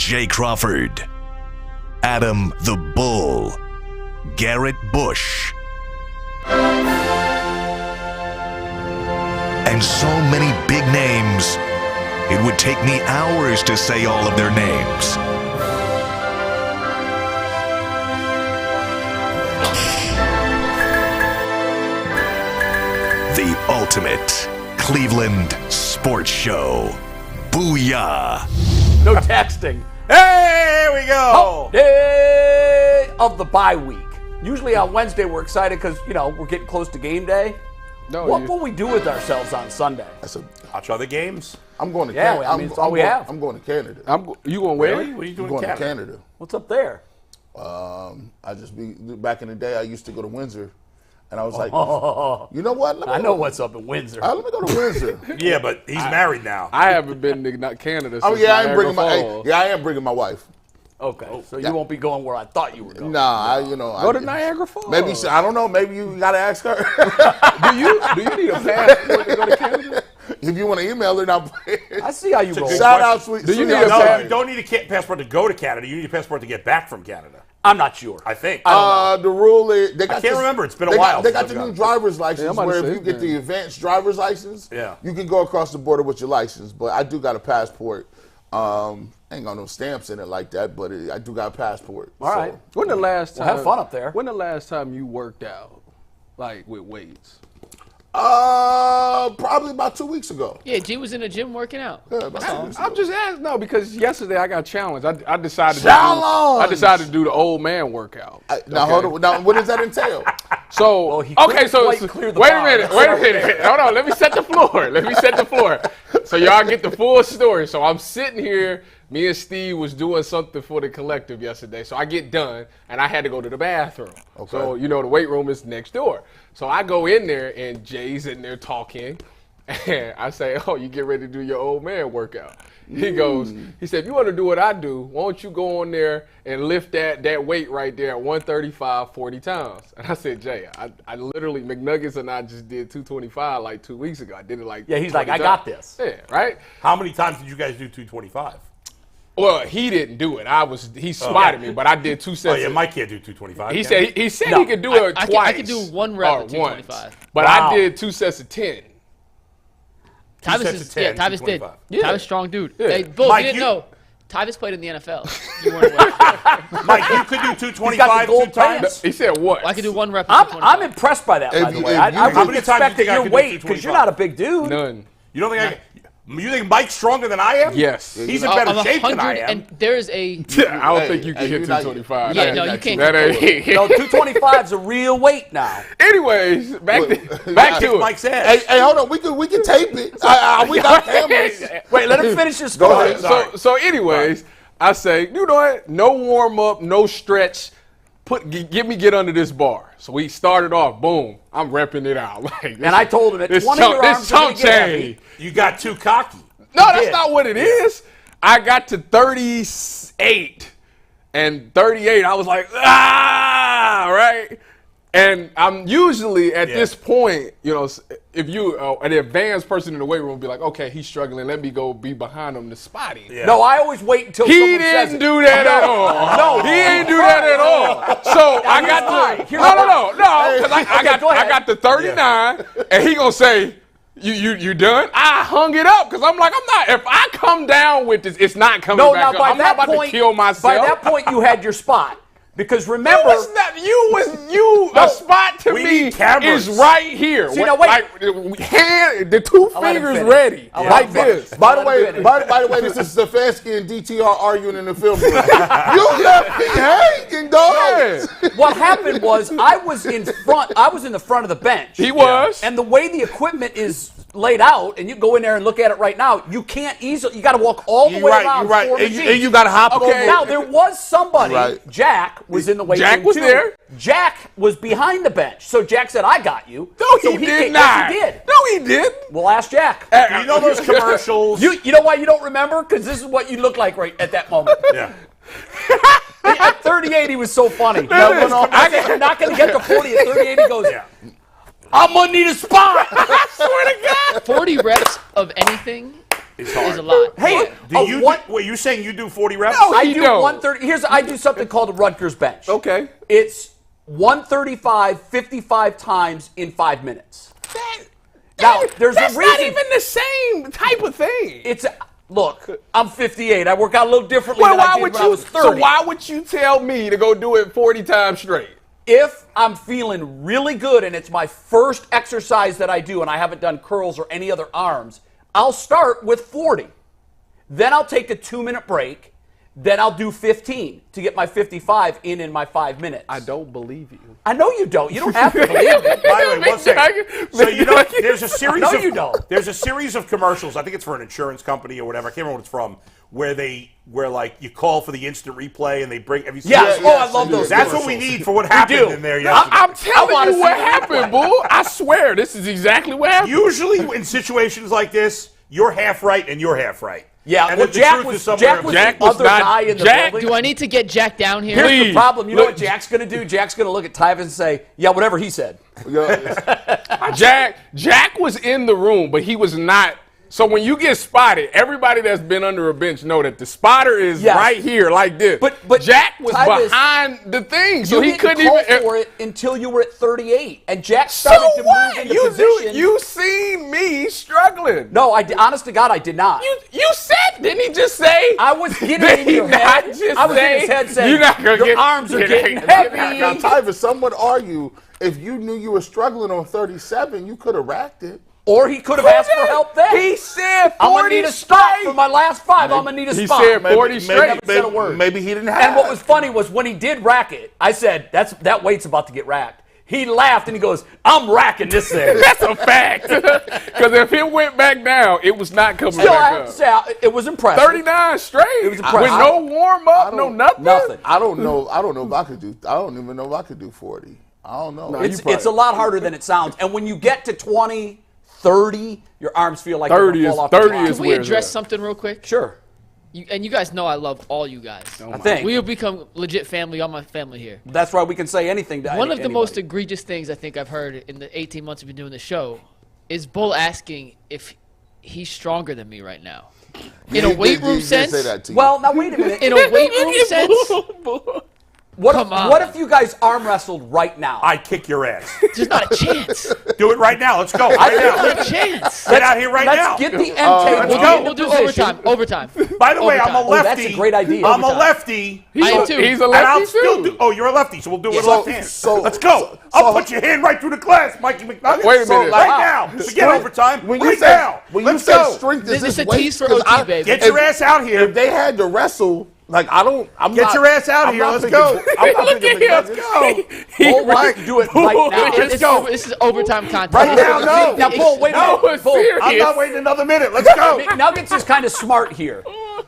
Jay Crawford, Adam the Bull, Garrett Bush, and so many big names, it would take me hours to say all of their names. The ultimate Cleveland sports show. Booyah! No texting. Hey, here we go. Hump day of the bye week. Usually on Wednesday we're excited because, we're getting close to game day. What will we do with ourselves on Sunday? Watch other games. I'm going to Canada. Canada. It's all we have. I'm going to Canada. You going where? Really? What are you doing I'm going in to Canada. What's up there? Back in the day, I used to go to Windsor. And I was like, you know what? I know what's up in Windsor. Let me go to Windsor. Yeah, but he's married now. I haven't been to Canada since I am Niagara bringing my wife. Okay, so you won't be going where I thought you were going. Nah, Go to Niagara Falls. Maybe I don't know. Maybe you gotta ask her. Do you need a passport to go to Canada? If you want to email her, now. I see how you roll. Shout out, sweet. Do you need a No, you don't need a passport to go to Canada. You need a passport to get back from Canada. I'm not sure. I think. The rule is I can't remember. It's been a while. They got the new driver's license I'm about to where if say you get the advanced driver's license, you can go across the border with your license. But I do got a passport. Ain't got no stamps in it like that, but I do got a passport. All right. When the last time? Have fun up there. When the last time you worked out, like with weights? Probably about 2 weeks ago. Yeah, G was in the gym working out. Yeah, about 2 weeks ago. I'm just asking, because yesterday I got challenged. I decided to do the old man workout. Now hold on. Now what does that entail? So he wait a bar. minute. Hold on. Let me set the floor. So y'all get the full story. So I'm sitting here. Me and Steve was doing something for the collective yesterday. So I get done, and I had to go to the bathroom. Okay. So, the weight room is next door. So I go in there, and Jay's in there talking. And I say, oh, you get ready to do your old man workout. He said, if you want to do what I do, why don't you go on there and lift that weight right there at 135, 40 times. And I said, Jay, I literally, McNuggets and I just did 225 like 2 weeks ago. I did it like he's like, I got this. Yeah, right? How many times did you guys do 225? Well, he didn't do it. He spotted me, but I did 2 sets. Oh yeah, Mike can't do 225. He said he could do it twice. I could do one rep at 225. But I did 2 sets of 10. Tyvis did. Yeah. Tyvis strong dude. Yeah. Hey, Bull, Mike, you didn't know. Tyvis played in the NFL. You weren't aware. Mike, you could do 225 2 times. He said what? Well, I could do one rep at 225. I'm impressed by that, by the way. I how wouldn't many expect times do you that think your I could do weight, because you're not a big dude. None. You don't think you think Mike's stronger than I am? Yes. He's in better shape than I am. And there's a... I don't think you can hit 225. Yeah, no, you can't. That ain't. No, 225 is a real weight now. Anyways, back to it. Mike said. Hey, hold on. We can tape it. We got cameras. Wait, let him finish his story. So anyways, I say, you know what? No warm up, no stretch. Get under this bar. So we started off, boom. I'm repping it out. And I told him that one of your arms are going to get heavy. You got too cocky. No, that's not what it is. I got to 38 and 38. I was like, right? And I'm usually at this point, if you an advanced person in the weight room would be like, okay, he's struggling. Let me go be behind him to spot him. Yeah. No, I always wait until he someone says didn't do that at all. No, he ain't do that at all. So I got to no, because I got the 39, and he gonna say, you done? I hung it up because I'm like, I'm not. If I come down with this, it's not coming back up. I'm not about to kill myself. By that point, you had your spot. Because remember, a spot to me is right here. See, now wait. Like the 2 fingers ready, like this. By the way, this is Stefanski and DTR arguing in the film room. You left me hanging, dog. What happened was I was in the front of the bench. He was. And the way the equipment is laid out, and you go in there and look at it right now, you can't easily. You got to walk all the way around. You're right. And you got to hop over. Now there was somebody. Jack was in the weight room Jack was too. there. Jack was behind the bench, so Jack said, "I got you." No, so he did not. Yes, he did. No, he didn't. Well, ask Jack. You know those commercials? You know why you don't remember? Because this is what you look like right at that moment. Yeah. At 38, he was so funny. No, I'm not going to get to 40. At 38, he goes, I'm going to need a spot. I swear to God. 40 reps of anything It's hard. is a lot. Hey, Wait, you saying you do 40 reps? No, I do 130. I do something called a Rutgers bench. Okay. It's 135, 55 times in 5 minutes. Now, there's That's a reason. not even the same type of thing. Look, I'm 58. I work out a little differently Well, than I did when I was 30. So why would you tell me to go do it 40 times straight? If I'm feeling really good and it's my first exercise that I do and I haven't done curls or any other arms, I'll start with 40. Then I'll take a 2-minute break. Then I'll do 15 to get my 55 in my 5 minutes. I don't believe you. I know you don't. You don't have to believe me. By the way, one second. So there's a series No, of you don't. There's a series of commercials. I think it's for an insurance company or whatever. I can't remember what it's from. Where like you call for the instant replay and they bring. Have you seen Yes. that? Oh, I love those. That's what we need for what happened in there yesterday. I'm telling you see what the happened, replay. bull. I swear, this is exactly what happened. Usually in situations like this, you're half right and you're half right. Yeah, and well, the Jack truth was is somewhere the Jack was other not- guy in the Jack- building. Do I need to get Jack down here? Here's the Please. problem. You know Look- what Jack's going to do? Jack's going to look at Tyvis and say, yeah, whatever he said. Jack was in the room, but he was not. So when you get spotted, everybody that's been under a bench know that the spotter is Yes. right here like this. But Jack was Tyvis, behind the thing, so you he didn't couldn't call even. for it until you were at 38, and Jack So started to what? move into position. You seen me struggling. No, honest to God, I did not. You said, didn't he just say? I was getting Did in he your not head. just I was say, in his head saying, "You're not gonna your get- arms are you're getting not heavy. gonna Now, Tyvis, some would argue if you knew you were struggling on 37, you could have racked it. Or he could have asked for help then. He said 40 I'm going to need a spot straight. for my last 5. I'm going to need a He spot. said 40 straight. Never said a word. Maybe he didn't have. And what was funny was when he did rack it, I said, that weight's about to get racked. He laughed and he goes, I'm racking this thing. That's a fact. Because if it went back down, it was not coming Still, I back have to up. say, it was impressive. 39 straight. It was impressive. With no warm up, no nothing. Nothing. I don't know if I could do. I don't even know if I could do 40. I don't know. It's a lot harder than it sounds. And when you get to 20, 30, your arms feel like 30 they're is- going to fall off 30 the line. is Can we where it's address at. something real quick? Sure. And you guys know I love all you guys. I think. We have become legit family, all my family here. That's why we can say anything to One of the anybody. most egregious things I think I've heard in the 18 months we've been doing the show is Bull asking if he's stronger than me right now. In a weight room sense? Say that to you. Well, now wait a minute. In a weight room sense? Come on. What if you guys arm wrestled right now? I'd kick your ass. There's not a chance. Do it right now. Let's go. Right There's now. not a chance. Get out here right now. Let's get the end table. let's go. We'll do overtime. By the way, I'm a Overtime. lefty. that's a great idea. I'm a Overtime. lefty. I am too. He's a And I'll lefty still too. do. Oh, you're a lefty, so we'll do it with So- left hand. so- Let's go. I'll put your hand right through the glass, Mikey McNuggets. Wait a minute. Right Wow. now. Forget overtime. When Right you said, now. when you Let's said go. strength is This is this a weight, tease for 'cause OT, baby. Get your ass out here. If they had to wrestle, like I'm Get not, your ass out I'm here. not Let's picking- go. I'm not Look picking at him. McNuggets. Bull wants to do it right now. Let's go. This is overtime content. Right now, no. Now, Bull, wait a No, minute. it's Bull, serious. I'm not waiting another minute. Let's go. McNuggets is kind of smart here.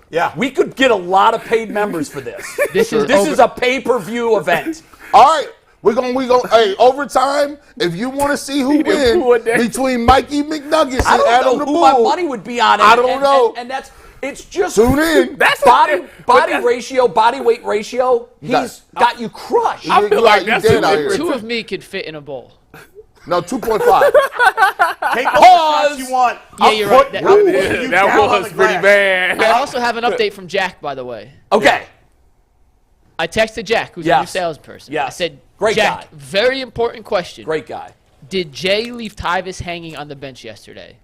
Yeah. We could get a lot of paid members for this. This is This is a pay-per-view event. All right. We gonna hey, overtime. If you want to see who didn't pull it win down. between Mikey McNuggets I and don't Adam know the who Bull, my money would be on. I don't know. And that's it's just tune in. That's body but that's- ratio, body weight ratio. He's got you crushed. I feel like that's dead a out different- here. Two of me could fit in a bowl. No, 2.5. Take all the shots you want. Yeah, you're right. That- I'll put Yeah, you that down on was the pretty glass. bad. I also have an update from Jack, by the way. Okay. I texted Jack, who's a Yes. new salesperson. Yes. I said, Great Jack, guy. very important question. Great guy. Did Jay leave Tyvis hanging on the bench yesterday?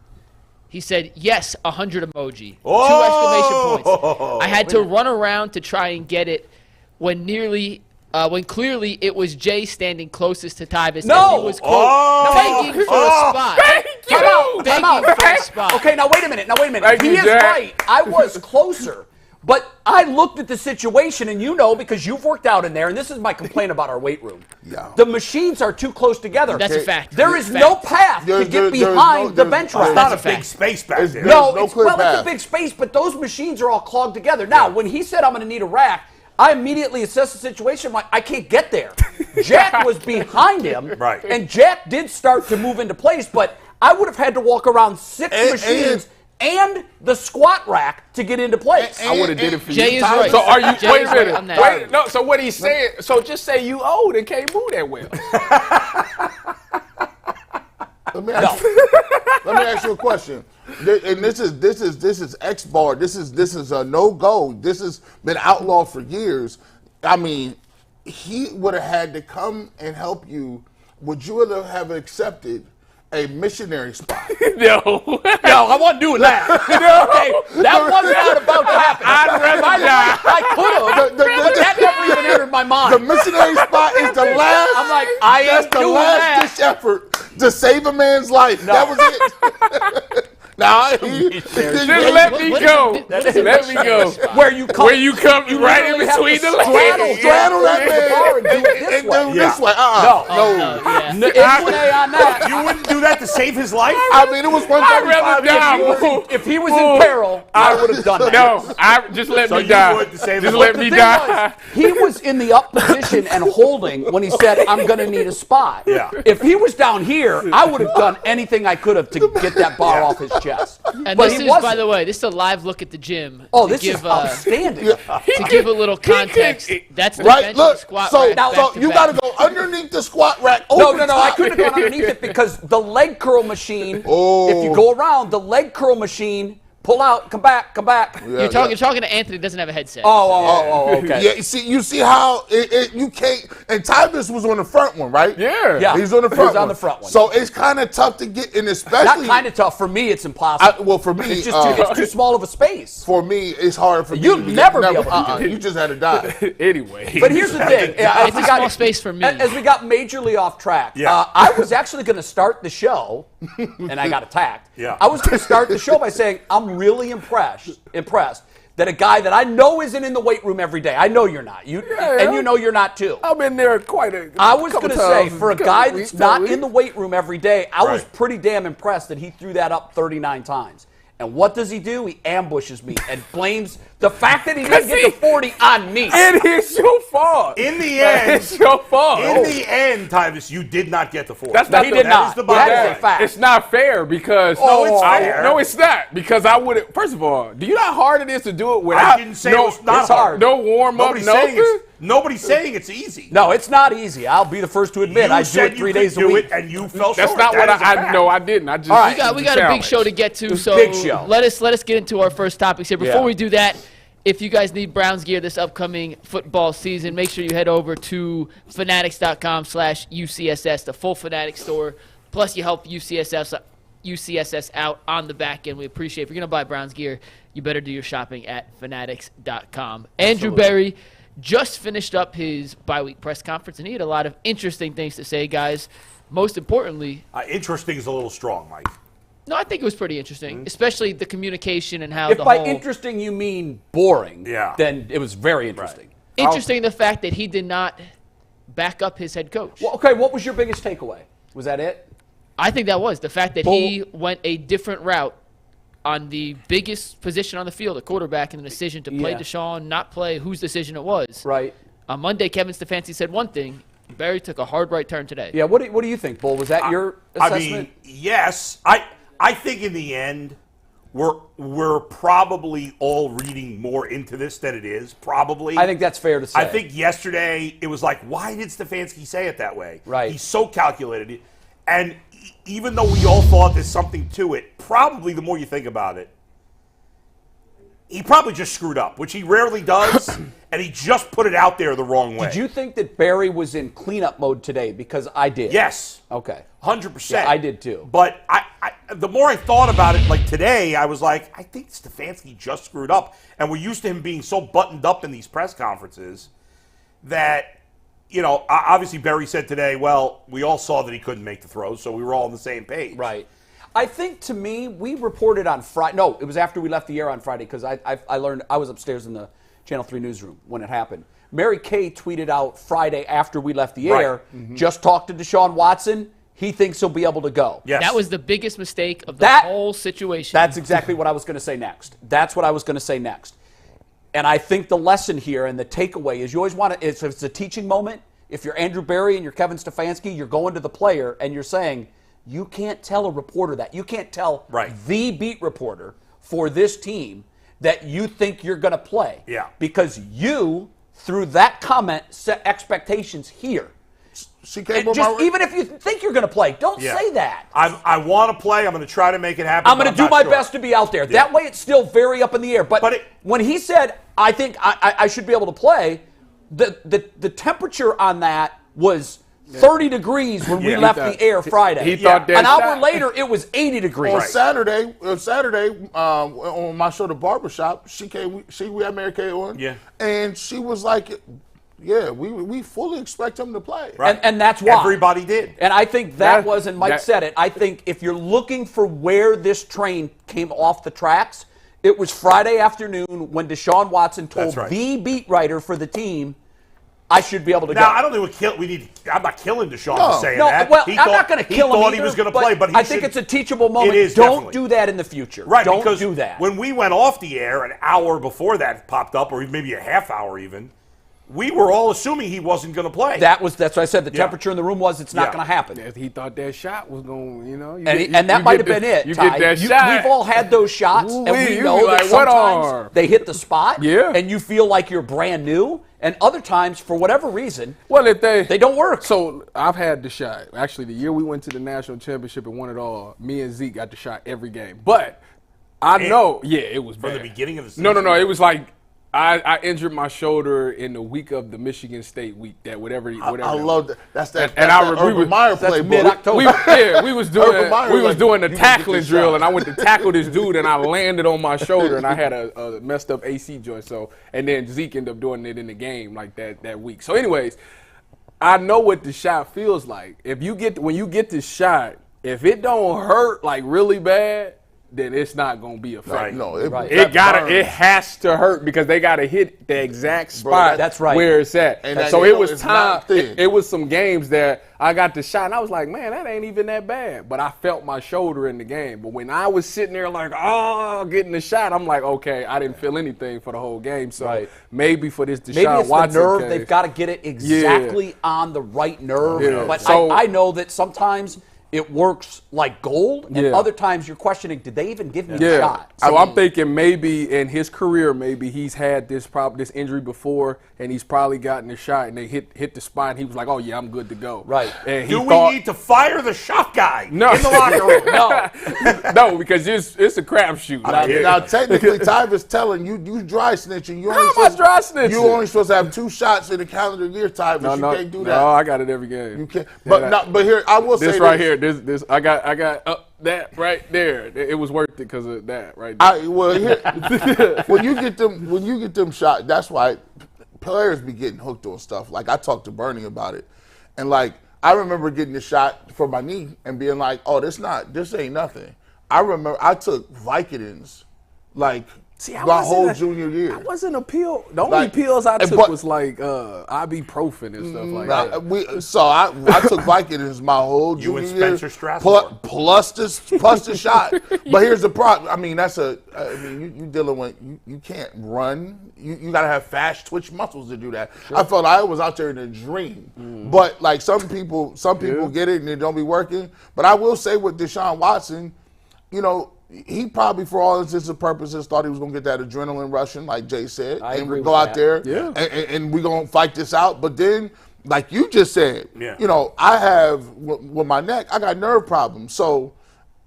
He said, yes, 100 emoji. Oh! 2 exclamation points. I had to run around to try and get it when clearly it was Jay standing closest to Tyvis. No! And he was, quote, begging for a spot. Time out. Begging for a spot. Okay, now wait a minute. Thank He you, is Jack. right. I was closer. But I looked at the situation, and you know, because you've worked out in there, and this is my complaint about our weight room. Yeah. The machines are too close together. That's a fact. There is no path to There's- get there's behind no- the there's- bench It's rack. not a a big fact. space back there. No, no it's, clear well, it's path. a big space, but those machines are all clogged together. Now, when he said, I'm going to need a rack, I immediately assessed the situation. I'm like, I can't get there. Jack was behind him, Right. and Jack did start to move into place, but I would have had to walk around 6 machines and the squat rack to get into place. I would have did it for Jay you. is right. So are you? Jay Wait is a right minute. on that. Wait, no. So what he's saying? So just say you old and can't move that well. Let me ask you a question. And this is X-bar. This is a no-go. This has been outlawed for years. I mean, he would have had to come and help you. Would you have accepted a missionary spot? No. No, I wasn't doing that. Okay, that was not about to happen. I'd rather die. I could have, but that never even entered my mind. The missionary spot is the last. I'm like, I ain't that's the doing last that. ditch effort to save a man's life. That was it. Now, Just let me go. Let me go. Where you come, right in literally have between to the legs. straddle that man and do it this way. do this way. No. On that. You wouldn't do that to save his life? I mean, it was 135 die. If he was in peril, I would have done that. No, just let me die. would to save Just his let life. me The thing die. was, he was in the up position and holding when he said, I'm going to need a spot. Yeah. If he was down here, I would have done anything I could have to get that bar off his chest. And But this he is, wasn't. by the way, this is a live look at the gym. Oh, to this give, is outstanding. To give a little context, that's the Right, bench look, and squat so, rack back so to you back. got to go underneath the squat rack. No, over I top. couldn't have gone underneath it because the leg curl machine, Oh. if you go around, the leg curl machine, pull out, come back. You're talking to Anthony, doesn't have a headset. Oh, okay. Yeah, you see how you can't. And Tyvis was on the front one, right? Yeah. He's on the He front was on one. the front one. So it's kind of tough to get in, Not especially. kind of tough. For me, it's impossible. Well, for me, it's just it's too small of a space. for me, it's hard for me. You'll to never be able to do it. You just had to die. Anyway. But here's the thing. As It's we a got- small space for me. As we got majorly off track, Yeah. I was actually going to start the show, and I got attacked. Yeah. I was going to start the show by saying I'm really impressed that a guy that I know isn't in the weight room every day. I know you're not. And you know you're not too. I've been there quite a I was couple going to say, times, for a couple guy weeks, that's not couple in the weight room every day, I was Right. pretty damn impressed that he threw that up 39 times. And what does he do? He ambushes me and blames the fact that he didn't get to 40 on me. It is your fault. In the end, It's your fault. in the end, Tyvis, you did not get the 4. That's not he the- did that not. is the That bottom is a line. fact. It's not fair because Oh, it's fair. No, it's not because I would. First of all, do you know how hard it is to do it without? I didn't say it was not it's hard. No warm up. Nobody's saying it's easy. No, it's not easy. I'll be the first to admit You I do said it you 3 could days a do week. it, and you fell That's short. not what That is a I fact. know. I didn't. I just. All right. We got a big show to get to, so Big show. let us get into our first topics here. Before Yeah. we do that, if you guys need Browns gear this upcoming football season, make sure you head over to fanatics.com/UCSS, the full Fanatics store. Plus, you help UCSS out on the back end. We appreciate it. If you're going to buy Browns gear, you better do your shopping at fanatics.com. Andrew Berry just finished up his bye-week press conference, and he had a lot of interesting things to say, guys. Most importantly, Interesting is a little strong, Mike. no, I think it was pretty interesting, especially the communication and how If the by whole interesting you mean boring, Yeah. then it was very interesting. interesting the fact that he did not back up his head coach. Well, okay, what was your biggest takeaway? Was that it? I think that was the fact that he went a different route on the biggest position on the field, a quarterback, and the decision to play Yeah. Deshaun, not play whose decision it was. Right. On Monday, Kevin Stefanski said one thing. Barry took a hard right turn today. Yeah, what do you think, Bull? Was that your assessment? I mean, yes. I think in the end, we're probably all reading more into this than it is. Probably. I think that's fair to say. I think yesterday it was like, why did Stefanski say it that way? Right. He's so calculated. And even though we all thought there's something to it, probably the more you think about it, he probably just screwed up, which he rarely does, and he just put it out there the wrong way. Did you think that Barry was in cleanup mode today? Because I did. Yes. Okay. 100%. Yeah, I did too. But the more I thought about it, like today, I was like, I think Stefanski just screwed up. And we're used to him being so buttoned up in these press conferences that, obviously Barry said today, well, we all saw that he couldn't make the throws, so we were all on the same page. Right. I think, to me, we reported on Friday. No, it was after we left the air on Friday because I learned I was upstairs in the Channel 3 newsroom when it happened. Mary Kay tweeted out Friday after we left the air, just talked to Deshaun Watson. He thinks he'll be able to go. Yes. That was the biggest mistake of the whole situation. That's exactly what I was going to say next. That's what I was going to say next. And I think the lesson here and the takeaway is you always want to, if it's a teaching moment, if you're Andrew Berry and you're Kevin Stefanski, you're going to the player and you're saying, you can't tell a reporter that. You can't tell the beat reporter for this team that you think you're going to play. Yeah. Because you, through that comment, set expectations here. She came And on just my even if you think you're going to play, don't Yeah. say that. I want to play. I'm going to try to make it happen. I'm going to do my best to be out there. That way, it's still very up in the air. But when he said, "I think I should be able to play," the temperature on that was 30 degrees when we left the air Friday. He thought that an hour later, it was 80 degrees. On Saturday, on my show, The Barbershop, she came. We had Mary Kay on. Yeah. And she was like, "Yeah, we fully expect him to play." Right. And that's why. Everybody did. And I think that was, and Mike said it, I think if you're looking for where this train came off the tracks, it was Friday afternoon when Deshaun Watson told the beat writer for the team, I should be able to go. Now, I don't think I'm not killing Deshaun for saying that. Well, I'm not going to kill him He thought either, he was going to play, but I think it's a teachable moment. It is, don't definitely. do that in the future. Right, don't because do that. when we went off the air an hour before that popped up, or maybe a half hour even, we were all assuming he wasn't going to play. That's what I said. The temperature in the room was it's not going to happen. He thought that shot was going, And that might have been it. You Ty. get that shot. We've all had those shots, and we you know be that like, what sometimes arm? they hit the spot, Yeah. and you feel like you're brand new, and other times, for whatever reason, Well, if they don't work. So I've had the shot. Actually, the year we went to the national championship and won it all, me and Zeke got the shot every game. But I know, it was from bad. the beginning of the season. No. It was like I injured my shoulder in the week of the Michigan State week. That whatever. I love that. That's we Urban Meyer that's playbook. mid-October. We was Urban Meyer doing like, doing the you tackling get this drill, shot. and I went to tackle this dude, and I landed on my shoulder, and I had a messed up AC joint. So, and then Zeke ended up doing it in the game like that week. So, anyways, I know what the shot feels like. When you get the shot, if it don't hurt like really bad, then it's not gonna be effective. Right. No, It has to hurt because they gotta hit the exact spot that's right. where it's at. And So that- it was it's time. not thin. It was some games that I got the shot and I was like, man, that ain't even that bad. But I felt my shoulder in the game. But when I was sitting there like, getting the shot, I'm like, okay, I didn't feel anything for the whole game. So maybe for this Deshaun Maybe it's Watson the nerve. case, They've got to get it exactly on the right nerve. Yeah. But So- I know that sometimes it works like gold, and Yeah. other times you're questioning, did they even give me the shot? So I'm thinking maybe in his career, maybe he's had this injury before, and he's probably gotten a shot, and they hit the spot, and he was like, "Oh yeah, I'm good to go." Right. And Do we need to fire the shot guy No. in the locker room? No, because it's a crapshoot. Now, technically, Tyvis telling you dry snitching. You How am I dry snitching? You only supposed to have 2 shots in the calendar year, Tyvis. You can't do that. No, I got it every game. You can't. But here, I will say This right here, this I got that right there. It was worth it because of that right there. When you get them shot, that's why players be getting hooked on stuff. Like I talked to Bernie about it, and like I remember getting the shot for my knee and being like, "Oh, this ain't nothing." I remember I took Vicodins, like my whole junior year. I wasn't a pill. The only pills I took was like ibuprofen and stuff like that. I took Vicodins my whole You junior and year. Spencer Strasburg. Plus the shot. But here's the problem. I mean, you dealing with you can't run. You gotta have fast twitch muscles to do that. Sure. I felt I was out there in a dream. But like some people get it and it don't be working. But I will say with Deshaun Watson, he probably, for all intents and purposes, thought he was going to get that adrenaline rushing, like Jay said, and we go out there and we're going to fight this out. But then, like you just said, I have, with my neck, I got nerve problems. So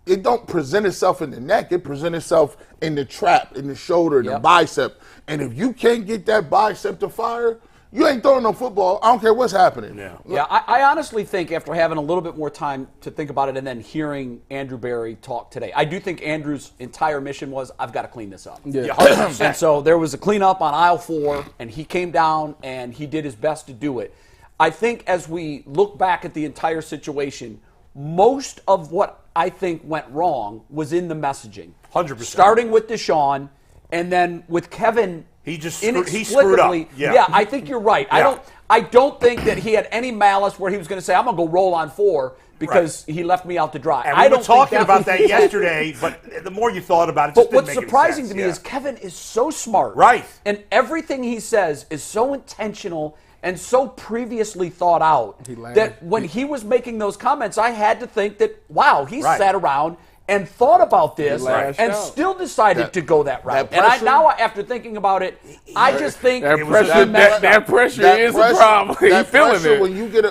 it don't present itself in the neck. It presents itself in the trap, in the shoulder, in the bicep. And if you can't get that bicep to fire, you ain't throwing no football. I don't care what's happening. Yeah, I honestly think after having a little bit more time to think about it and then hearing Andrew Berry talk today, I do think Andrew's entire mission was, I've got to clean this up. Yeah. And so there was a cleanup on aisle 4, and he came down and he did his best to do it. I think as we look back at the entire situation, most of what I think went wrong was in the messaging. 100%. Starting with Deshaun, and then with Kevin. He inexplicably, screwed up. Yeah, I think you're right. Yeah. I don't think that he had any malice where he was going to say, I'm going to go roll on 4 because he left me out to dry. And we were talking about that yesterday, but the more you thought about it, but just what's didn't make surprising any to me sense. is Kevin is so smart. Right. And everything he says is so intentional and so previously thought out that when he was making those comments, I had to think that, wow, he sat around and thought about this lashed and out. still decided to go that route. that pressure- now, after thinking about it, I just think That it was pressure, a mess that up. pressure That is pressure- a problem. You That feeling pressure it? when you get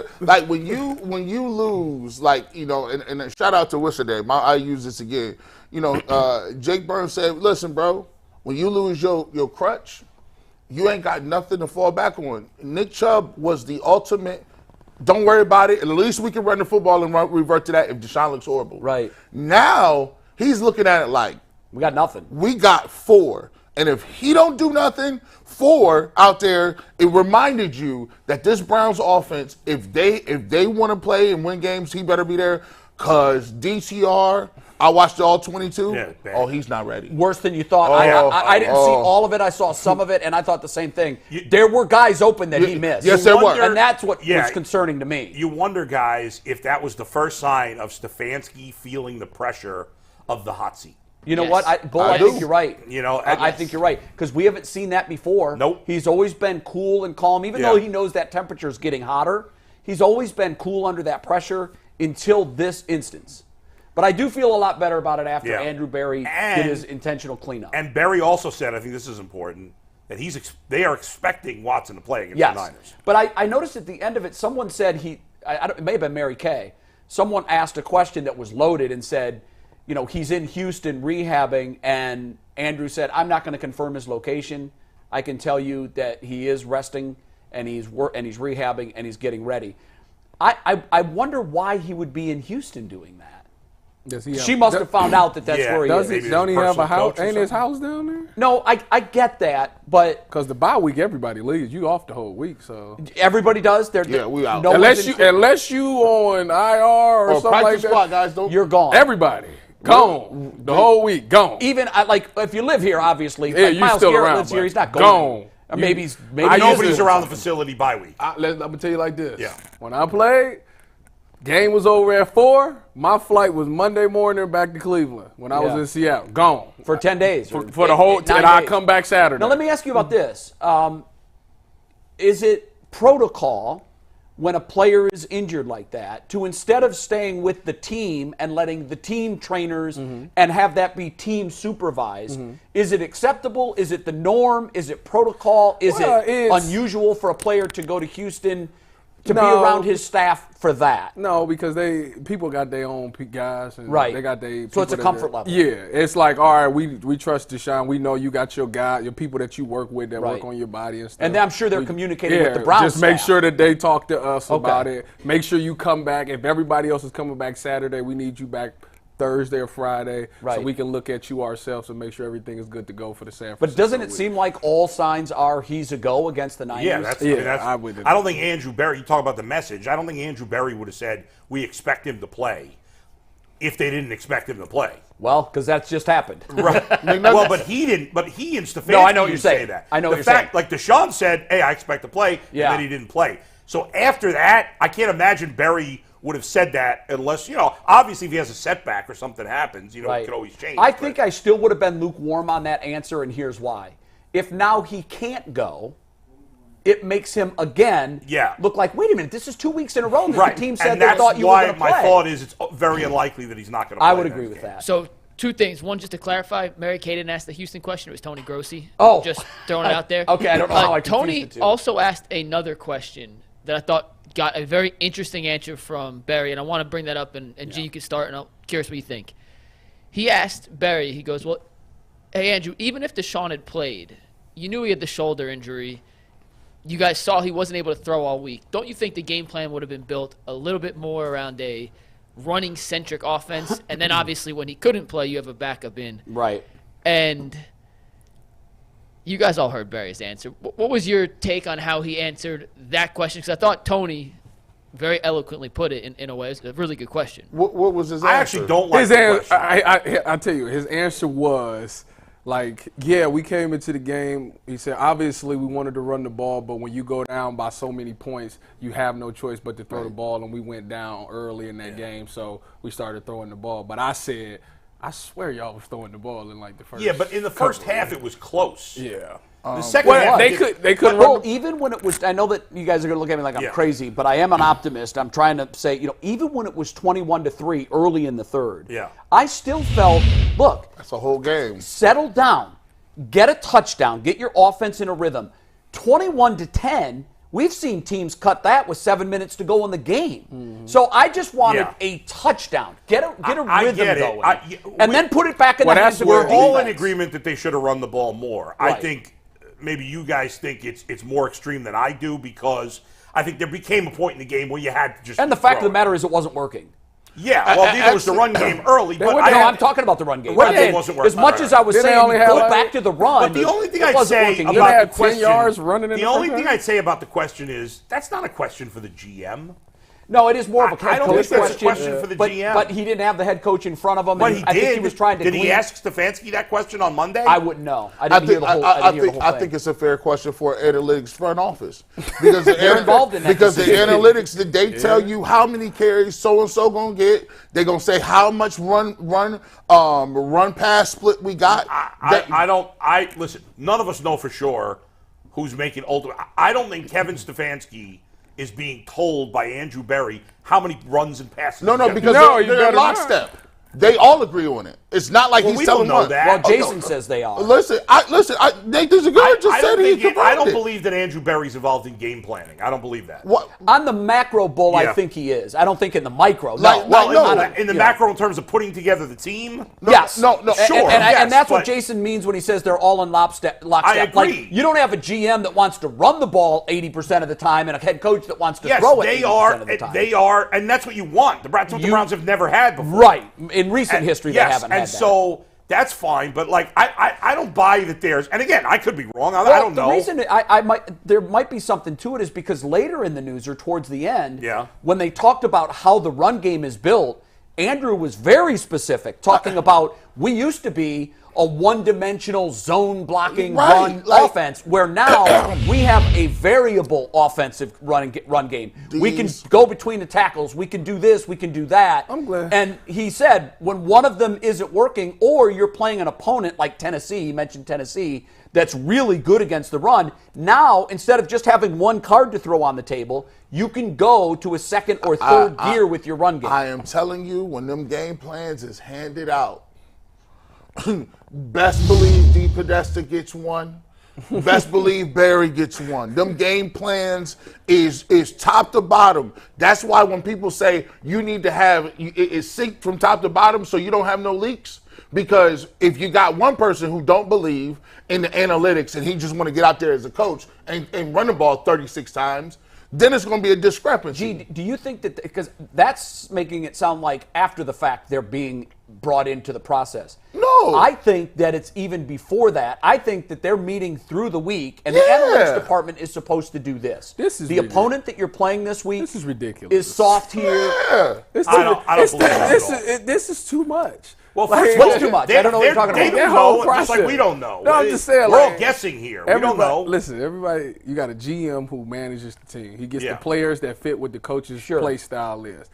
when you lose, and a shout out to what's her name? I use this again. Jake Burns said, "Listen, bro, when you lose your crutch, you ain't got nothing to fall back on." Nick Chubb was the ultimate. Don't worry about it. At least we can run the football and revert to that if Deshaun looks horrible. Right. Now he's looking at it like We got nothing. we got 4. And if he don't do nothing, 4 out there, it reminded you that this Browns offense, if they want to play and win games, he better be there. Cause DTR, I watched all 22. Yeah, bad. Oh, he's not ready. Worse than you thought. Oh, I didn't see all of it. I saw some of it, and I thought the same thing. There were guys open that he missed. Yes, there were. And that's what Yeah. was concerning to me. You wonder, guys, if that was the first sign of Stefanski feeling the pressure of the hot seat. You know Yes. what, Bull? I I do. think you're right. I think you're right because we haven't seen that before. Nope. He's always been cool and calm, even Yeah. though he knows that temperature is getting hotter. He's always been cool under that pressure until this instance. But I do feel a lot better about it after Yeah. Andrew Berry And- did his intentional cleanup. And Berry also said, I think this is important, that they are expecting Watson to play against Yes, the Niners. but I noticed at the end of it, someone said it may have been Mary Kay. Someone asked a question that was loaded and said, he's in Houston rehabbing, and Andrew said, I'm not going to confirm his location. I can tell you that he is resting and he's rehabbing and he's getting ready. I wonder why he would be in Houston doing that. She must have found out that that's Yeah. where he Does is. he? Don't he have a personal house? coach or Ain't his something? house down there? No, I get that, but Because the bye week, everybody leaves. You off the whole week, so everybody does. Yeah, we out. No unless one's unless you on IR or Or something like practice that, squad, guys. Don't. you're gone. everybody gone the whole week, gone. Even if you live here, obviously, Yeah, like you Myles still Garrett around, lives here. but He's not gone. going. You- Maybe I Nobody's used to- around the facility bye week. I'm gonna tell you like this. Yeah. When I played, game was over at 4. My flight was Monday morning back to Cleveland. When I was Yeah. in Seattle, gone for 10 days. for the whole. 9 And I days. come back Saturday. Now let me ask you about this. Is it protocol when a player is injured like that to, instead of staying with the team and letting the team trainers and have that be team supervised, is it acceptable? Is it the norm? Is it protocol? Is Well, it it's- unusual for a player to go to Houston to be No. around his staff for that? No, because people got their own guys, and Right. they got their. So it's a people that comfort they- level. Yeah, it's like, all right, we trust Deshaun. We know you got your guy, your people that you work with that Right. work on your body and stuff. And I'm sure they're communicating with the Browns Just make staff. sure that they talk to us about Okay. it. Make sure you come back. If everybody else is coming back Saturday, we need you back Thursday or Friday, Right. so we can look at you ourselves and make sure everything is good to go for the San Francisco. But doesn't it week. seem like all signs are he's a go against the Niners? Yeah, that's. I would- I don't think Andrew Berry. You talk about the message. I don't think Andrew Berry would have said we expect him to play if they didn't expect him to play. Well, because that's just happened. Right. Well, but he didn't. But he and Stefanski No, I know what didn't you're say saying. that. I know the what you're fact, saying. Like Deshaun said, "Hey, I expect to play," Yeah. and then he didn't play. So after that, I can't imagine Berry would have said that unless obviously if he has a setback or something happens, it could always change. I but- think I still would have been lukewarm on that answer, and here's why. If now he can't go, it makes him again look like, wait a minute, this is 2 weeks in a row that right. the team said and they that's thought you were why going to play. my thought is it's very unlikely that he's not going to play. I would that agree with game. that. So, two things. One, just to clarify, Mary Kay didn't ask the Houston question. It was Tony Grossi. Oh. Just throwing it out there. Okay, I don't know how I confused Tony the two. also asked another question that I thought got a very interesting answer from Barry, and I want to bring that up, and G, you can start, and I'm curious what you think. He asked Barry, he goes, well, hey, Andrew, even if Deshaun had played, you knew he had the shoulder injury. You guys saw he wasn't able to throw all week. Don't you think the game plan would have been built a little bit more around a running-centric offense? And then, obviously, when he couldn't play, you have a backup in. Right. And you guys all heard Barry's answer. What was your take on how he answered that question? Because I thought Tony very eloquently put it in a way. It's a really good question. What was his answer? I actually don't like His the answer, question. I tell you, his answer was like, yeah, we came into the game. He said, obviously, we wanted to run the ball, but when you go down by so many points, you have no choice but to throw the ball, and we went down early in that game, so we started throwing the ball. But I said, I swear y'all was throwing the ball in like the first. Yeah, but in the first half, it was close. Yeah. The second Well, half, they couldn't run. Well, even when it was, I know that you guys are going to look at me like I'm Yeah. crazy, but I am an optimist. I'm trying to say, even when it was 21-3 early in the third, Yeah. I still felt, look, That's a whole game. settle down, get a touchdown, get your offense in a rhythm. 21-10, we've seen teams cut that with 7 minutes to go in the game. So I just wanted a touchdown, get a I rhythm get it. going, and then put it back in the hands of We're your all in defense. agreement that they should have run the ball more. I Right. think maybe you guys think it's more extreme than I do because I think there became a point in the game where you had to just. And the fact of throw the matter is it wasn't working. Yeah, well, neither was the run game early, but I'm talking about the run game. The run I'm game saying, wasn't working. as much as I was Didn't they saying, only have go like- back to the run. But the only thing it I'd wasn't say working about either. They had the 10 question, yards running in the the only first thing half? I'd say about the question is that's not a question for the GM. No, it is more of a I head don't coach think that's a question. question for the but, GM. But he didn't have the head coach in front of him. But and he I did. think he was trying to. Did he glean- ask Stefanski that question on Monday? I wouldn't know. I I didn't hear think, the whole. I, didn't hear the whole I thing. think it's a fair question for analytics front office because They're involved in that because the decision. analytics they tell you how many carries so and so gonna get. They're gonna say how much run pass split we got. I listen. None of us know for sure who's making ultimate. I don't think Kevin Stefanski is being told by Andrew Berry how many runs and passes. No, he's gonna because No, you they're better not. lockstep. They all agree on it. It's not like Well, he's we telling don't know one. that. Well, Oh, Jason no. says they are. Listen. Nate Desagura just said he confirmed I don't it. believe that Andrew Berry's involved in game planning. I don't believe that. What? On the macro bull, I Yeah. think he is. I don't think in the micro. Like- no, Well, no, in the macro, in terms of putting together the team, yes. no, sure. And yes, that's what but- Jason means when he says they're all in lockstep. I agree. Like, you don't have a GM that wants to run the ball 80% of the time and a head coach that wants to yes, throw it they 80% are. of the time. They are, and that's what you want. That's what the Browns have never had before. Right. In recent history, yes, they haven't had and that. so that's fine. But like, I don't buy that there's. And again, I could be wrong. I Well, don't know. The reason I might there might be something to it is because later in the news or towards the end, Yeah. when they talked about how the run game is built, Andrew was very specific, talking about we used to be a one-dimensional zone blocking Right, run like- offense, where now we have a variable offensive run game. We can These- go between the tackles. We can do this. We can do that. I'm glad. And he said when one of them isn't working, or you're playing an opponent like Tennessee, he mentioned Tennessee, that's really good against the run, now instead of just having one card to throw on the table, you can go to a second or third gear with your run game. I am telling you, when them game plans is handed out, best believe D. Podesta gets one. Best believe Barry gets one. Them game plans is top to bottom. That's why when people say you need to have it's synced from top to bottom so you don't have no leaks. Because if you got one person who don't believe in the analytics and he just want to get out there as a coach and run the ball 36 times, then it's going to be a discrepancy. Gee, do you think that, because that's making it sound like after the fact they're being brought into the process. No. I think that it's even before that. I think that they're meeting through the week, and the Yeah. analytics department is supposed to do this. This is the ridiculous. opponent that you're playing this week This is ridiculous. is soft here. Yeah. I don't believe that This is too much. Well, Like, first of what's all, too much? I don't know what you're talking They about. don't That whole know, just like process. we don't know. No, I'm just saying, We're all like, guessing here. We don't Everybody- know. Listen, everybody, you got a GM who manages the team. He gets Yeah. the players that fit what the coach's Sure. play style is.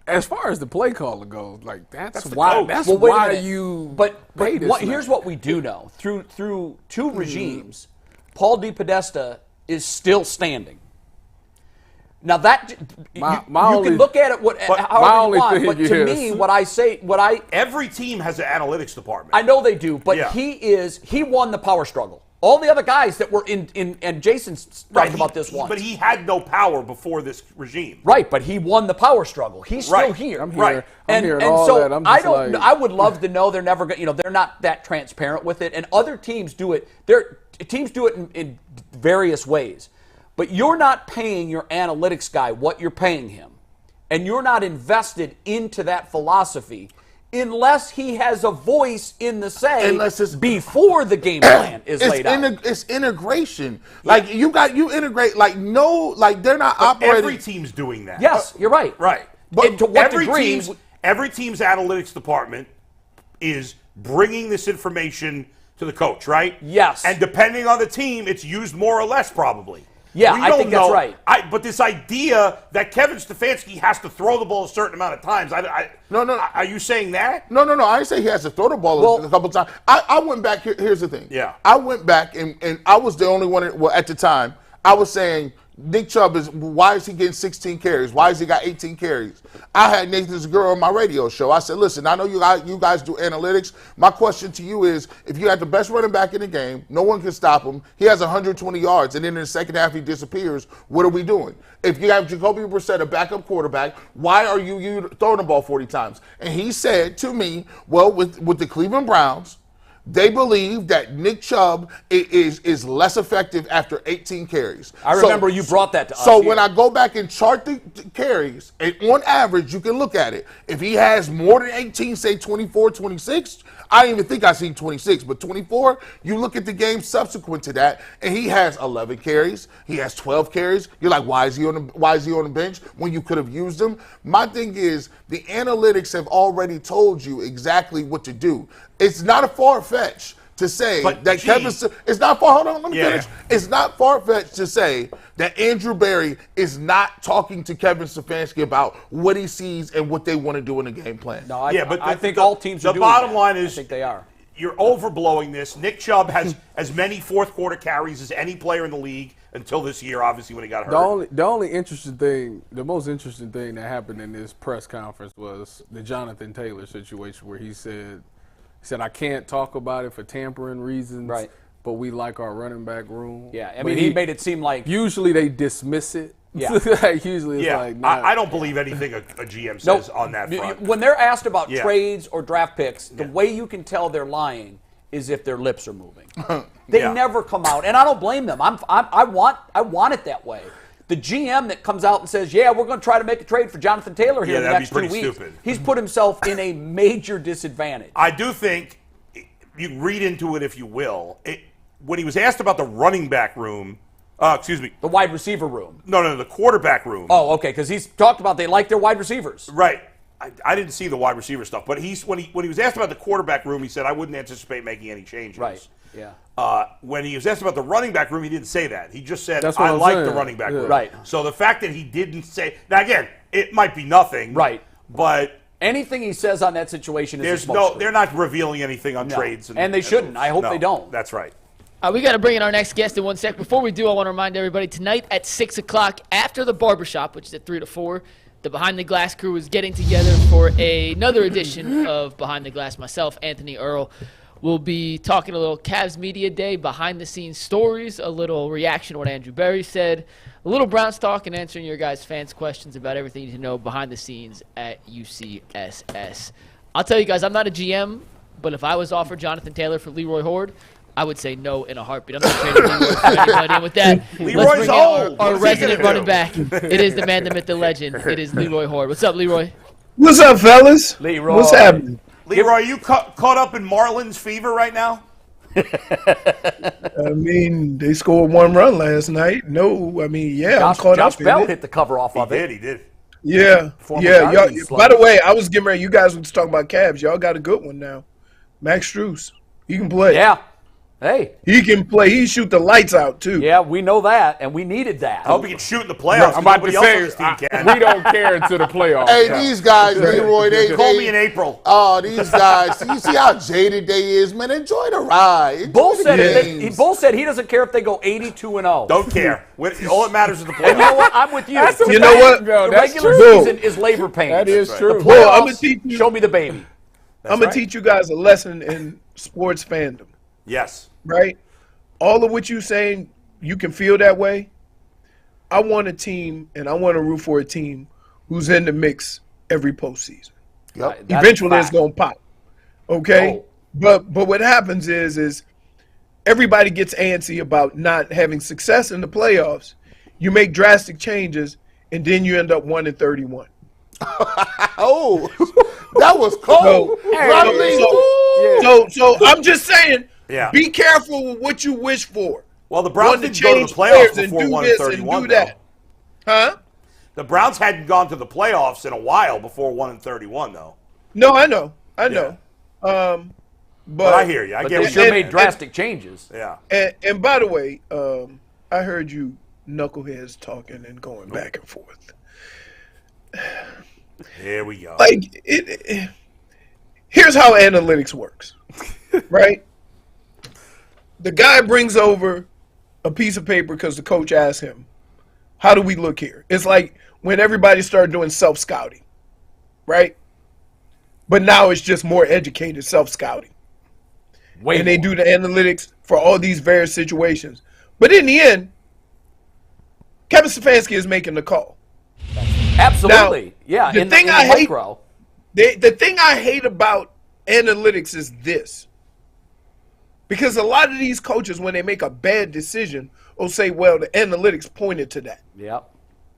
As far as the play caller goes, like that's the why coach. that's Well, wait a why minute. you But pay this what, man. here's what we do know. Through two regimes, Paul DePodesta is still standing. Now that My you only- can look at it my however only you want, thing but to is- me, what I Every team has an analytics department. I know they do, but Yeah. he won the power struggle. All the other guys that were in and Jason's talked about this once. But he had no power before this regime. Right, but he won the power struggle. He's still Right. here. I'm Right. here. I'm hearing and all so that. I'm I just don't. like, I would love to know they're never going. They're not that transparent with it, and other teams do it. Teams do it in various ways, but you're not paying your analytics guy what you're paying him, and you're not invested into that philosophy unless he has a voice in the say Unless it's- before the game plan is laid out. It's integration. Like you integrate. Like they're not operating. Every team's doing that. Yes, you're right. Right. But to what every degree? every team's analytics department is bringing this information to the coach, right? Yes. And depending on the team, it's used more or less probably. Yeah, We I don't think that's know. right. But this idea that Kevin Stefanski has to throw the ball a certain amount of times, No. Are you saying that? No. I didn't say he has to throw the ball a couple times. I went back. Here's the thing. Yeah. I went back and I was the only one. Well, at the time, I was saying Nick Chubb why is he getting 16 carries? Why has he got 18 carries? I had Nathan Segura on my radio show. I said, listen, I know you guys do analytics. My question to you is, if you had the best running back in the game, no one can stop him. He has 120 yards, and then in the second half he disappears. What are we doing? If you have Jacoby Brissett, a backup quarterback, why are you throwing the ball 40 times? And he said to me, well, with the Cleveland Browns, they believe that Nick Chubb is less effective after 18 carries. I remember you brought that to us. So here. when I go back and chart the carries, and on average, you can look at it. If he has more than 18, say 24, 26, I didn't even think I seen 26, but 24, you look at the game subsequent to that, and he has 11 carries. He has 12 carries. You're like, why is he on the bench when you could have used him? My thing is, the analytics have already told you exactly what to do. It's not a far-fetched to say that Kevin. It's not far. Hold on, let me finish. It's not far-fetched to say that Andrew Berry is not talking to Kevin Stefanski about what he sees and what they want to do in the game plan. No, I think all teams are doing that. The bottom line is, I think they are. You're overblowing this. Nick Chubb has as many fourth quarter carries as any player in the league until this year, obviously, when he got hurt. The only interesting thing, the most interesting thing that happened in this press conference was the Jonathan Taylor situation where he said, I can't talk about it for tampering reasons, right, but we like our running back room. Yeah, I mean, he made it seem like usually they dismiss it. Yeah. Usually it's like, I don't believe anything a GM says on that front. When they're asked about trades or draft picks, the way you can tell they're lying is if their lips are moving. They never come out, and I don't blame them. I want it that way. The GM that comes out and says, yeah, we're going to try to make a trade for Jonathan Taylor here in the next 2 weeks, stupid. He's put himself in a major disadvantage. I do think, you read into it if you will, when he was asked about the running back room, the wide receiver room. No, the quarterback room. Oh, okay, because he's talked about they like their wide receivers. Right. I didn't see the wide receiver stuff, but when he was asked about the quarterback room, he said, I wouldn't anticipate making any changes. Right, yeah. When he was asked about the running back room, he didn't say that. He just said, I like the running back room. Right. So the fact that he didn't say, now again, it might be nothing. Right. But anything he says on that situation is they're not revealing anything on trades. And they shouldn't. I hope they don't. That's right. We got to bring in our next guest in 1 sec. Before we do, I want to remind everybody, tonight at 6 o'clock, after the barbershop, which is at 3 to 4, the Behind the Glass crew is getting together for another edition of Behind the Glass. Myself, Anthony Earl, will be talking a little Cavs Media Day, behind-the-scenes stories, a little reaction to what Andrew Berry said, a little Browns talk, and answering your guys' fans' questions about everything you need to know behind the scenes at UCSS. I'll tell you guys, I'm not a GM, but if I was offered Jonathan Taylor for Leroy Hoard, I would say no in a heartbeat. I'm not trading Leroy for anybody. And with that, let's bring in our resident running back. It is the man, the myth, the legend. It is Leroy Hoard. What's up, Leroy? What's up, fellas? Leroy. What's happening? Leroy, are you caught up in Marlins fever right now? I mean, they scored 1 run last night. No, I mean, yeah, I'm caught up in it. Josh Bell hit the cover off of it. He did. Yeah, yeah. By the way, I was getting ready. You guys were talking about Cavs. Y'all got a good one now. Max Strus. He can play. Yeah. Hey. He can play. He shoot the lights out, too. Yeah, we know that, and we needed that. I hope he can shoot in the playoffs. I'm about to say, we don't care until the playoffs. Hey, these guys, Leroy, they call me in April. Oh, these guys. You see how jaded they is, man. Enjoy the ride. Bull said he doesn't care if they go 82-0. Don't care. All that matters is the playoffs. And you know what? I'm with you. You know what? The regular season is labor pains. That is true. The Well, I'm playoffs, gonna teach you. show me the baby. I'm gonna teach you guys a lesson in sports fandom. Yes. Right? All of what you're saying, you can feel that way. I want a team, and I want to root for a team who's in the mix every postseason. Yep. Eventually, it's gonna pop. Okay, but what happens is everybody gets antsy about not having success in the playoffs. You make drastic changes, and then you end up 1-31. Oh, that was cold. So I'm just saying. Yeah. Be careful with what you wish for. Well, the Browns didn't go to the playoffs before 1-31, though. Huh? The Browns hadn't gone to the playoffs in a while before 1-31, though. No, I know. But I hear you. I But get they what sure you're made drastic changes. Yeah. And by the way, I heard you knuckleheads talking and going back and forth. Here we go. Like, here's how analytics works, right? The guy brings over a piece of paper because the coach asked him, how do we look here? It's like when everybody started doing self-scouting, right? But now it's just more educated self-scouting. And they do the analytics for all these various situations. But in the end, Kevin Stefanski is making the call. Absolutely. Now, yeah. The thing I hate about analytics is this. Because a lot of these coaches, when they make a bad decision, will say, well, the analytics pointed to that. Yep.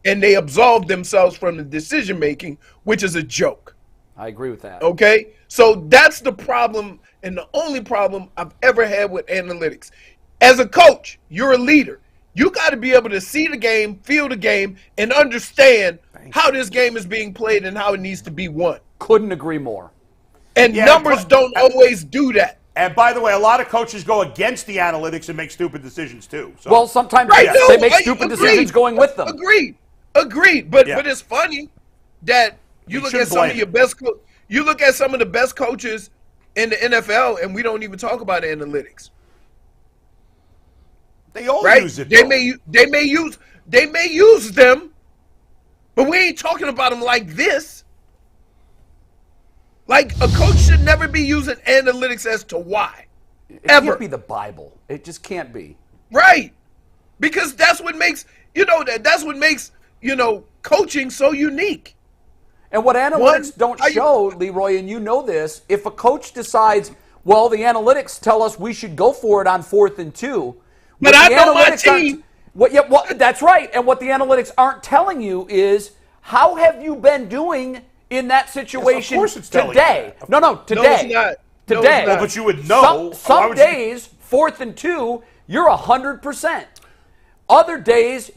And they absolve themselves from the decision making, which is a joke. I agree with that. Okay? So that's the problem, and the only problem I've ever had with analytics. As a coach, you're a leader. You got to be able to see the game, feel the game, and understand how this game is being played and how it needs to be won. Couldn't agree more. And numbers don't always do that. And by the way, a lot of coaches go against the analytics and make stupid decisions too. So. Well, sometimes they make stupid decisions going with them. Agreed. But it's funny that you look at some of your best you look at some of the best coaches in the NFL, and we don't even talk about analytics. They all use it. They may use them, but we ain't talking about them like this. Like, a coach should never be using analytics as to why. It can't be the Bible. It just can't be. Right. Because that's what makes, coaching so unique. And what analytics don't show, Leroy, and you know this, if a coach decides, well, the analytics tell us we should go for it on 4th and 2. But I know my team. That's right. And what the analytics aren't telling you is, how have you been doing in that situation today? No, today. No, it's not. Today. Well, but you would know. Some days, 4th and 2, you're 100%. Other days,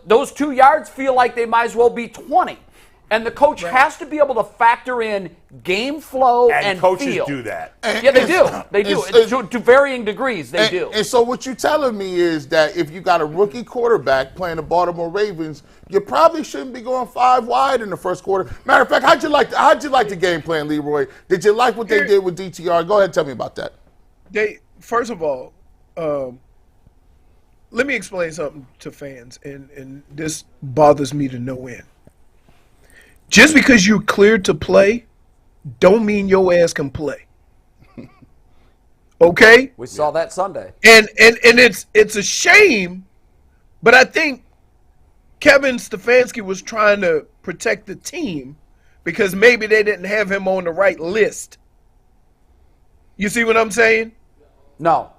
those 2 yards feel like they might as well be 20. And the coach has to be able to factor in game flow and coaches feel. do that. Yeah, they do. They do. To varying degrees, they do. And so what you're telling me is that if you got a rookie quarterback playing the Baltimore Ravens, you probably shouldn't be going 5 wide in the first quarter. Matter of fact, how'd you like the game plan, Leroy? Did you like what they did with DTR? Go ahead and tell me about that. First of all, let me explain something to fans, and this bothers me to no end. Just because you're cleared to play, don't mean your ass can play. Okay? We saw that Sunday. And it's a shame, but I think Kevin Stefanski was trying to protect the team because maybe they didn't have him on the right list. You see what I'm saying? No.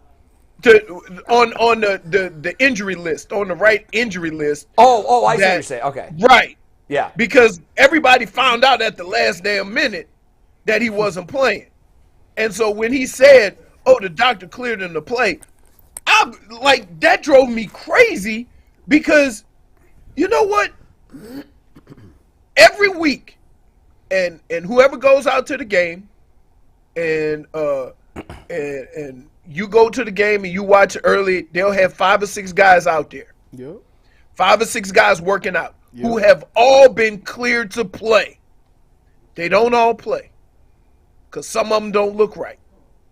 On the injury list, on the right injury list. Oh, I see what you're saying. Okay. Right. Yeah. Because everybody found out at the last damn minute that he wasn't playing. And so when he said, oh, the doctor cleared him to play, that drove me crazy because you know what? Every week, and whoever goes out to the game and you go to the game and you watch early, they'll have 5 or 6 guys out there. Yep. 5 or 6 guys working out. Who have all been cleared to play. They don't all play because some of them don't look right.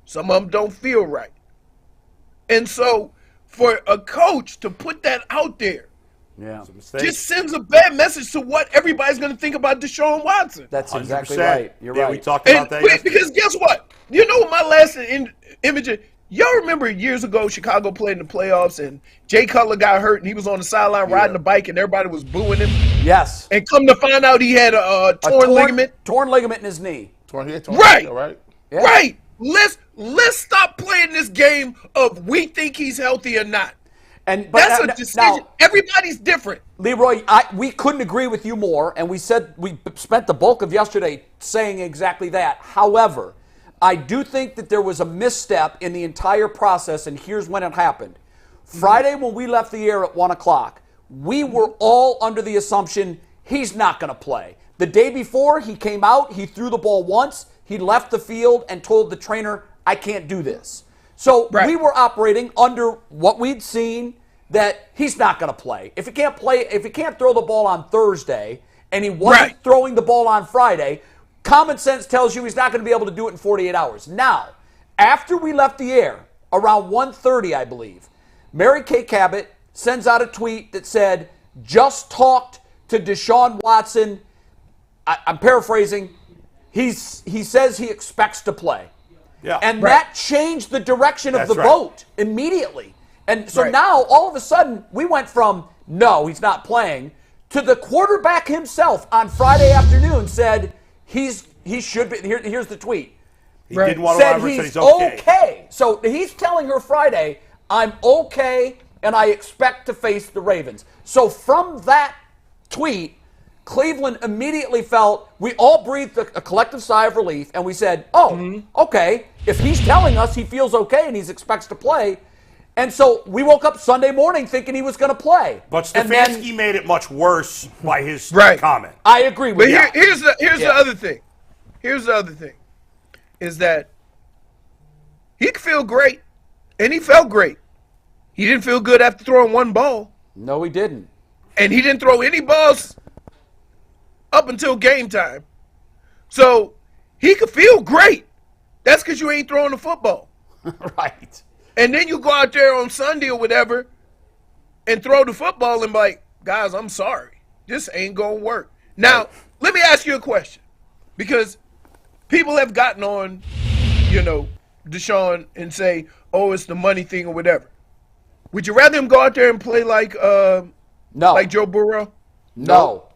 Some of them don't feel right. And so for a coach to put that out there just sends a bad message to what everybody's going to think about Deshaun Watson. That's exactly right. You're right. We talked about that yesterday. Because guess what? You know what my last image y'all remember years ago Chicago played in the playoffs and Jay Cutler got hurt and he was on the sideline riding a bike and everybody was booing him? Yes. And come to find out he had a torn ligament. Torn ligament in his knee. Right. Yeah. Right. Let's stop playing this game of we think he's healthy or not. That's a decision. Now, everybody's different. Leroy, we couldn't agree with you more, and we spent the bulk of yesterday saying exactly that. However, I do think that there was a misstep in the entire process, and here's when it happened. Friday, when we left the air at 1 o'clock, we were all under the assumption he's not going to play. The day before, he came out, he threw the ball once, he left the field and told the trainer, I can't do this. So we were operating under what we'd seen, that he's not going to play. If he can't throw the ball on Thursday and he wasn't throwing the ball on Friday, common sense tells you he's not going to be able to do it in 48 hours. Now, after we left the air, around 1:30, I believe, Mary Kay Cabot sends out a tweet that said, just talked to Deshaun Watson. I'm paraphrasing. He says he expects to play. Yeah. And that changed the direction of the vote immediately. And so now, all of a sudden, we went from, no, he's not playing, to the quarterback himself on Friday afternoon said he should be. Here's the tweet. He didn't want to said elaborate, he's said he's okay. So he's telling her Friday, I'm okay, and I expect to face the Ravens. So from that tweet, Cleveland immediately felt, we all breathed a collective sigh of relief, and we said, okay, if he's telling us he feels okay and he expects to play. And so we woke up Sunday morning thinking he was going to play. But Stefanski made it much worse by his comment. I agree with you. But here's the other thing. Here's the other thing. Is that he could feel great, and he felt great. He didn't feel good after throwing one ball. No, he didn't. And he didn't throw any balls up until game time. So he could feel great. That's because you ain't throwing the football. Right. And then you go out there on Sunday or whatever and throw the football and be like, guys, I'm sorry. This ain't going to work. Now, let me ask you a question. Because people have gotten on, Deshaun and say, oh, it's the money thing or whatever. Would you rather him go out there and play like Joe Burrow? No.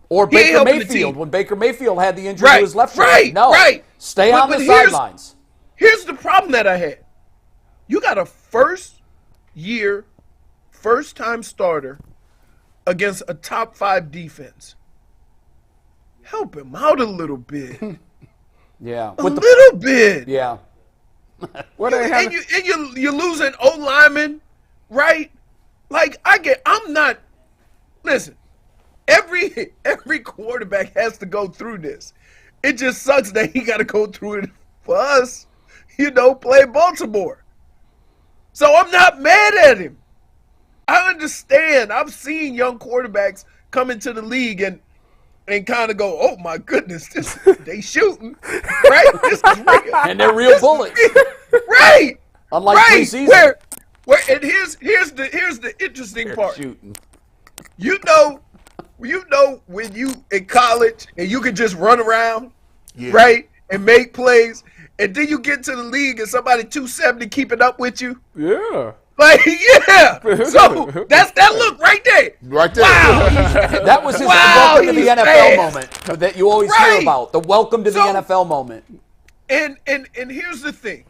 Or Baker Mayfield when Baker Mayfield had the injury to his left shoulder. No. Stay on the sidelines. Here's the problem that I had. You got a first-time starter against a top 5 defense. Help him out a little bit. Yeah. A little bit. Yeah. And you're losing O-linemen, right? Like, listen, every quarterback has to go through this. It just sucks that he got to go through it for us, play Baltimore. So I'm not mad at him. I understand. I've seen young quarterbacks come into the league and kind of go, oh my goodness, they shooting, right? This is real. And they're real bullets. Right. Unlike preseason. And here's the interesting part. Shooting. You know when you in college and you can just run around, right, and make plays, and then you get to the league and somebody 270 keeping up with you. Yeah. Like, yeah. So that's that look right there. Right there. Wow. That was his welcome to the NFL moment that you always hear about. The welcome to the NFL moment. And here's the thing.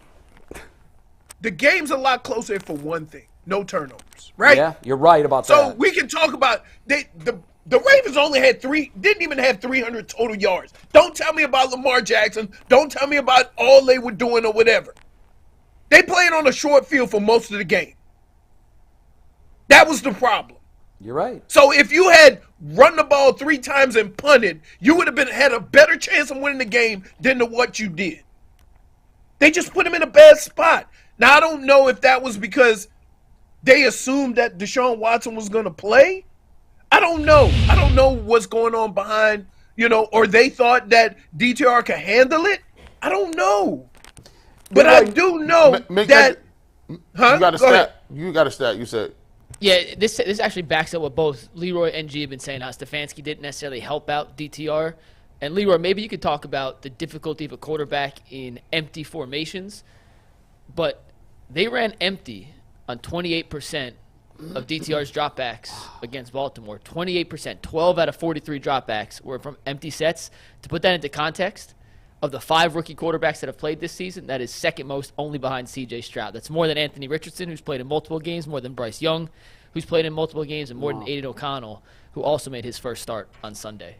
The game's a lot closer for one thing. No turnovers. Right? Yeah, you're right about that. So we can talk about the Ravens only had didn't even have 300 total yards. Don't tell me about Lamar Jackson. Don't tell me about all they were doing or whatever. They played on a short field for most of the game. That was the problem. You're right. So if you had run the ball 3 times and punted, you would have had a better chance of winning the game than what you did. They just put him in a bad spot. Now, I don't know if that was because they assumed that Deshaun Watson was going to play. I don't know. I don't know what's going on behind, or they thought that DTR could handle it. I don't know. But I do know that. You got a stat. You got a stat. You said. Yeah, this actually backs up what both Leroy and G have been saying. How Stefanski didn't necessarily help out DTR, and Leroy, maybe you could talk about the difficulty of a quarterback in empty formations. But they ran empty on 28% of DTR's dropbacks against Baltimore. 28%, 12 out of 43 dropbacks were from empty sets. To put that into context, of the 5 rookie quarterbacks that have played this season, that is second most, only behind C.J. Stroud. That's more than Anthony Richardson, who's played in multiple games, more than Bryce Young, who's played in multiple games, and more than Aiden O'Connell, who also made his first start on Sunday.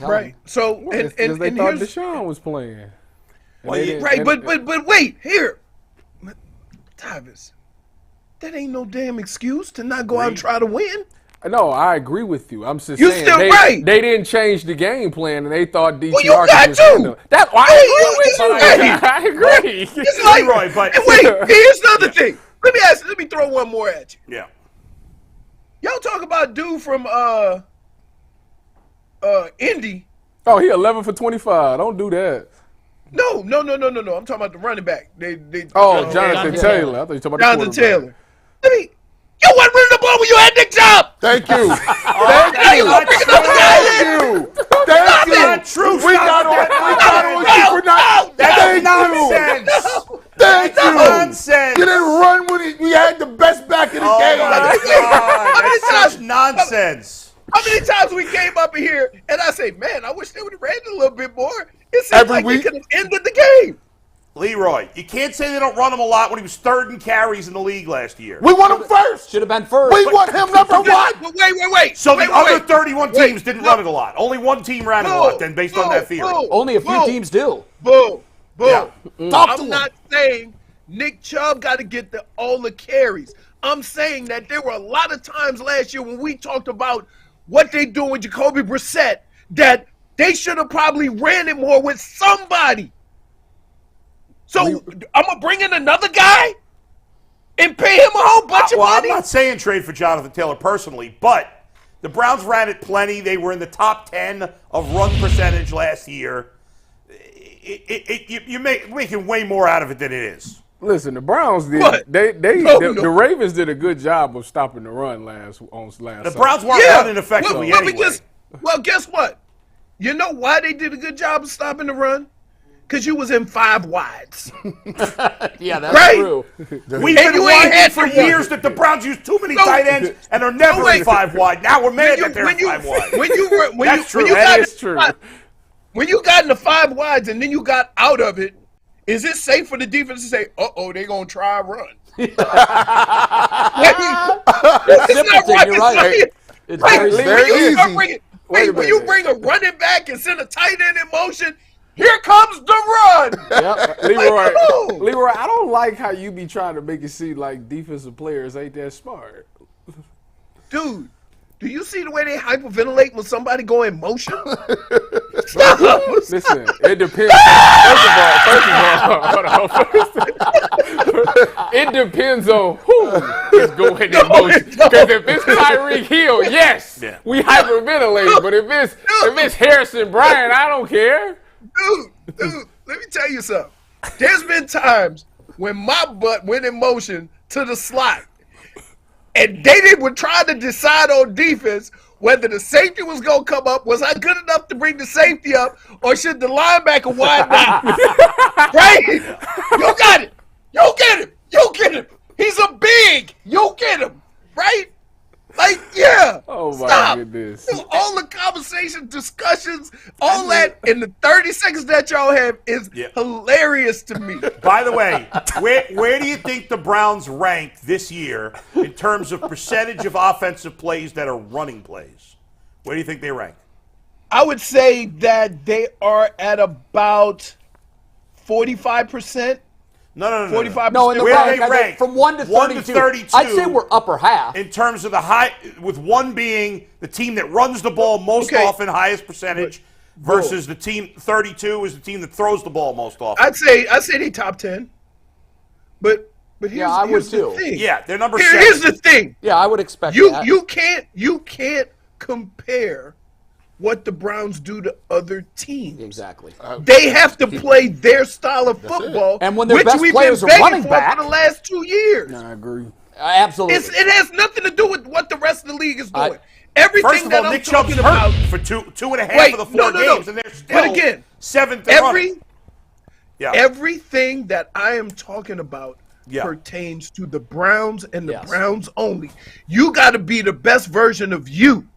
Right. So, and they thought Deshaun was playing. Right, but wait, here. Tyvis, that ain't no damn excuse to not go out and try to win. No, I agree with you. I'm just you saying still they didn't change the game plan, and they thought DTR you got could just handle it. That's why I agree with you. I agree. It's like, Leroy, but wait, here's the other thing. Let me throw one more at you. Yeah. Y'all talk about dude from Indy. Oh, he 11 for 25. Don't do that. No. I'm talking about the running back. Jonathan Taylor. I thought you were talking about Jonathan the Taylor. You wasn't running the ball when you had Nick Chubb. Thank you. Thank you. Thank you. Not true. We got on you for not. That's nonsense. Thank you. Nonsense. You didn't run when we had the best back in the game. That's such nonsense. How many times we came up in here and I say, man, I wish they would have ran it a little bit more. It seems Every like week. they could have ended the game. Leroy, you can't say they don't run him a lot when he was third in carries in the league last year. We want him first. Should have been first. We want him number one. Well, wait. So Wait, the other wait. 31 teams didn't run it a lot. Only one team ran it a lot then based on that theory. Only a few teams do. Boom. Yeah. I'm not saying Nick Chubb got to get all the carries. I'm saying that there were a lot of times last year when we talked about what they do with Jacoby Brissett that they should have probably ran it more with somebody. So I'm going to bring in another guy and pay him a whole bunch of money? I'm not saying trade for Jonathan Taylor personally, but the Browns ran it plenty. They were in the top 10 of run percentage last year. You're making way more out of it than it is. Listen, the Browns did. What? The Ravens did a good job of stopping the run last. The Browns weren't running effectively anyway. Well, guess what? You know why they did a good job of stopping the run? Because you was in 5 wides. Yeah, that's Right? true. We've been whining for years that the Browns use too many tight ends and are never in 5 wide. Now we're mad that they're in 5 wide. That's true. That is true. When you got in the 5 wides and then you got out of it, is it safe for the defense to say, "Uh-oh, they're gonna try and run"? It's not rocket you're right. science. It's Right, very when easy. when you bring a running back and send a tight end in motion, here comes the run. Yep. Leroy, I don't like how you be trying to make it seem like defensive players ain't that smart. Dude, do you see the way they hyperventilate when somebody go in motion? Listen, it depends. It depends on who is going in motion. Because if it's Tyreek Hill, yes, we hyperventilate. But if it's Harrison Bryant, I don't care. Dude, let me tell you something. There's been times when my butt went in motion to the slot, and they would try to decide on defense whether the safety was going to come up. Was I good enough to bring the safety up, or should the linebacker widen out? Right? You got it. You get him. You get him. He's a big. You get him. Right? Like, yeah. Oh, my Stop. goodness. All the conversations, discussions, all that in the 30 seconds that y'all have is hilarious to me. By the way, where do you think the Browns rank this year in terms of percentage of offensive plays that are running plays? Where do you think they rank? I would say that they are at about 45%. No. 45%. No, in the Where rank, they rank? from 1 to 32. 1 to 32. I'd say we're upper half. In terms of the high, with one being the team that runs the ball most often, highest percentage, versus the team 32 is the team that throws the ball most often. I'd say they top 10. But here's, I would here's the too. thing. Yeah, they're number 7. Here's the thing. Yeah, I would expect that. You can't compare what the Browns do to other teams. Exactly. They have to play their style of football, And when their which best we've players been are begging running for back- the last 2 years. I agree. Absolutely. It has nothing to do with what the rest of the league is doing. First Everything of that all, I'm Nick Chubb's talking about. hurt for two and a half Wait, of the 4 no. games, and they're still But again, 7th in running. Everything that I am talking about pertains to the Browns and the Browns only. You got to be the best version of you.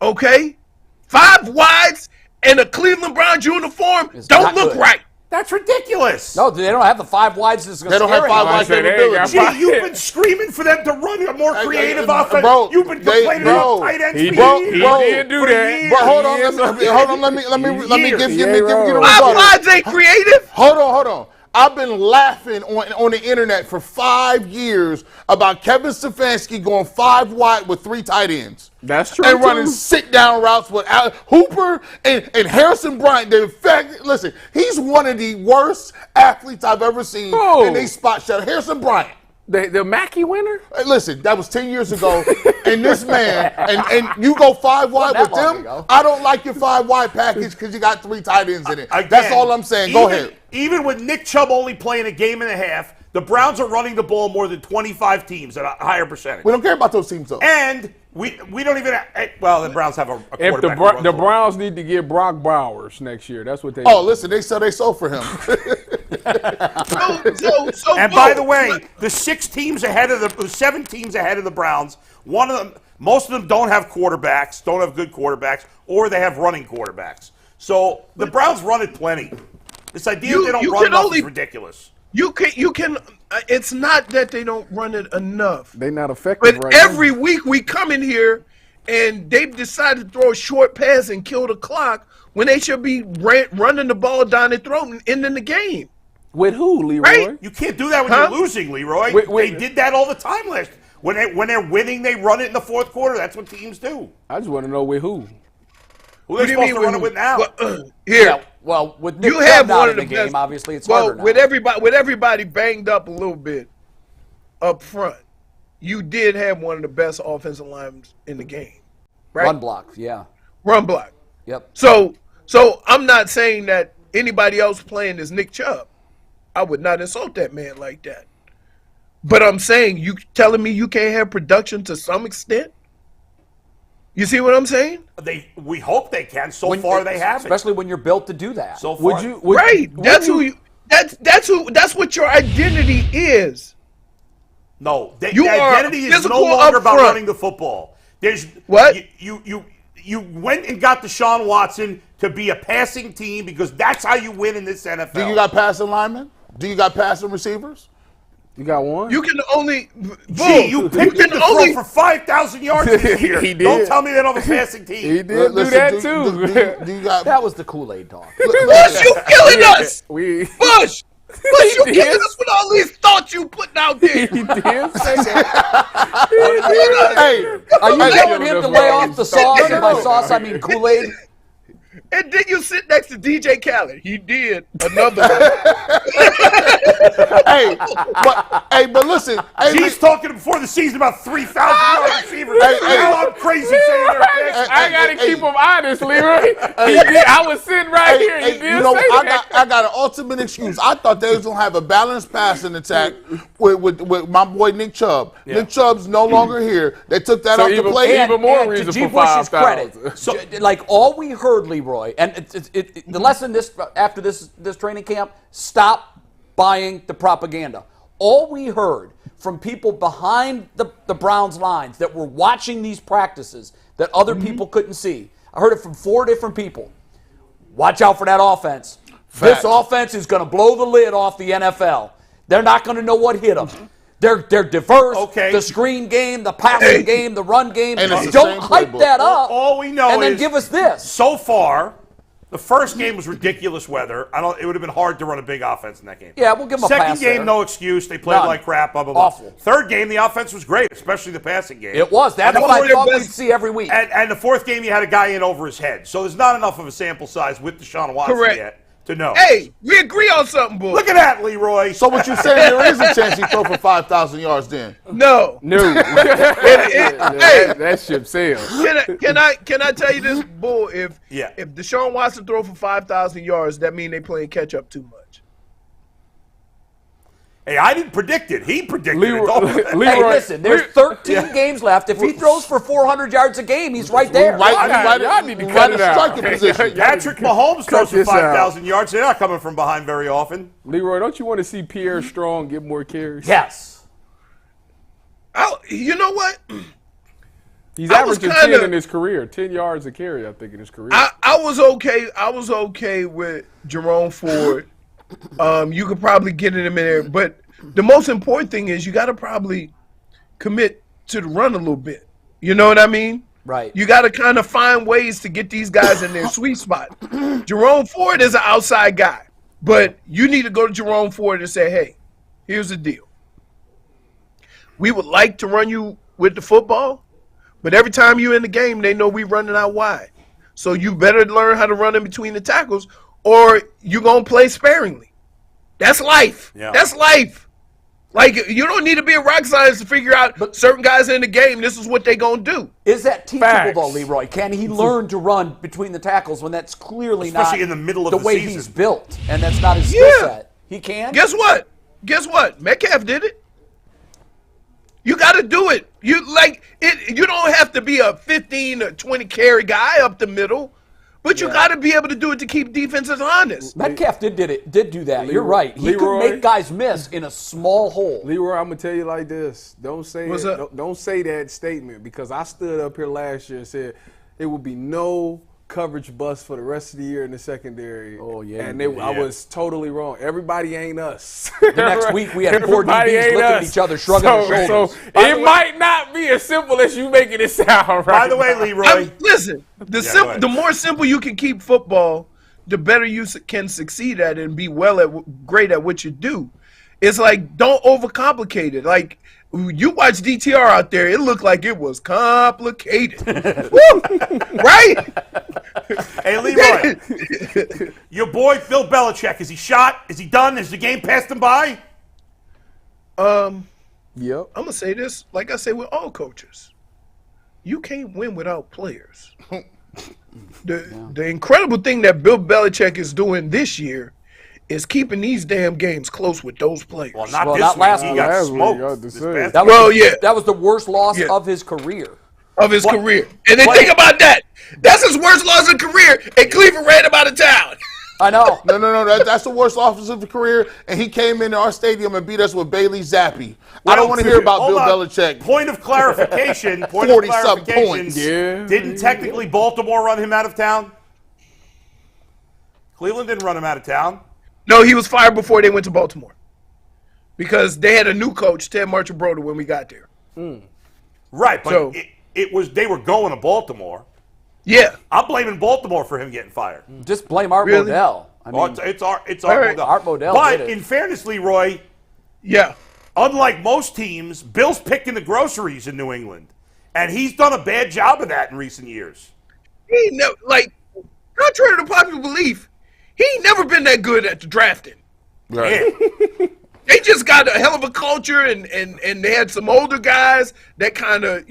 Okay? 5 wides and a Cleveland Browns uniform don't look right. That's ridiculous. No, they don't have the 5 wides. They don't have 5 wide capability. Gee, you've been screaming for them to run a more creative offense. Bro, You've been complaining about tight ends for years. He did do that. But hold on, let me give you the 5 rebuttal. wides ain't creative. Hold on. I've been laughing on the internet for 5 years about Kevin Stefanski going 5 wide with 3 tight ends. That's true. And running sit-down routes with Hooper and Harrison Bryant. Listen, he's one of the worst athletes I've ever seen. And they spot shot Harrison Bryant. The Mackey winner? Hey, listen, that was 10 years ago, and this man, and you go 5 wide that with long them. ago. I don't like your 5 wide package because you got 3 tight ends in it. Again, That's all I'm saying. Go ahead. Even with Nick Chubb only playing a game and a half, the Browns are running the ball more than 25 teams at a higher percentage. We don't care about those teams, though. And we don't even well, the Browns have a If quarterback. the who runs the the- Browns need to get Brock Bowers next year, that's what they. Oh, listen, they said they sold for him. And by the way, the 7 teams ahead of the Browns, most of them don't have quarterbacks, don't have good quarterbacks, or they have running quarterbacks. So the Browns run it plenty. This idea they don't run enough is ridiculous. You can. It's not that they don't run it enough. They're not effective But right every week we come in here and they've decided to throw a short pass and kill the clock when they should be running the ball down their throat and ending the game. With who, Leroy? Right? You can't do that when you're losing, Leroy. They did that all the time last. When they're winning, they run it in the fourth quarter. That's what teams do. I just want to know with who. Who are they supposed to run it with now? Here, Yeah, well, with Nick you Chubb have not one in of the the game, best. obviously it's Well, harder now. with everybody banged up a little bit up front, you did have one of the best offensive lines in the game, right? Run blocks, yeah. Run block. Yep. So I'm not saying that anybody else playing is Nick Chubb. I would not insult that man like that. But I'm saying, you telling me you can't have production to some extent? You see what I'm saying? We hope they can. So far, they haven't. Especially when you're built to do that. So far, That's what your identity is. No, the You are identity is no physical longer up about front. running the football. There's What? You went and got Deshaun Watson to be a passing team because that's how you win in this NFL. Do you got passing linemen? Do you got passing receivers? You got one? You can only. Gee, you picked him to throw for 500 yards this year. He did. Don't tell me they don't have a passing team. He did do that too. Do you got? That was the Kool-Aid talk. Bush, you killing us! Bush, you did. killing us with all these thoughts you putting out there. He did say that. Hey, Are you Hey, telling him to lay off the sauce? And by sauce, I mean Kool-Aid. And then you sit next to DJ Khaled. He did another one. but listen. Hey, He's talking before the season about 3,000-yard receivers. Now I'm crazy saying they're passing. I gotta keep him honest, Leroy. He did. I was sitting right here. You did you know, say that. I got an ultimate excuse. I thought they was gonna have a balanced passing attack with my boy Nick Chubb. Yeah. Nick Chubb's no longer here. They took that So off the even- plate. even more and reason to G. for Bush's 5,000. credit, like all we heard, Leroy, and the lesson after this training camp: stop buying the propaganda. All we heard from people behind the Browns lines that were watching these practices that other people couldn't see. I heard it from 4 different people. Watch out for that offense. Facts. This offense is going to blow the lid off the NFL. They're not going to know what hit them. They're diverse. Okay. The screen game, the passing game, the run game. And it's the Don't same hype playbook. that up. All we know and then is give us this. so far, the first game was ridiculous weather. It would have been hard to run a big offense in that game. Yeah, we'll give them a Second pass game, there. no excuse. They played None. like crap, blah, blah, blah. Awful. Third game, the offense was great, especially the passing game. It was. That's And what the I fourth- thought we'd see every week. And the fourth game, you had a guy in over his head. So there's not enough of a sample size with Deshaun Watson Correct. yet to know. Hey, we agree on something, Bull. Look at that, Leroy. So what you saying? There is a chance he throw for 5,000 yards then. No. No. Hey, That ship sailed. can I tell you this, Bull? If Yeah. if Deshaun Watson throw for 5,000 yards, that mean they playing catch up too much. Hey, I didn't predict it. He predicted Leroy- it. Don't- Hey, listen, there's 13 games left. If he throws for 400 yards a game, he's right there. Y'all need to cut it out. striking position. Patrick Mahomes throws for this out. 5,000 yards. They're not coming from behind very often. Leroy, don't you want to see Pierre Strong get more carries? Yes. You know what? He's I was averaging kinda- 10 in his career. 10 yards a carry, I think, in his career. I was okay. I was okay with Jerome Ford. You could probably get him in there, but the most important thing is you got to probably commit to the run a little bit. You know what I mean? Right. You got to kind of find ways to get these guys in their sweet spot. Jerome Ford is an outside guy, but you need to go to Jerome Ford and say, hey, here's the deal. We would like to run you with the football, but every time you're in the game, they know we running out wide. So you better learn how to run in between the tackles, or you're going to play sparingly. That's life. Yeah. That's life. Like, you don't need to be a rock scientist to figure out certain guys in the game, this is what they going to do. Is that teachable, Facts. though, Leroy? Can he learn to run between the tackles when that's clearly Especially not in the middle of the the way season. he's built, and that's not his skill Yeah. set? He can? Guess what? Metcalf did it. You got to do it. You don't have to be a 15 or 20 carry guy up the middle, but you got to be able to do it to keep defenses honest. Metcalf did do that. You're right. He Leroy- could make guys miss in a small hole. Leroy, I'm gonna tell you like this: don't say What's up? don't say that statement, because I stood up here last year and said it would be no coverage bust for the rest of the year in the secondary. Oh, yeah, and you did. I was totally wrong. Everybody ain't us. The next week we had 4 Everybody DBs ain't looking at us. each other, shrugging their shoulders. So it might not be as simple as you making it sound. Right? By the way, Leroy, Listen, go ahead. the more simple you can keep football, the better you can succeed at it and be great at what you do. It's like, don't overcomplicate it. Like, you watch DTR out there, it looked like it was complicated. Woo! Right? hey Leroy, your boy Bill Belichick, is he shot? Is he done? Has the game passed him by? Yep. I'm going to say this, like I say with all coaches. You can't win without players. The incredible thing that Bill Belichick is doing this year is keeping these damn games close with those players. Well, not Well, this not week. last He week. got Last week, smoked. I was to This say. past That week. was, that was the worst loss Yeah. of his career. Of his But- career. And then but- think about that. That's his worst loss of career, and Cleveland ran him out of town. I know. No. That's the worst offensive career, and he came into our stadium and beat us with Bailey Zappi. I Well, don't want to hear about hold Bill on. Belichick. Point of clarification. 40-something points. Yeah. Didn't technically Baltimore run him out of town? Cleveland didn't run him out of town. No, he was fired before they went to Baltimore. Because they had a new coach, Ted Marchibroda, when we got there. Right, but So- it was they were going to Baltimore. Yeah. I'm blaming Baltimore for him getting fired. Just blame Art Really? Modell. I mean, It's our All right. Modell. Art Modell But did it. in fairness, Leroy, Yeah. unlike most teams, Bill's picking the groceries in New England, and he's done a bad job of that in recent years. He never, like, contrary to popular belief, he ain't never been that good at the drafting. Yeah. They just got a hell of a culture, and they had some older guys that kind of,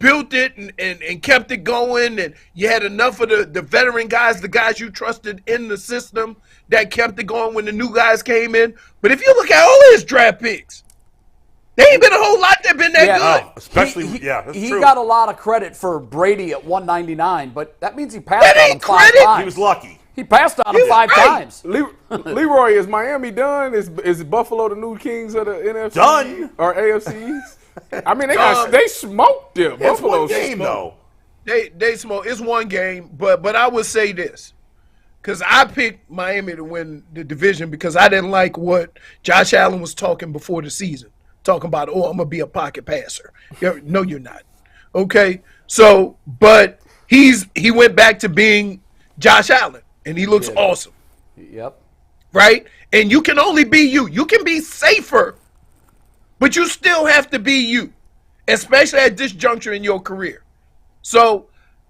built it and kept it going, and you had enough of the veteran guys, the guys you trusted in the system, that kept it going when the new guys came in. But if you look at all his draft picks, there ain't been a whole lot that been that Yeah. good. Especially, he that's he true. got a lot of credit for Brady at 199, but that means he passed That on ain't him 5 credit. times. He was lucky. He passed on him He was 5 right. times. Leroy, is Miami done? Is Buffalo the new kings of the NFC? Done. Or AFCs? I mean, they smoked them. It's Buffalo one game, smoked. though. They smoke. It's one game, but I would say this, because I picked Miami to win the division because I didn't like what Josh Allen was talking before the season, talking about, oh, I'm gonna be a pocket passer. No, you're not. Okay, so but he went back to being Josh Allen, and he looks awesome, Yep. right? And you can only be you. You can be safer, but you still have to be you, especially at this juncture in your career. So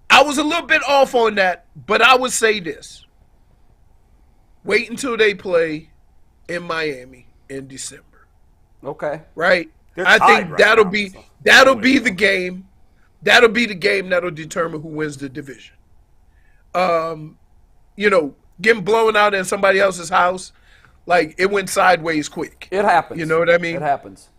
I was a little bit off on that, but I would say this. Wait until they play in Miami in December, Okay. right? They're I tied think right that'll now, be so- that'll be the game. That'll be the game that'll determine who wins the division. Getting blown out in somebody else's house, like it went sideways quick. It happens. You know what I mean? It happens.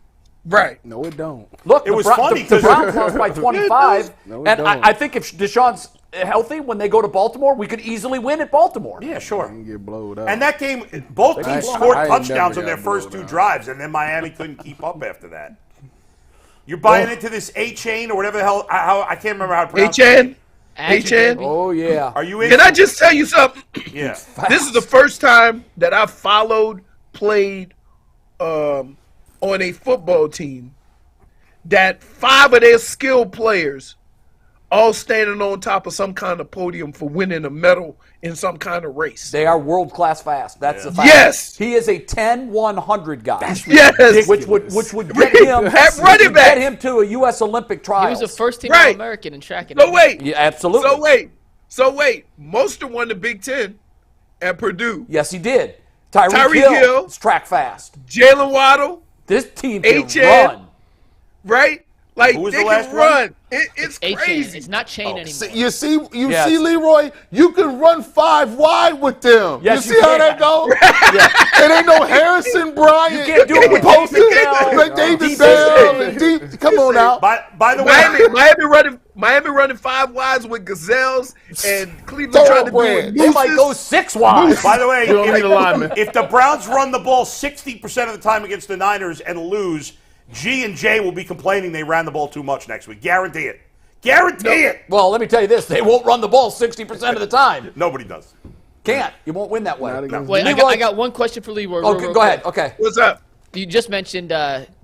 Right. No, it don't. Look, It was funny the 'cause- Browns lost by 25, No, it and don't. I think if Deshaun's healthy when they go to Baltimore, we could easily win at Baltimore. Yeah, sure. You get blowed up. And that game, both teams I- scored I ain't touchdowns never on their got first blown 2 out. drives, and then Miami couldn't keep up after that. You're buying into this A-chain or whatever the hell, I can't remember how to pronounce it. HN? As you HN? baby. Oh yeah. Are you in? Can I just tell you something? Yeah. This is the first time that I played on a football team that 5 of their skilled players all standing on top of some kind of podium for winning a medal in some kind of race. They are world class fast. That's the fact. Yes. He is a 10-100 guy. Yes. Which would get him At running back. get him to a U.S. Olympic He trials. was a first-team Right. All-American in track and So wait. Yeah, absolutely. So wait. Mostert won the Big Ten at Purdue. Yes, he did. Tyreek Hill is track fast. Jalen Waddle, This team can HN. run. right? Like Who was they the last can run. It's It's A-Chain. crazy. It's not Chain anymore. You see, Yes. Leroy, you can run 5 wide with them. Yes, you you see how can. that goes? It ain't no Harrison Bryant. You can't do it with Posted, David Bell. like David Deep Bell. Bell. And deep. Come on now. By the way, Miami running 5 wides with gazelles, and Cleveland trying to do Thoroughbred. it. They might go 6 wide. by the way, You don't need a lineman. if the Browns run the ball 60% of the time against the Niners and lose, G and J will be complaining they ran the ball too much next week. Guarantee it. Guarantee it. Well, let me tell you this. They won't run the ball 60% of the time. Nobody does. Can't. You won't win that way. Not against Wait, Leroy- I got one question for Leroy. Oh, real go ahead. quick. Okay. What's up? You just mentioned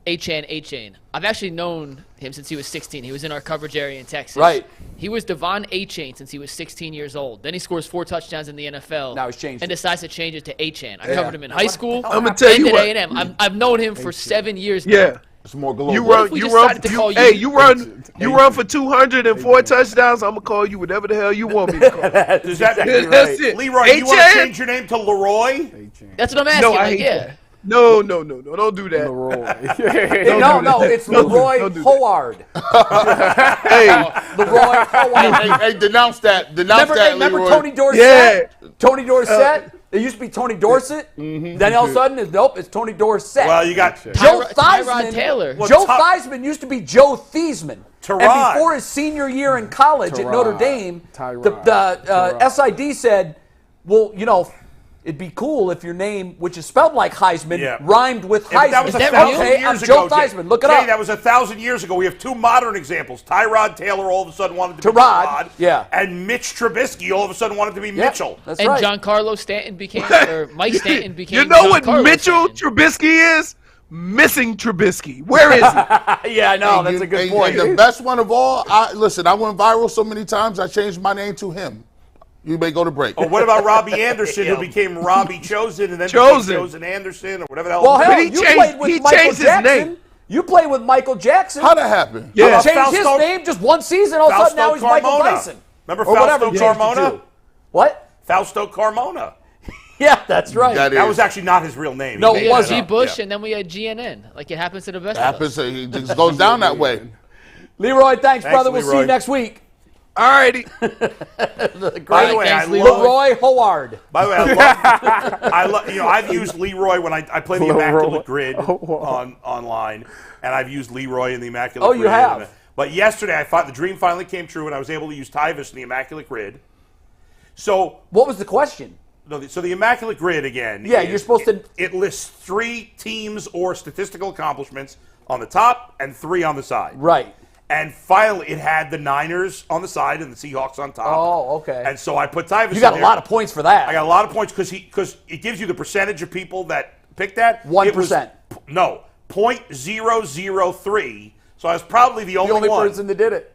A-Chain. I've actually known him since he was 16. He was in our coverage area in Texas. Right. He was Devon A-Chain since he was 16 years old. Then he scores 4 touchdowns in the NFL. Now he's changed and it. decides to change it to A-Chain. I covered him in high school. I'm gonna tell and you at what. A&M. I've known him for 7 years now. Yeah. It's more global. You What run. if we You decided run. to call Hey, you- you run for 204 touchdowns. I'm gonna call you whatever the hell you want me to call. Does that That's it. Leroy, you want to A-Chain? change your name to Leroy? That's what I'm asking. No, I like, hate yeah. that. No, don't do that. Leroy. No, it's Leroy don't do that. Howard. Hey, Leroy Howard. Hey, denounce that. Denounce that, Remember Leroy. Tony Dorsett? Yeah. Tony Dorsett? It used to be Tony Dorset. Then all of a sudden, it's Tony Dorsett. Well, you got Joe Tyrod Theismann. Taylor. Well, Joe Ty- Theismann used to be Joe Theismann. Tyrod. And before his senior year in college at Notre Dame, the SID said, well, it'd be cool if your name, which is spelled like Heisman, rhymed with Yeah, but that Heisman. was a that thousand real? years I'm ago. Joe Theismann. Look it Jay, up. that was 1,000 years ago. We have 2 modern examples. Tyrod Taylor all of a sudden wanted to be Tyrod, Tyrod. yeah. And Mitch Trubisky all of a sudden wanted to be Yeah, Mitchell. That's And right. Giancarlo Stanton became, or Mike Stanton became. you know what Giancarlo Mitchell Stanton. Trubisky is? Missing Trubisky. Where is he? Yeah, I know. That's a good point. And the best one of all, I went viral so many times, I changed my name to him. You may go to break. Or what about Robbie Anderson, who became Robbie Chosen and then Chosen. became Chosen Anderson or whatever the hell? Well, hell, he you changed- played with he Michael changed his Jackson. name. You played with Michael Jackson. How'd that happen? Yeah. Changed his Fausto- name just one season. All of a sudden, now he's Michael Carmona. Dyson. Remember Or whatever Fausto he changed it Carmona? to. What? Fausto Carmona. Yeah, that's right. That was actually not his real name. No, He it made We had wasn't. G. up. Bush, Yeah. and then we had GNN. Like it happens to the best of Happens. us. He just goes down that way. Leroy, thanks, brother. We'll see Leroy. you next week. Alrighty. By the way, I Thanks, love. Leroy Howard. By the way, I love. I've used Leroy when I play the Immaculate Grid online, and I've used Leroy in the Immaculate Grid. Oh, you have? But yesterday, the dream finally came true, and I was able to use Tyvis in the Immaculate Grid. So, What was the question? so the Immaculate Grid again. Yeah, you're supposed to- It lists 3 teams or statistical accomplishments on the top and 3 on the side. Right. And finally, it had the Niners on the side and the Seahawks on top. Oh, okay. And so I put Tyvis. You got in a there. lot of points for that. I got a lot of points because it gives you the percentage of people that picked that. 1%. No, 0.003. So I was probably the the only one. person that did it.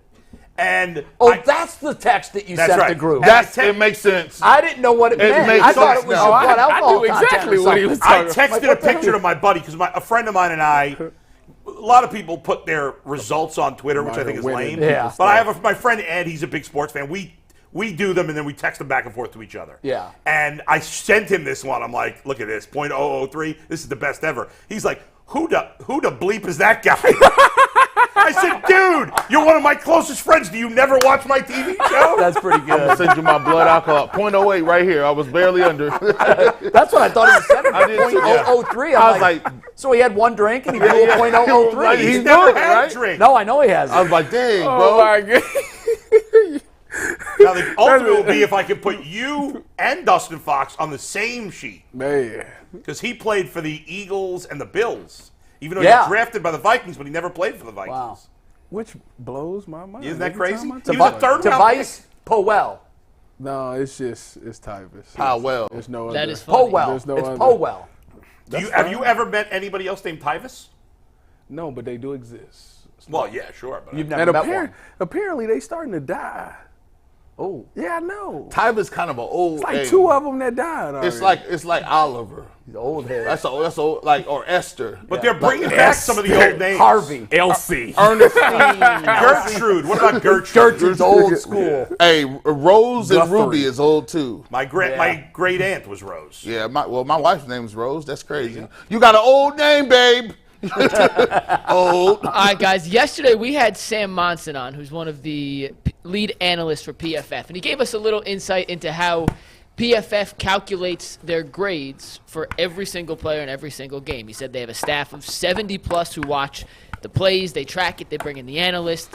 And That's the text that you That's sent right. the group. That's- It makes sense. I didn't know what it meant. makes I thought sense it was now. you brought alcohol I knew content exactly or what he something. was I talking texted Like, a what the picture to my buddy because a friend of mine and I. A lot of people put their results on Twitter, which I think is lame. Yeah. But I have my friend Ed. He's a big sports fan. We do them and then we text them back and forth to each other. Yeah. And I sent him this one. I'm like, look at this, 0.003. This is the best ever. He's like, who the bleep is that guy? I said, dude, you're one of my closest friends. Do you never watch my TV show? That's pretty I'm good. gonna send you my blood alcohol. 0.08 right here. I was barely under. That's what I thought he was sending. I did too, 0.003. I I'm was like, like- so he had one drink and he blew a Like, 0.003. He's he's never doing it, had right? a drink. No, I know he has. I was like, dang, Oh bro. my god. Now, the ultimate will be if I could put you and Dustin Fox on the same sheet. Man. Because he played for the Eagles and the Bills. Even though he Yeah. got drafted by the Vikings, but he never played for the Vikings. Wow. Which blows my mind. Isn't that Every crazy? time I He talk was a about third it. round pick. Tyvis Powell. No, it's Tyvis. Powell. There's no other. That is funny. Powell. There's no It's other. Powell. Have you ever met anybody else named Tyvis? No, but they do exist. Well, yeah, sure. But You've never And met one. apparently they starting to die. Oh, yeah, I know. Tyvis kind of an old. It's like name. 2 of them that died already. It's like Oliver. He's old head. That's old, like, or Esther. But they're bringing back some of the old names. Harvey. Elsie. Ernestine. Gertrude. What about Gertrude? Gertrude's old school. Hey, Rose and Guthrie. Ruby is old too. My great aunt was Rose. Yeah, my wife's name is Rose. That's crazy. You got an old name, babe. Old. All right, guys. Yesterday we had Sam Monson on, who's one of the lead analysts for PFF, and he gave us a little insight into how PFF calculates their grades for every single player in every single game. He said they have a staff of 70+ who watch the plays, they track it, they bring in the analyst.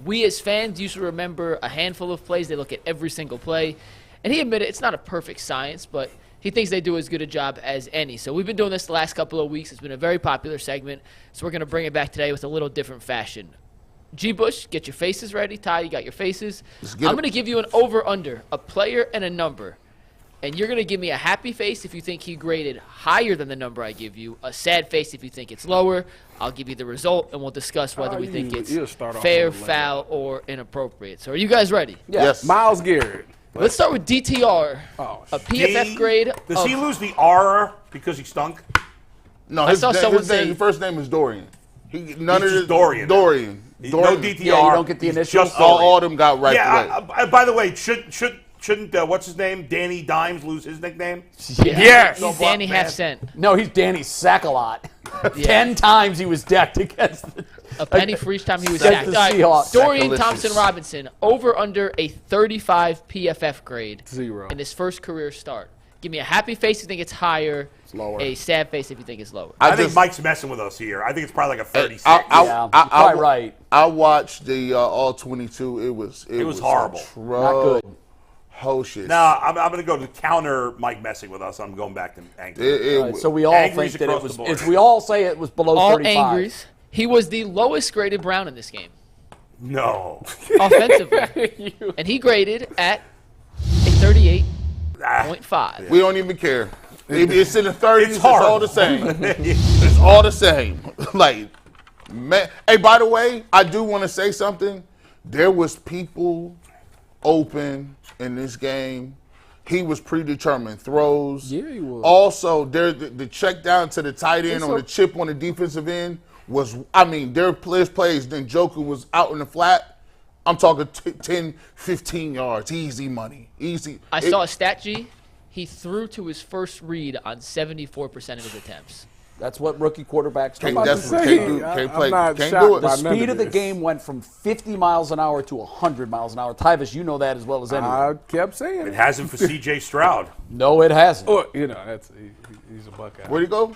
We as fans usually remember a handful of plays. They look at every single play. And he admitted it's not a perfect science, but he thinks they do as good a job as any. So we've been doing this the last couple of weeks. It's been a very popular segment, so we're going to bring it back today with a little different fashion. G. Bush, get your faces ready. Ty, you got your faces. I'm going to give you an over-under, a player and a number. And you're going to give me a happy face if you think he graded higher than the number I give you, a sad face if you think it's lower. I'll give you the result, and we'll discuss whether we think it's fair, foul, or inappropriate. So are you guys ready? Yes. Miles Garrett. Let's start with DTR, a PFF grade. Does he lose the R because he stunk? No, I saw someone say- his first name is Dorian. He's just Dorian. Dorian. No DTR. Yeah, you don't get the He's initials. just Dorian. All of them got right. Yeah. By the way, shouldn't what's his name? Danny Dimes lose his nickname? Yes. No, He's Danny man. Half Cent. No, he's Danny Sack-a-lot. 10 times he was decked against the A penny for each time he was Against sacked. the All right, Seahawks. Dorian Sackalicious. Thompson-Robinson, over under a 35 PFF grade. 0. In his first career start. Give me a happy face if you think it's higher. It's lower. A sad face if you think it's lower. I think Mike's messing with us here. I think it's probably like a 36. Yeah, you're probably right. I watched the All 22. It was horrible. Not good. Atrocious. No, I'm going to go to counter Mike messing with us. I'm going back to angry. All right, so we all Angries think that it across was. the board. If we all say it was below All 35. angries. He was the lowest graded Brown in this game. No. Offensively. And he graded at a 38.5. We don't even care. If it's in the 30s, it's horrible. all the same. It's all the same. Like, man. Hey, by the way, I do want to say something. There was people open in this game. He was predetermined throws. Yeah, he was. Also, the check down to the tight end on the chip on the defensive end was, their plays, then Njoku was out in the flat. I'm talking 10, 15 yards. Easy money. Easy. I saw a stat, G. He threw to his first read on 74% of his attempts. That's what rookie quarterbacks do. Can't I'm do it. The speed of the game went from 50 miles an hour to 100 miles an hour. Tyvis, you know that as well as anyone. I kept saying It it. hasn't for C.J. Stroud. No, it hasn't. Or, he's a Buckeye. Where'd he go?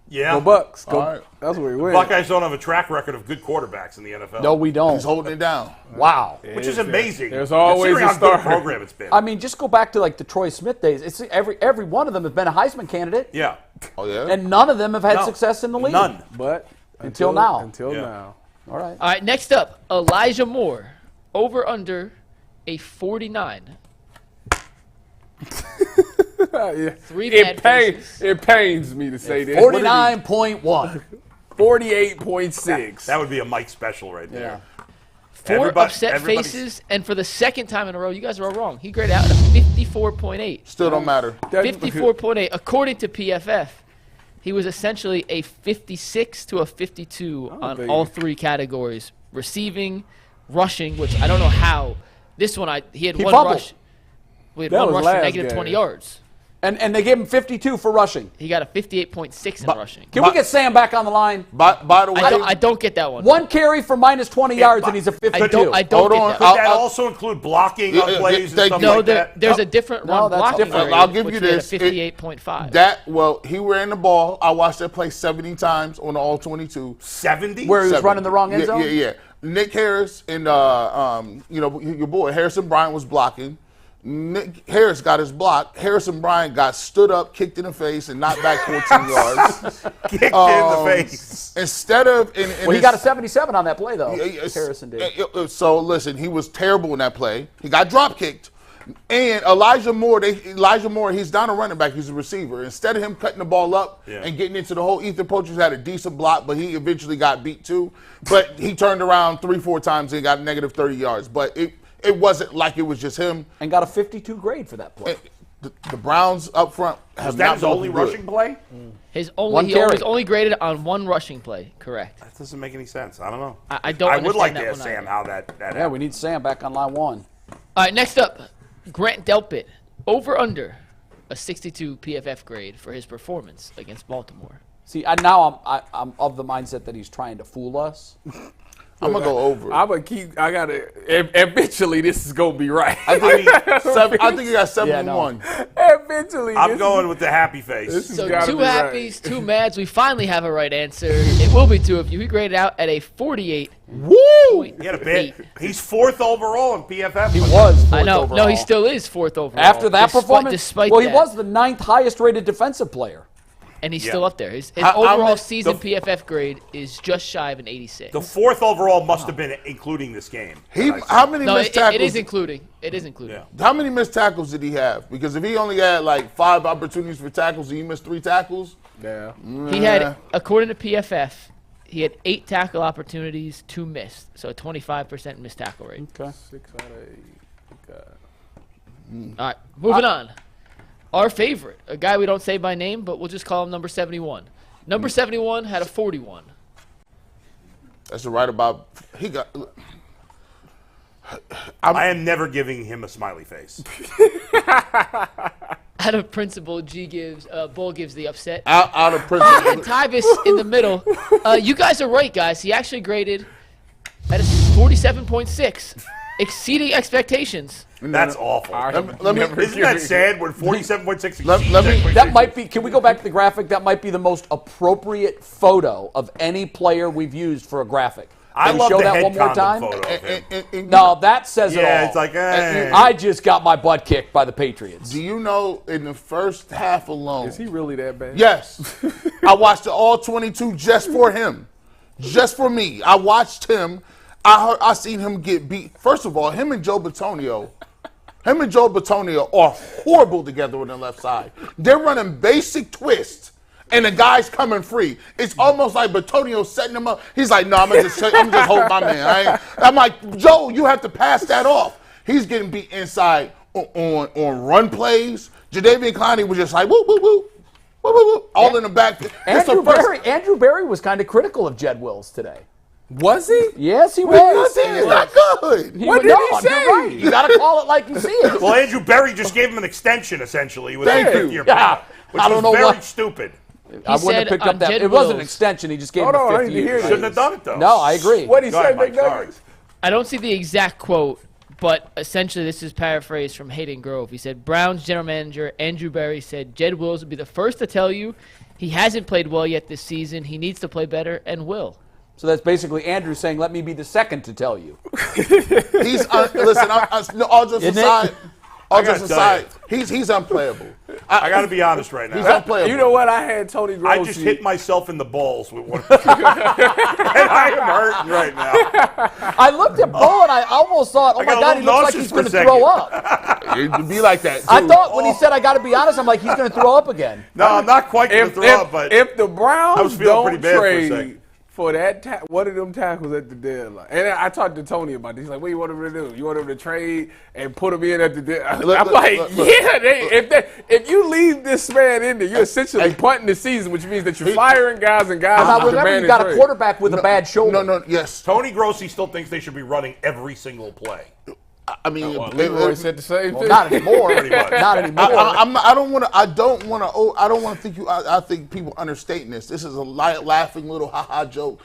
Yeah. Go Bucks. Go, All right. That's where he went. Buckeyes don't have a track record of good quarterbacks in the NFL. No, we don't. He's holding it down. Wow. Which is amazing. There's always considering a how good starter. program it's been. I mean, just go back to like the Troy Smith days. It's every one of them has been a Heisman candidate, Yeah. Oh, yeah? and none of them have had No. success in the league. None. But Until now. Until Yeah. now. All right. All right, next up, Elijah Moore, over under a 49. Yeah. Three bad faces. It pains me to say this. 49.1. 48.6. That would be a Mike special right there. Four upset everybody's- faces, and for the second time in a row, you guys are all wrong. He graded out at a 54.8. Still don't matter. 54.8. According to PFF, he was essentially a 56 to a 52 on baby. all three categories. Receiving, rushing, which I don't know how. This one, he had one fumbled. rush. We had That one was rush for last negative game. 20 yards. And they gave him 52 for rushing. He got a 58.6 in rushing. Can we get Sam back on the line? By the way, I don't get that one. One carry for minus 20 yards, and he's a 52. I don't Hold get on. that Could one. that also include blocking on plays and thank stuff you. No, like that? there's a different No, run that's blocking different. grade, I'll give which you we had a this. 58.5. he ran the ball. I watched that play 70 times on the All 22. 70? Where he was 70. running the wrong end zone? Yeah. Nick Harris and your boy Harrison Bryant was blocking. Nick Harris got his block. Harrison Bryant got stood up, kicked in the face, and knocked back 14 yards. Kicked in the face. Instead of, Well, he got a 77 on that play, though. Harrison did. So listen, he was terrible in that play. He got drop kicked. And Elijah Moore, he's not a running back, he's a receiver. Instead of him cutting the ball up and getting into the hole, Ethan Poachers had a decent block, but he eventually got beat too. But he turned around 3-4 times and got negative 30 yards. But it wasn't like it was just him. And got a 52 grade for that play. The Browns up front have Was not that his been only looking good. rushing play? He carry. was only graded on one rushing play. Correct. That doesn't make any sense. I don't know. I don't. I would like understand to that ask one Sam either. how that Yeah, happened. we need Sam back on line 1. All right, next up, Grant Delpit, over under a 62 PFF grade for his performance against Baltimore. See, now I'm of the mindset that he's trying to fool us. I'm gonna go over. I'm gonna keep. I gotta. Eventually, this is gonna be right. I think he got 71. Eventually, I'm going with the happy face. This has So gotta two be right. happies, two mads. We finally have a right answer. It will be two of you. He graded out at a 48. Woo! He had a bit. He's 4th overall in PFF. He was 4th I know. overall. No, he still is 4th overall. After that performance, despite well, that. he was the 9th highest rated defensive player. And he's Yeah. still up there. His How overall many- season PFF grade is just shy of an 86. The 4th overall must have been including this game. How many No, missed it tackles? is including. It is including. Yeah. How many missed tackles did he have? Because if he only had like 5 opportunities for tackles and he missed 3 tackles, Yeah. He had, according to PFF, he had 8 tackle opportunities, 2 missed. So a 25% missed tackle rate. Okay. 6 out of 8. God. All right, moving on. Our favorite, a guy we don't say by name, but we'll just call him number 71. Number 71 had a 41. that's right about he got. I am never giving him a smiley face. Out of principle, Bull gives the upset. Out of principle. Tyvis in the middle. You guys are right, guys. He actually graded at a 47.6, exceeding expectations. That's awful. Let me- Isn't that sad when 47.6 Let me- That might be. Can we go back to the graphic? That might be the most appropriate photo of any player we've used for a graphic. I Can we love show the that head one more condom time? photo of him. No, that says it all. Yeah, it's like, I just got my butt kicked by the Patriots. Do you know in the first half alone? Is he really that bad? Yes. I watched all 22 just for him. Just for me. I watched him. I seen him get beat. First of all, him and Joe Bitonio are horrible together on the left side. They're running basic twists, and the guy's coming free. It's almost like Bitonio setting him up. He's like, no, I'm just hold my man. I'm like, Joe, you have to pass that off. He's getting beat inside on run plays. Jadeveon Clowney was just like, whoop, whoop, whoop. Whoop, whoop, whoop, all in the back. Andrew Berry was kind of critical of Jed Wills today. Was he? Yes, he Because was. he's not good. What did he say? You're right. You got to call it like you see it. Well, Andrew Berry just gave him an extension, essentially, with Thank a you. 5th-year Yeah. plan, which I don't was know very what- stupid. I wouldn't have said picked on up that. Jed It wasn't an Wills. extension. He just gave Hold him on, I 50 need to hear years. this. Shouldn't have done it, though. No, I agree. What he Go ahead, said, Mike, sorry. McNuggets? I don't see the exact quote, but essentially this is paraphrased from Hayden Grove. He said, Browns general manager Andrew Berry said Jed Wills will be the first to tell you he hasn't played well yet this season. He needs to play better and will. So that's basically Andrew saying, "Let me be the second to tell you." He's listen. All jokes Isn't it? aside, I gotta tell he's unplayable. I got to be honest right He's now. unplayable. You know what? I had Tony Grossi. I just hit myself in the balls with one. And I am hurting right now. I looked at Bo and I almost thought, "Oh I my got a God, he little looks like nauseous he's for a going to second. throw up." It'd be like that. I too. thought when he said, "I got to be honest," I'm like, he's going to throw up again. No, I'm not quite going to if, throw up, but if the I was Browns feeling pretty don't bad for a trade second. for that one of them tackles at the deadline, and I talked to Tony about this. He's like, "What do you want him to do? You want him to trade and put him in at the deadline?" I'm like, "Yeah, if you leave this man in there, you're essentially punting the season, which means that you're firing guys and guys." Now are remember, you demanding got a trade. quarterback with a bad shoulder. No, yes. Tony Grossi still thinks they should be running every single play. I mean, Leroy said the same thing. Not anymore. Pretty much. Not anymore. I don't want to think you. I think people understating this. This is a light, laughing little ha-ha joke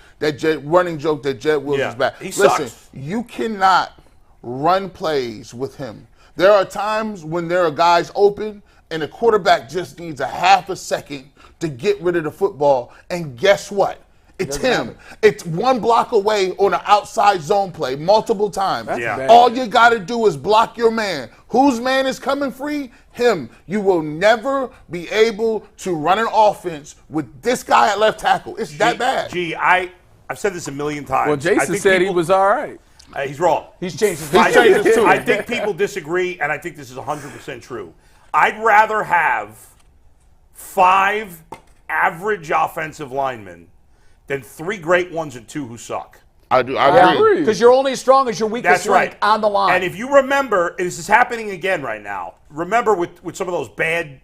running joke that Jed Wills Yeah, is back. he Listen, sucks. you cannot run plays with him. There are times when there are guys open and the quarterback just needs a half a second to get rid of the football. And guess what? It's him. It's one block away on an outside zone play multiple times. Yeah. bad. All you got to do is block your man. Whose man is coming free? Him. You will never be able to run an offense with this guy at left tackle. It's that bad. I've said this a million times. Well, I Jason think said he people- was all right. He's wrong. He's changed his I position. think, I think people disagree, and I think this is 100% true. I'd rather have 5 average offensive linemen than 3 great ones and 2 who suck. I do. I agree. Because you're only as strong as your weakest That's right. link on the line. And if you remember, this is happening again right now. Remember with some of those bad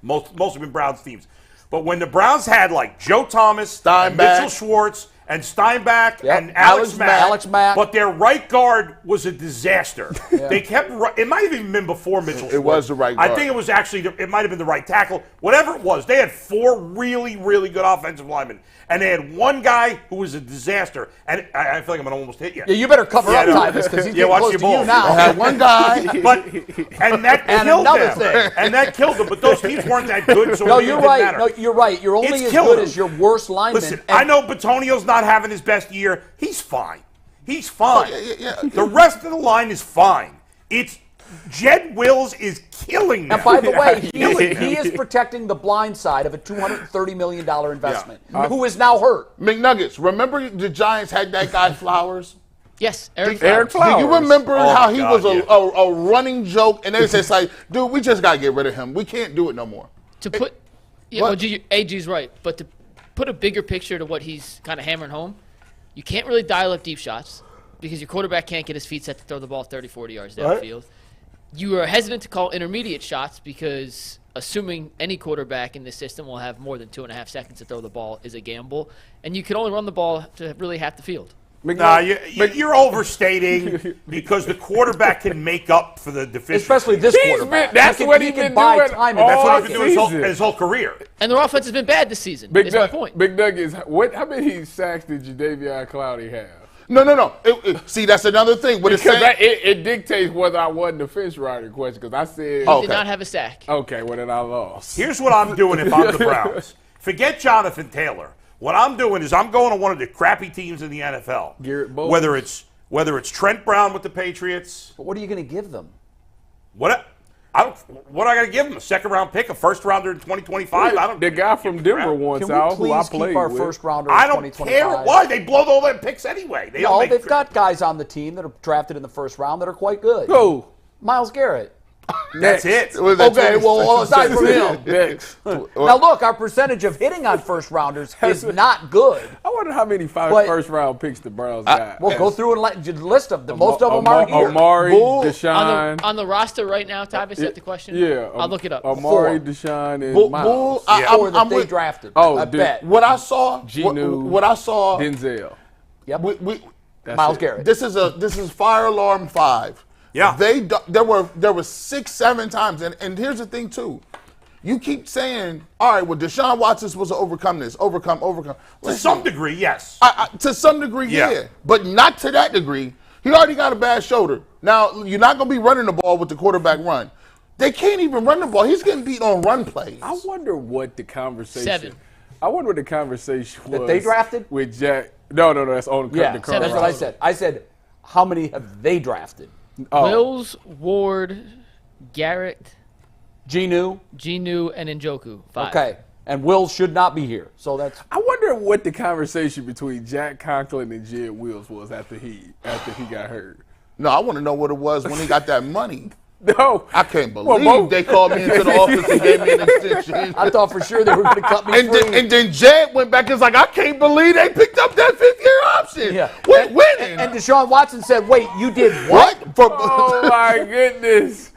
most have been Browns teams. But when the Browns had like Joe Thomas, and Mitchell Schwartz, and Steinbach, and Alex Mack, but their right guard was a disaster. They kept. It might have even been before Mitchell Schwartz. It was the right guard. I think it was actually. It might have been the right tackle. Whatever it was, they had 4 really, really good offensive linemen, and they had one guy who was a disaster. And I feel like I'm gonna almost hit you. Yeah, you better cover up, Tyvis, because he's getting watch close your to you balls. now. I had one guy, and that killed another them. thing. And that killed them. But those teams weren't that good, so No, it you're didn't right. matter. No, you're right. You're only It's as killing good them. as your worst lineman. Listen, And I know Batonio's not having his best year. He's fine. He's fine. yeah. The rest of the line is fine. It's Jed Wills is killing them. And by the way, he is protecting the blind side of a $230 million investment, who is now hurt. McNuggets. Remember the Giants had that guy Flowers? Yes, Eric Eric Flowers. Flowers. Do you remember how he God, was a running joke? And they just like, dude, we just got to get rid of him. We can't do it no more. To put, AG's right, but to put a bigger picture to what he's kind of hammering home, you can't really dial up deep shots because your quarterback can't get his feet set to throw the ball 30, 40 yards downfield. You are hesitant to call intermediate shots because assuming any quarterback in this system will have more than 2.5 seconds to throw the ball is a gamble, and you can only run the ball to really half the field. Nah, you're overstating because the quarterback can make up for the deficiency. Especially this quarterback. That's what he's been doing That's what he's been doing season. his whole career. And their offense has been bad this season. That's my point. Big Nuggets, how many sacks did Jadeveon Clowney have? No. See, that's another thing. Because it dictates whether I won the fence rider question. Because I said, He did not have a sack. okay, well then I lost. Here's what I'm doing if I'm the Browns. Forget Jonathan Taylor. What I'm doing is I'm going to one of the crappy teams in the NFL. Garrett Bowles. Whether it's Trent Brown with the Patriots. But what are you going to give them? What I got to give them? A second-round pick, a first-rounder in 2025? I don't. The guy from Denver once Can out we who I please played keep our with. first rounder in I don't 2025? care. Why? They blow all their picks anyway. No, they've got guys on the team that are drafted in the first round that are quite good. Who? Myles Garrett. That's it. Okay, well, aside from him. Next. Now, look, our percentage of hitting on first rounders is not good. I wonder how many But- first-round picks the Browns got. We'll go through and list them. Most of them are here. Amari, Bull- Deshaun. On the roster right now, Tyvis, is that the question? Yeah. I'll look it up. Amari, Four. Deshaun, and Bull, Miles. Four that they with- drafted. Oh, I dude. bet. What I saw, Genu, what I saw, Denzel. Yep. That's Myles it. Garrett. this is fire alarm 5. Yeah. There were 6, 7 times, and here's the thing too. You keep saying, all right, well, Deshaun Watson was to overcome this, overcome. To Listen, some degree, yes. to some degree, Yeah. yeah, but not to that degree. He already got a bad shoulder. Now you're not going to be running the ball with the quarterback run. They can't even run the ball. He's getting beat on run plays. I wonder what the conversation. 7. I wonder what the conversation was. That they drafted? with Jack. No, that's on Yeah, the current. that's what I said. I said, how many have they drafted? Wills, Ward, Garrett, Genu. and Njoku. 5. Okay. And Will should not be here. So that's I wonder what the conversation between Jack Conklin and Jed Wills was after he got hurt. No, I want to know what it was when he got that money. No, I can't Well, believe both- they called me into the office and gave me an extension. I thought for sure they were going to cut me free. And then Jed went back and was like, I can't believe they picked up that 5th-year option. Yeah. We're winning. And Deshaun Watson said, wait, you did what? Oh my goodness!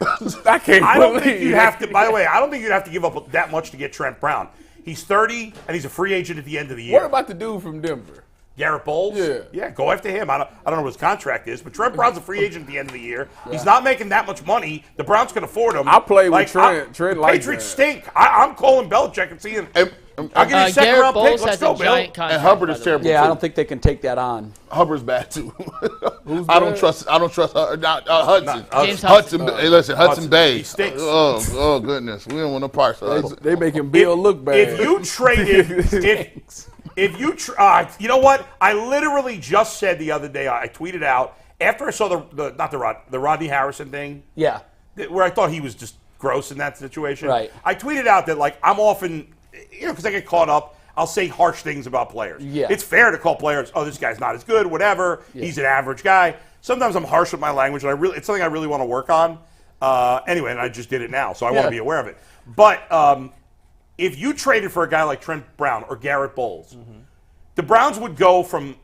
I can't I don't believe think you it. have to. By the way, I don't think you'd have to give up that much to get Trent Brown. He's 30 and he's a free agent at the end of the year. What about the dude from Denver? Garrett Bowles? Yeah. Go after him. I don't know what his contract is, but Trent Brown's a free agent at the end of the year. He's not making that much money. The Browns can afford him. I played with Trent. Trent the likes Patriots that. stink. I'm calling Belichick and seeing. I'll give you a second Garrett round Bowles pick. Let's has go, a Bill. giant contract. And Hubbard by is the way. terrible Yeah, too. I don't think they can take that on. Hubbard's bad too. Who's I don't bad? trust Hudson. James Hudson. Hey, listen, Hudson Bay. He stinks. Oh goodness, we don't want no parts of Hudson. They making Bill look bad. If you traded, you know what? I literally just said the other day. I tweeted out after I saw the Rodney Harrison thing. Yeah. Where I thought he was just gross in that situation. Right. I tweeted out that I'm often, because I get caught up, I'll say harsh things about players. Yeah. It's fair to call players, oh, this guy's not as good, whatever. Yeah. He's an average guy. Sometimes I'm harsh with my language, and it's something I really want to work on. Anyway, and I just did it now, so I want to be aware of it. But if you traded for a guy like Trent Brown or Garrett Bowles, the Browns would go from,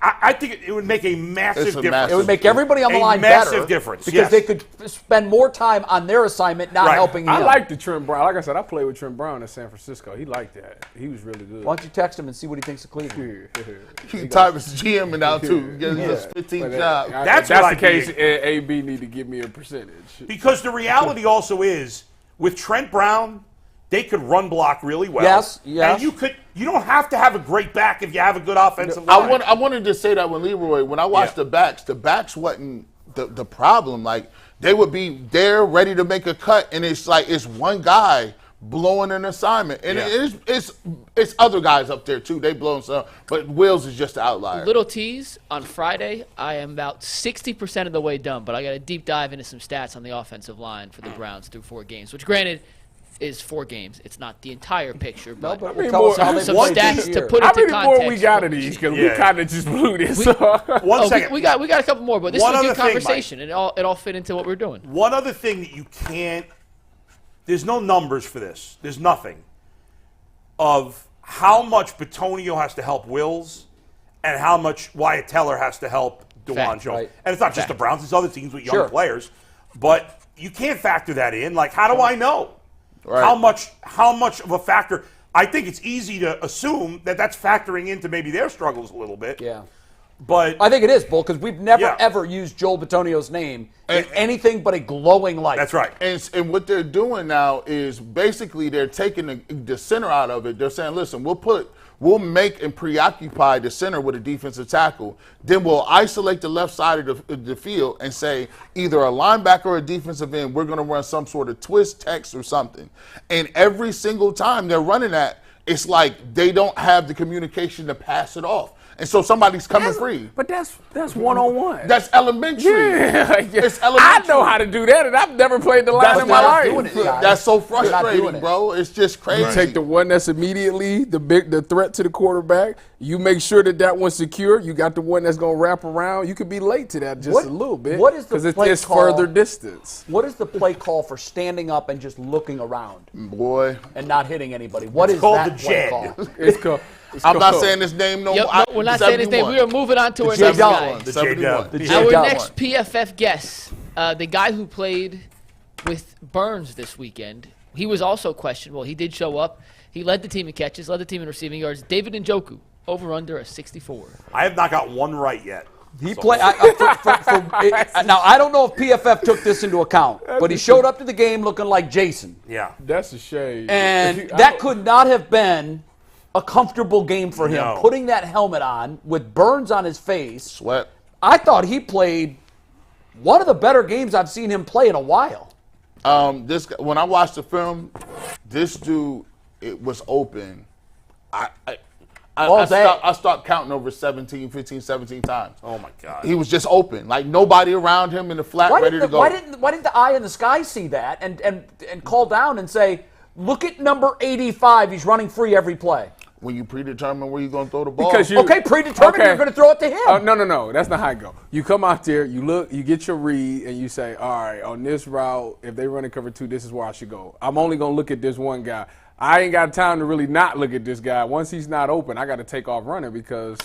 I think it would make a massive It's a difference. massive- It would make everybody on the A line massive better difference, because yes. they could spend more time on their assignment, not Right. helping him. I like the Trent Brown. Like I said, I played with Trent Brown in San Francisco. He liked that. He was really good. Why don't you text him and see what he thinks of Cleveland? Tyvis GM now too. Get his 15th job. That's If what that's the I'd case, AB need to give me a percentage. Because the reality also is, with Trent Brown, they could run block really well. Yes. And you don't have to have a great back if you have a good offensive line. I wanted to say that when Leroy, when I watched the backs wasn't the problem. Like, they would be there ready to make a cut, and it's like it's one guy blowing an assignment. And it's other guys up there too. They blowing some, but Wills is just the outlier. Little tease, on Friday, I am about 60% of the way done, but I got a deep dive into some stats on the offensive line for the Browns through 4 games, which granted is 4 games. It's not the entire picture, but but I mean, tell us how some, they some played stats this to year. put How into many context. more we got of these? Because we Yeah. kind of just blew this. One second. We got a couple more, but this One is a other good thing, Mike. conversation, and it all fit into what we're doing. One other thing that you can't, there's no numbers for this. There's nothing of how much Bitonio has to help Wills and how much Wyatt Teller has to help DeJuan Fact, Jones. right. And it's not just the Browns, it's other teams with young Sure. players. But you can't factor that in. Like, how do I know? Right. How much of a factor? I think it's easy to assume that that's factoring into maybe their struggles a little bit. Yeah. But I think it is, Bull, because we've never, Yeah. ever used Joel Bitonio's name in anything but a glowing light. that's right. And what they're doing now is basically they're taking the center out of it. They're saying, listen, we'll make and preoccupy the center with a defensive tackle. Then we'll isolate the left side of the field and say either a linebacker or a defensive end, we're going to run some sort of twist, text, or something. And every single time they're running that, it's like they don't have the communication to pass it off. And so somebody's coming free. But that's one-on-one. That's elementary. Yeah, It's I elementary. know how to do that, and I've never played the line That's in my not life. doing it, guys. That's so They're not doing frustrating, it. bro. It's just crazy. You take the one that's immediately the threat to the quarterback. You make sure that one's secure. You got the one that's going to wrap around. You could be late to that just a little bit. What is the because play it's call? further distance. What is the play call for standing up and just looking around Boy, and not hitting anybody? What is called that the play Jed. call? It's called. I'm not saying his name no Yep, more. no, we're not saying his name. We are moving on to our next J-Dub. guy. The 71. J-Dub. The Our J-Dub. next PFF guest, the guy who played with Burns this weekend, he was also questionable. He did show up. He led the team in catches, led the team in receiving yards. David Njoku, over under a 64. I have not got one right yet. He played. Now I don't know if PFF took this into account, but he showed up to the game looking like Jason, Yeah. That's a shame. and that could not have been a comfortable game for him. No. Putting that helmet on with burns on his face. Sweat. I thought he played one of the better games I've seen him play in a while. This when I watched the film, this dude it was open. I stopped counting over 15, 17 times. Oh my God. He was just open, like nobody around him in the flat, ready to go. Why didn't the eye in the sky see that and call down and say, look at number 85, he's running free every play. When you predetermine where you're going to throw the ball, Because you predetermined you're going to throw it to him. No. That's not how it go. You come out there, you look, you get your read, and you say, all right, on this route, if they run in cover 2, this is where I should go. I'm only going to look at this one guy. I ain't got time to really not look at this guy. Once he's not open, I got to take off running because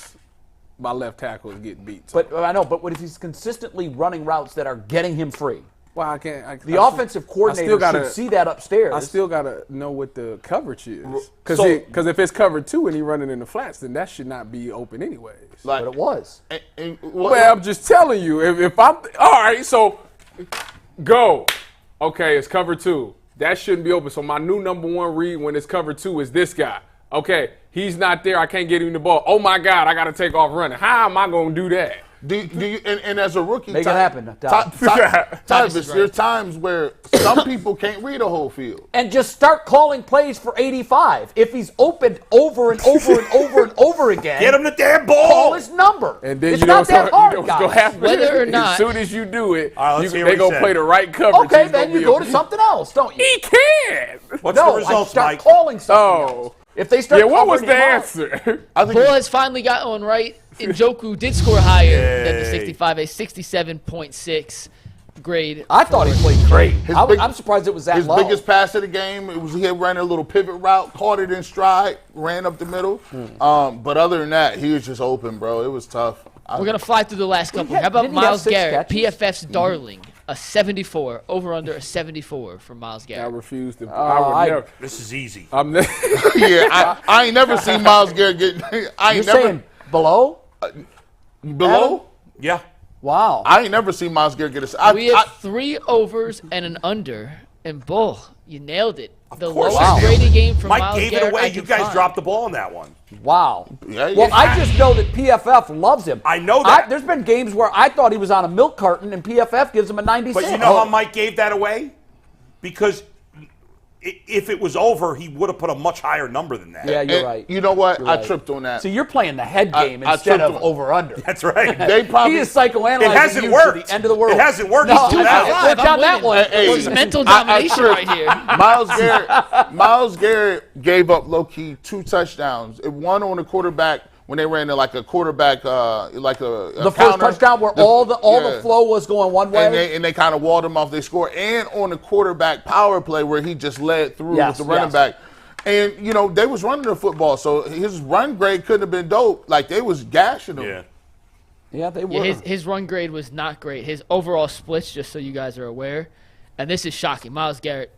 my left tackle is getting beat. So, But I know, but what if he's consistently running routes that are getting him free? well, I can't. The offensive coordinator should see that upstairs. I still got to know what the coverage is. Because So- if it's cover 2 and he's running in the flats, then that should not be open anyways. like, but it was. Well, I'm just telling you. If I'm all right, so go. Okay, it's cover 2. That shouldn't be open. So my new number 1 read when it's cover 2 is this guy. Okay, he's not there. I can't get him the ball. Oh my God, I got to take off running. How am I gonna do that? Do you and as a rookie, Make it happen, Todd. Tyvis, there are times where some people can't read a whole field. And just start calling plays for 85. If he's opened over and over and over and over again, Get him the damn ball. call his number. And then it's you not that hard, what's gonna guys. happen. Whether or not- as soon as you do it, All right, let's hear they what he gonna said. play the right coverage. Okay, He's then gonna you be go a- to something else, don't you? He can. What's No, the results, I start Mike? calling something Oh. else. If they start Yeah, what was covering the him up- answer? I think Bull has finally got one right. Njoku did score higher than the Yay. 65, a 67.6. grade. I thought he played great. big- I'm surprised it was that His low. biggest pass of the game, he had ran a little pivot route, caught it in stride, ran up the middle. But other than that, he was just open, bro. It was tough. We're going to fly through the last couple. How about didn't he have Myles 6 Garrett, catches? PFF's darling, a 74, over under a 74 for Myles I Garrett. refuse to. I- I would never. This is easy. I'm ne- Yeah, I ain't never seen Myles Garrett get. I You're ain't never saying below? below. Yeah. Wow. I ain't never seen Myles Garrett get a. We had 3 overs and an under, and Bull, you nailed it. The course lowest I did. graded game from Mike Myles gave Garrett it away. I You could guys find. dropped the ball on that one. Wow. Yeah, Well, yeah. I just know that PFF loves him. I know that. There's been games where I thought he was on a milk carton, and PFF gives him a 96. But you know how Mike gave that away? Because if it was over, he would have put a much higher number than that. Yeah, you're And right. You know what? You're I right. tripped on that. So you're playing the head game I instead tripped of on- over-under. That's right. They probably. He is psychoanalyzing It hasn't you worked. to the end of the world. It hasn't worked. No, He's doing it that. worked on that one. Hey, It was mental I domination tripped. right here. Myles Garrett gave up low key 2 touchdowns. One on the quarterback when they ran like a quarterback, like a The first counter. touchdown where all the flow was going one way. and they kind of walled him off. They scored, and on the quarterback power play where he just led through Yes, with the running yes. back. And you know they was running the football, so his run grade couldn't have been dope. Like they was gashing him. Yeah. Yeah, they were. Yeah, his run grade was not great. His overall splits, just so you guys are aware, and this is shocking. Myles Garrett,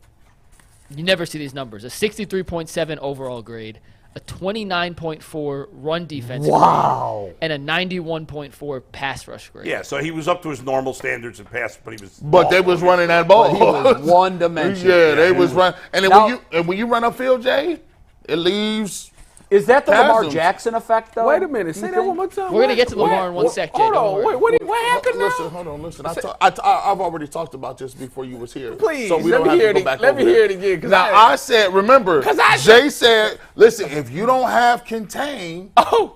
you never see these numbers. A 63.7 overall grade, a 29.4 run defense grade, and a 91.4 pass rush grade. Yeah, so he was up to his normal standards in pass, but he was. But they was running that ball. He was one-dimensional. Yeah, they was running. And then Now- when you run upfield, Jay, it leaves. Is that the Lamar Chasms. Jackson effect, though? Wait a minute. Say You that think? one more time. We're gonna get to Lamar in one sec, Jay. Hold Don't on. worry. What happened now? Listen, hold on, listen. I've already talked about this before you was here. Please, so we let don't me have hear to go it. back Let me over hear that. it again. 'cause Now I said, remember, Jay said, listen, if you don't have contain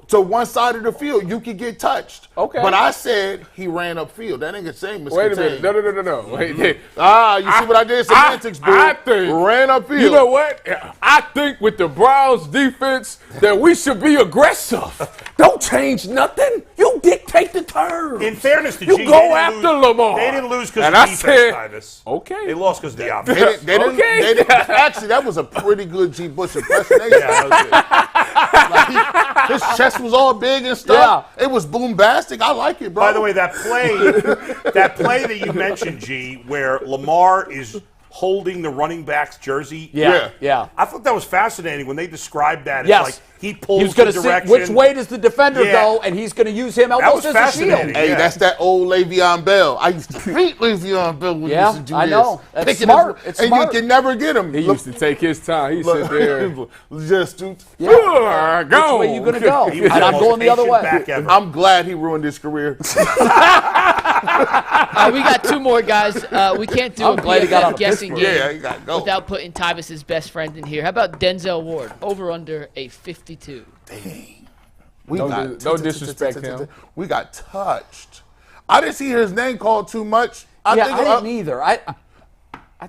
to one side of the field, you could get touched. Okay. But I said he ran upfield. That ain't the same as Wait a contain. minute. No. Wait. You see what I did? Semantics, boo. I think ran upfield. You know what? I think with the Browns defense that we should be aggressive. Don't change nothing. You dictate the terms. In fairness to you G, go they didn't after lose- Lamar. They didn't lose because And of I defense, said, Tyvis. okay. They lost because of the They offense. didn't, Okay. they didn't, actually, that was a pretty good G. Bush impersonation. Like, his chest was all big and stuff. It was boombastic. I like it, bro. By the way, that play that you mentioned, G, where Lamar is holding the running back's jersey. Yeah. I thought that was fascinating when they described that. It's Yes. like he pulls He was going the to see direction. which way does the defender Yeah. go, and he's going to use him That almost was as a fascinating. shield. Hey, Yeah. that's that old Le'Veon Bell. I used to hate Le'Veon Bell when he Yeah, used to do I this. know. That's Picking smart. his- It's and smart. you can never get him. He used to take his time. He sit there. Just Go. Which way you going to go? He was And the I'm most going the other patient way. back ever. I'm glad he ruined his career. We got 2 more guys. We can't do I'm a glad he got out PFF of guessing Pittsburgh. game Yeah, he got to go. without putting Tyvis's best friend in here. How about Denzel Ward, over under a 52? We Don't disrespect him. We got touched. I didn't see his name called too much. I didn't either. I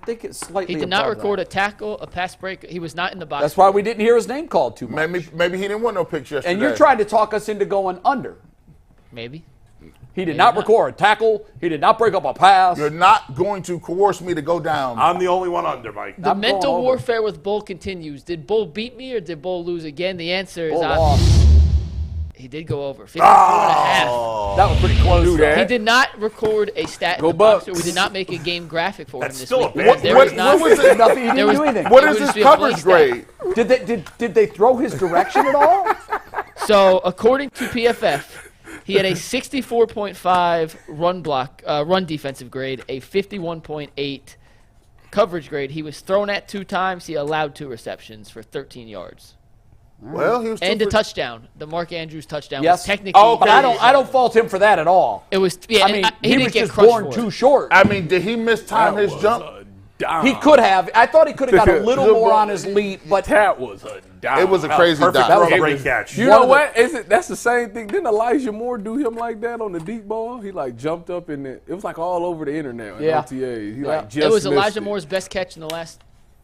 think it's slightly. He did not above record that. a tackle, a pass break. He was not in the box. That's why we didn't hear his name called too much. Maybe he didn't want no picture yesterday. And you're trying to talk us into going under. Maybe. He did not record a tackle. He did not break up a pass. You're not going to coerce me to go down. I'm the only one under, Mike. The I'm mental going over. warfare with Bull continues. Did Bull beat me or did Bull lose again? The answer is Bull obvious. lost. He did go over. 54 and a half. That was pretty close. Do that. He did not record a stat Go in the box, Bucks. or we did not make a game graphic for That's him this still a week. bad because there grade. was not, What was it? Nothing. He didn't There was- do anything. What It is would his just be a coverage blank grade? Did they throw his direction at all? So according to PFF, he had a 64.5 run defensive grade, a 51.8 coverage grade. He was thrown at 2 times. He allowed 2 receptions for 13 yards. Well, he was And too a touchdown. The Mark Andrews touchdown Yes. was technically. Oh, But I don't fault him for that at all. It was. Yeah, I mean, he he didn't was get just crushed born for too it. short. I mean, did he mistime his jump? He could have. I thought he could have got a little more on his leap, but That was a dime. It was a crazy Perfect dive. throw, great catch. You One know of the- what? That's the same thing. Didn't Elijah Moore do him like that on the deep ball? He like jumped up in it. It was like all over the internet. Yeah. OTAs. He Yeah. like just It was missed Elijah it. Moore's best catch in the last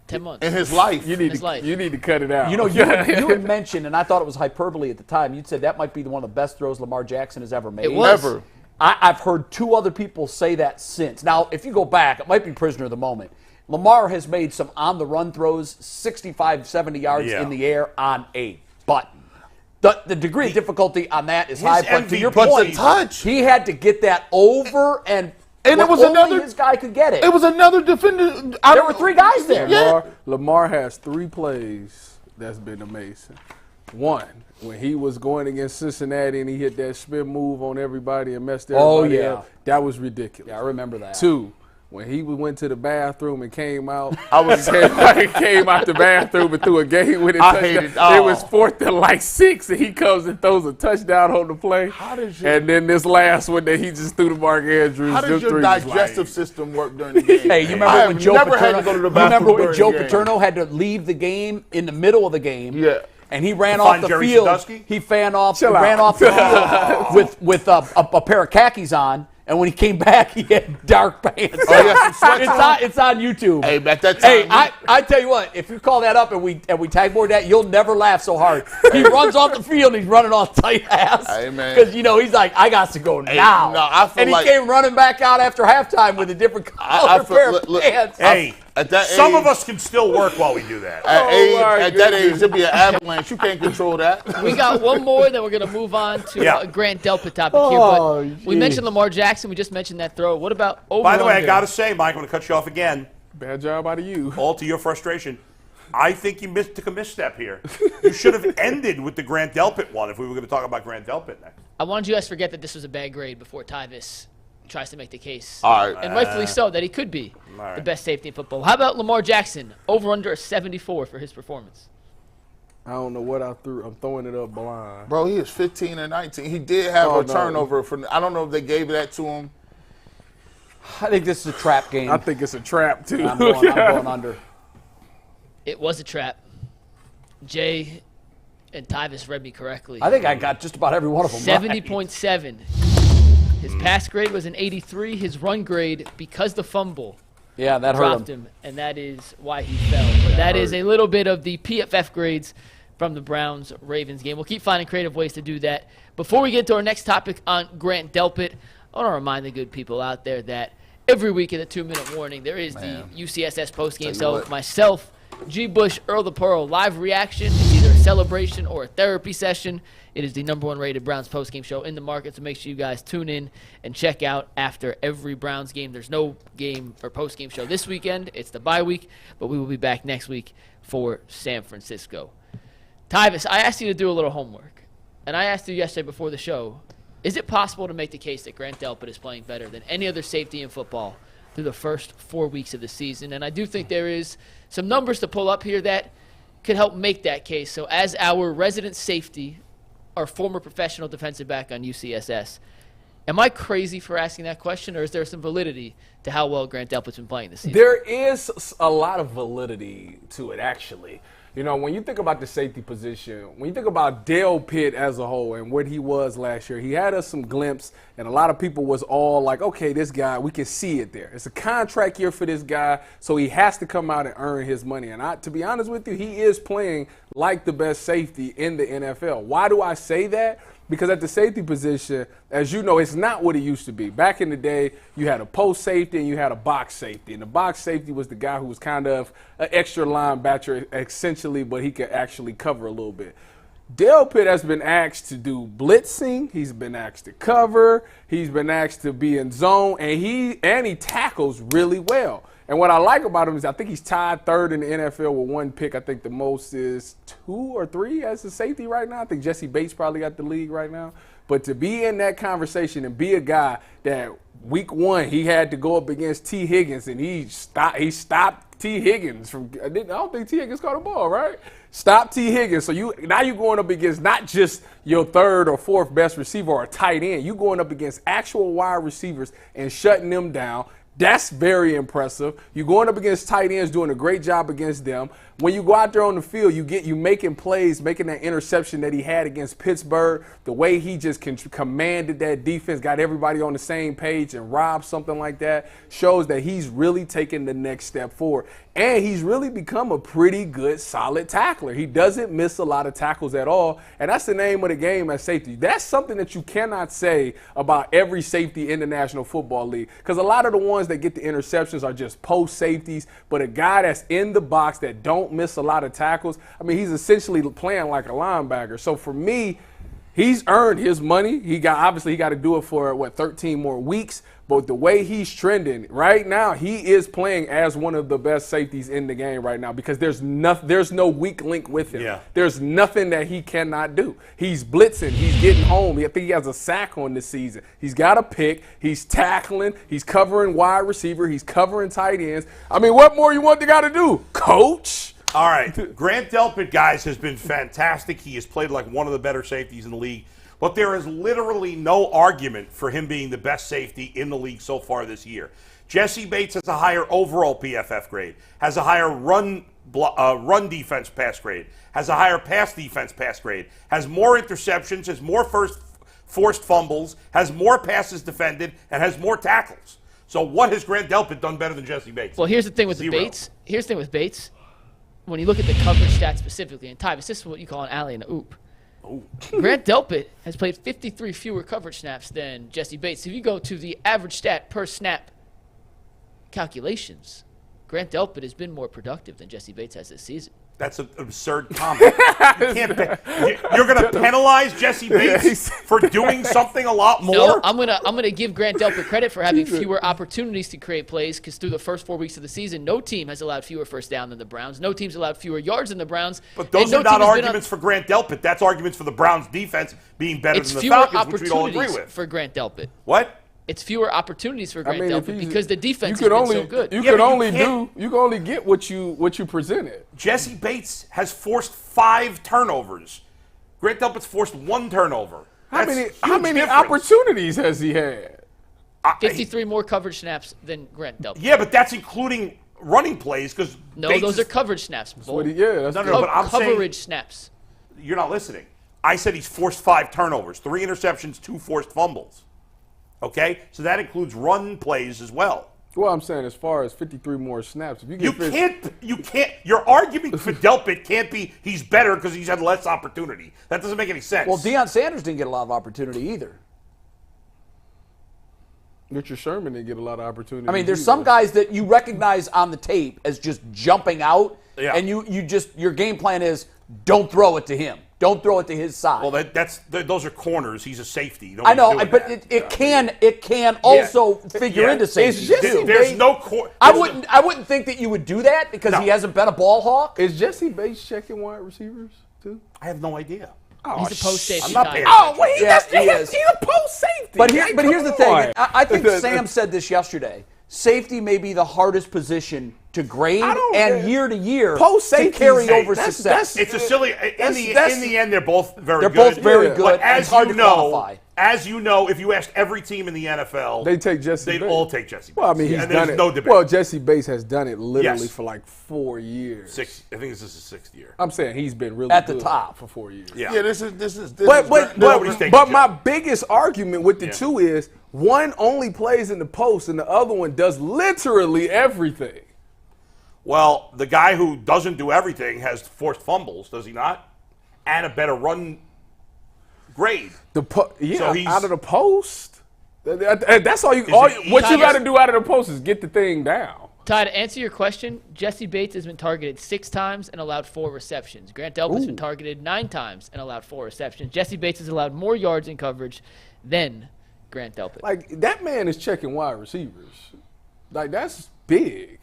10 months. In his life. You need his life. to cut it out. you know, you had mentioned, and I thought it was hyperbole at the time. You'd said that might be one of the best throws Lamar Jackson has ever made. It was. Ever. I've heard two other people say that since. Now, if you go back, it might be prisoner of the moment. Lamar has made some on-the-run throws, 65, 70 yards in the air on a button. The degree of difficulty on that is high, but to your point, he had to get that over and it was only his guy could get it. It was another defender. There were three guys there. Lamar has 3 plays that's been amazing. One, when he was going against Cincinnati and he hit that spin move on everybody and messed everybody up. That was ridiculous. Yeah, I remember that. 2, when he went to the bathroom and came out, came out the bathroom and threw a game with it. It was 4th and 6, and he comes and throws a touchdown on the play. And then this last one that he just threw to Mark Andrews. How does your digestive system work during the game? Hey, you remember when Joe Paterno had to leave the game in the middle of the game? Yeah. And he ran off the field. He ran off the field with a pair of khakis on. And when he came back, he had dark pants. It's on YouTube. Hey, at that time, I tell you what, if you call that up and we tagboard that, you'll never laugh so hard. He runs off the field and he's running all tight ass. Hey, man. Because, he's like, I got to go now. No, I feel and he like, came running back out after halftime with a different color pair of pants. Hey, at that some age, of us can still work while we do that. At that age, it'll be an avalanche. You can't control that. We got one more, then we're going to move on to a Grant Delpit topic here. But we mentioned Lamar Jackson. We just mentioned that throw. What about over? By the way, I got to say, Mike, I'm going to cut you off again. Bad job out of you. All to your frustration. I think you took a misstep here. You should have ended with the Grant Delpit one if we were going to talk about Grant Delpit next. I wanted you guys to forget that this was a bad grade before Tyvis tries to make the case. All right. And rightfully so, that he could be the best safety in football. How about Lamar Jackson? Over under a 74 for his performance. I don't know what I threw. I'm throwing it up blind. Bro, he is 15 and 19. He did have a turnover. I don't know if they gave that to him. I think this is a trap game. I think it's a trap, too. I'm going under. It was a trap. Jay and Tyvis read me correctly. I think I got just about every one of them 70.7. His pass grade was an 83. His run grade, because the fumble, that dropped him, and that is why he fell. But that is a little bit of the PFF grades from the Browns-Ravens game. We'll keep finding creative ways to do that. Before we get to our next topic on Grant Delpit, I want to remind the good people out there that every week in the 2-minute warning, there is the UCSS postgame. So with myself, G. Bush, Earl the Pearl, live reaction. It's either a celebration or a therapy session. It is the #1 rated Browns postgame show in the market, so make sure you guys tune in and check out after every Browns game. There's no game or postgame show this weekend. It's the bye week, but we will be back next week for San Francisco. Tyvis, I asked you to do a little homework, and I asked you yesterday before the show, is it possible to make the case that Grant Delpit is playing better than any other safety in football through the first 4 weeks of the season? And I do think there is some numbers to pull up here that could help make that case. So as our resident safety, our former professional defensive back on UCSS, am I crazy for asking that question, or is there some validity to how well Grant Delpit's been playing this season? There is a lot of validity to it, actually. When you think about the safety position, when you think about Delpit as a whole and what he was last year, he had us some glimpse, and a lot of people was all like, okay, this guy, we can see it there. It's a contract year for this guy, so he has to come out and earn his money. And to be honest with you, he is playing like the best safety in the NFL. Why do I say that? Because at the safety position, as you know, it's not what it used to be. Back in the day, you had a post safety and you had a box safety. And the box safety was the guy who was kind of an extra linebacker, essentially, but he could actually cover a little bit. Delpit has been asked to do blitzing. He's been asked to cover. He's been asked to be in zone, and he tackles really well. And what I like about him is I think he's tied 3rd in the NFL with 1 pick. I think the most is 2 or 3 as a safety right now. I think Jesse Bates probably got the league right now. But to be in that conversation and be a guy that week 1 he had to go up against T. Higgins, and he stopped T. Higgins from – I don't think T. Higgins caught a ball, right? Stop T. Higgins. So now you're going up against not just your 3rd or 4th best receiver or a tight end. You're going up against actual wide receivers and shutting them down. That's very impressive. You're going up against tight ends, doing a great job against them. When you go out there on the field, you making plays, making that interception that he had against Pittsburgh. The way he just commanded that defense, got everybody on the same page and robbed something like that, shows that he's really taking the next step forward. And he's really become a pretty good, solid tackler. He doesn't miss a lot of tackles at all, and that's the name of the game at safety. That's something that you cannot say about every safety in the National Football League, because a lot of the ones that get the interceptions are just post safeties, but a guy that's in the box that don't miss a lot of tackles, I mean, he's essentially playing like a linebacker. So for me, he's earned his money. He got to do it for 13 more weeks. But the way he's trending right now, he is playing as one of the best safeties in the game right now, because there's no weak link with him. Yeah. There's nothing that he cannot do. He's blitzing. He's getting home. I think he has a sack on this season. He's got a pick. He's tackling. He's covering wide receiver. He's covering tight ends. I mean, what more you want the guy to do, coach? All right. Grant Delpit, guys, has been fantastic. He has played like one of the better safeties in the league. But there is literally no argument for him being the best safety in the league so far this year. Jesse Bates has a higher overall PFF grade, has a higher run defense pass grade, has a higher pass defense pass grade, has more interceptions, has more forced fumbles, has more passes defended, and has more tackles. So what has Grant Delpit done better than Jesse Bates? Well, here's the thing with Bates. Here's the thing with Bates. When you look at the coverage stats specifically, and Tyvis, this is what you call an alley and a oop. Grant Delpit has played 53 fewer coverage snaps than Jesse Bates. If you go to the average stat per snap calculations, Grant Delpit has been more productive than Jesse Bates has this season. That's an absurd comment. You're going to penalize Jesse Bates for doing something a lot more? No, I'm gonna give Grant Delpit credit for having fewer opportunities to create plays, because through the first 4 weeks of the season, no team has allowed fewer first down than the Browns. No team's allowed fewer yards than the Browns. But those are not arguments for Grant Delpit. That's arguments for the Browns' defense being better than the Falcons, which we all agree with. For Grant Delpit. What? It's fewer opportunities for Grant Delpit because the defense has been so good. You can only get what you presented. Jesse Bates has forced 5 turnovers. Grant Delpit's forced 1 turnover. How many opportunities has he had? 53 more coverage snaps than Grant Delpit. Yeah, but that's including running plays, because those are coverage snaps. But I'm coverage snaps. You're not listening. I said he's forced 5 turnovers, 3 interceptions, 2 forced fumbles. Okay, so that includes run plays as well. Well, I'm saying as far as 53 more snaps, if you can't. Your argument for Delpit can't be he's better because he's had less opportunity. That doesn't make any sense. Well, Deion Sanders didn't get a lot of opportunity either. Richard Sherman didn't get a lot of opportunity. I mean, there's some guys that you recognize on the tape as just jumping out, and your game plan is don't throw it to him. Don't throw it to his side. Well, those are corners. He's a safety. I know, but it can also figure into safety. There's no I wouldn't think that you would do that because he hasn't been a ball hawk. Is Jesse Bates checking wide receivers too? I have no idea. He's a post safety. I'm not paying he is. He's a post safety. But here's the thing. I think Sam said this yesterday. Safety may be the hardest position to grade and year to year to carry over success. It's a silly. In the end, they're both very good. They're both very good. But as you know, if you asked every team in the NFL, they take Jesse Bates. They'd all take Jesse Bates. Well, I mean, he's done it. No debate. Well, Jesse Bates has done it literally for like 4 years. I think this is his 6th year. I'm saying he's been really at good the top for 4 years. Yeah, this is. But my biggest argument with the two is one only plays in the post and the other one does literally everything. Well, the guy who doesn't do everything has forced fumbles, does he not? And a better run grade. So he's out of the post. That's all you. What you got to do out of the post is get the thing down. Ty, to answer your question, Jesse Bates has been targeted 6 times and allowed 4 receptions. Grant Delpit has been targeted 9 times and allowed 4 receptions. Jesse Bates has allowed more yards in coverage than Grant Delpit. Like, that man is checking wide receivers. Like, that's big.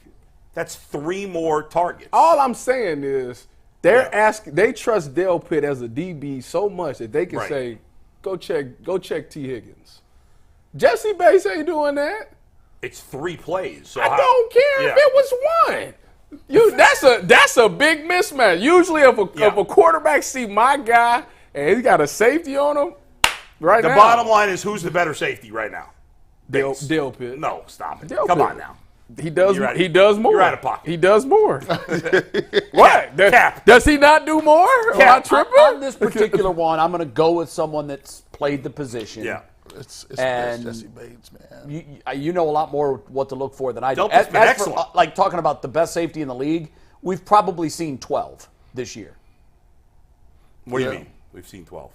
That's 3 more targets. All I'm saying is they trust Delpit as a DB so much that they can say, go check T. Higgins. Jesse Bates ain't doing that. It's 3 plays. So I don't care if it was 1. That's a big mismatch. Usually if a quarterback see my guy and he's got a safety on him, the bottom line is who's the better safety right now? Bates. Delpit. No, stop it. Delpit. Come on now. He does. You're out- He does more. you're out of pocket. He does more. What? Cap. Does he not do more? Am I tripping? On this particular one, I'm going to go with someone that's played the position. Yeah. It's And Jesse Bates, man. You know a lot more what to look for than I do. Delpit's been excellent. For, like talking about the best safety in the league, we've probably seen 12 this year. What do you Yeah. mean? We've seen 12.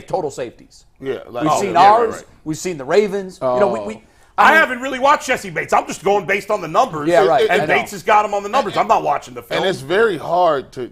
Total safeties. Yeah, like, We've seen yeah, ours. right. We've seen the Ravens. You know, we I haven't really watched Jesse Bates. I'm just going based on the numbers. Yeah, right. I And know. Bates has got him on the numbers. I'm not watching the film. And it's very hard to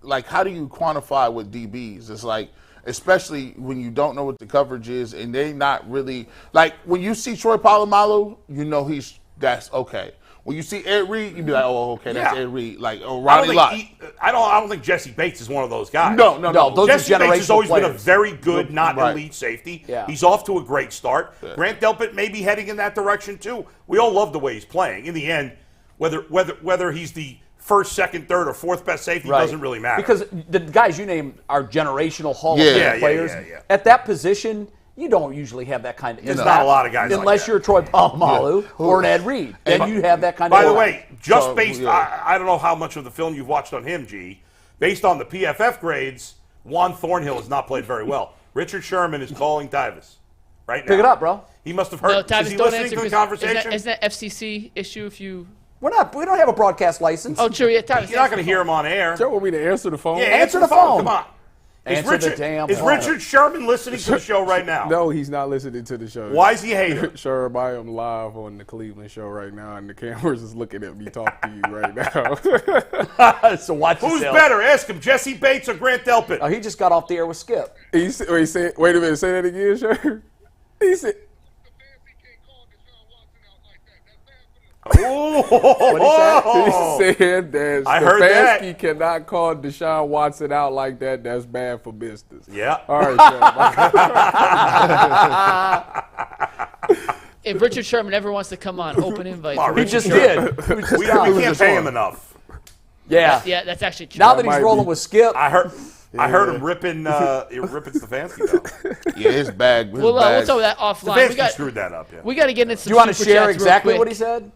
like how do you quantify with DBs? It's like, especially when you don't know what the coverage is and they not really like when you see Troy Polamalu, you know that's okay. When you see Ed Reed, you be like, oh, okay, that's Yeah. Ed Reed. Like, oh, I Ronnie Lott. don't think Jesse Bates is one of those guys. No. those Jesse are Bates has generational always been a players. very good, not Right. elite safety. Yeah. He's off to a great start. Grant Delpit may be heading in that direction too. We all love the way he's playing. In the end, whether he's the first, second, third, or fourth best safety doesn't really matter. Because the guys you name are generational Hall Yeah. of Yeah, Fame players. yeah. At that position, you don't usually have that kind of There's impact. not a lot of guys like unless that. you're Troy Polamalu or an Ed Reed. Then you have that kind of By the impact. way, just So, based, yeah. I don't know how much of the film you've watched on him, G. Based on the PFF grades, Juan Thornhill has not played very well. Richard Sherman is calling Tyvis right now. Pick it up, bro. He must have No, heard. Tyvis, is he don't listening answer. to the 'Cause conversation? Isn't that FCC issue if you? We don't have a broadcast license. Oh, true. Yeah, Tyvis. You're not going to hear him on air. Tell me to answer the phone. Yeah, Answer the phone. Come on. Answer the damn Is phone. Richard Sherman listening to the show right now? No, he's not listening to the show. Why is he a hater? Sure, I am live on the Cleveland show right now, and the cameras is looking at me talk to you right now. So watch Who's yourself. better? Ask him. Jesse Bates or Grant Delpit? Oh, he just got off the air with Skip. he said, wait a minute, say that again, sure. He said, Oh, he said that I heard that. Stefanski cannot call Deshaun Watson out like that. That's bad for business. Yeah. All right, sir. If Richard Sherman ever wants to come on, open invite. Come on, He Richard just Sherman. did. He was just We on. can't pay him enough. Yeah. Yeah, that's actually true. Now that he's might rolling be- with Skip, I heard him ripping Stefanski though. Yeah, his bag. His we'll bag. talk about that offline. Stefanski screwed that up. Yeah. We got to get into some do you want to super share chats real exactly quick. what he said?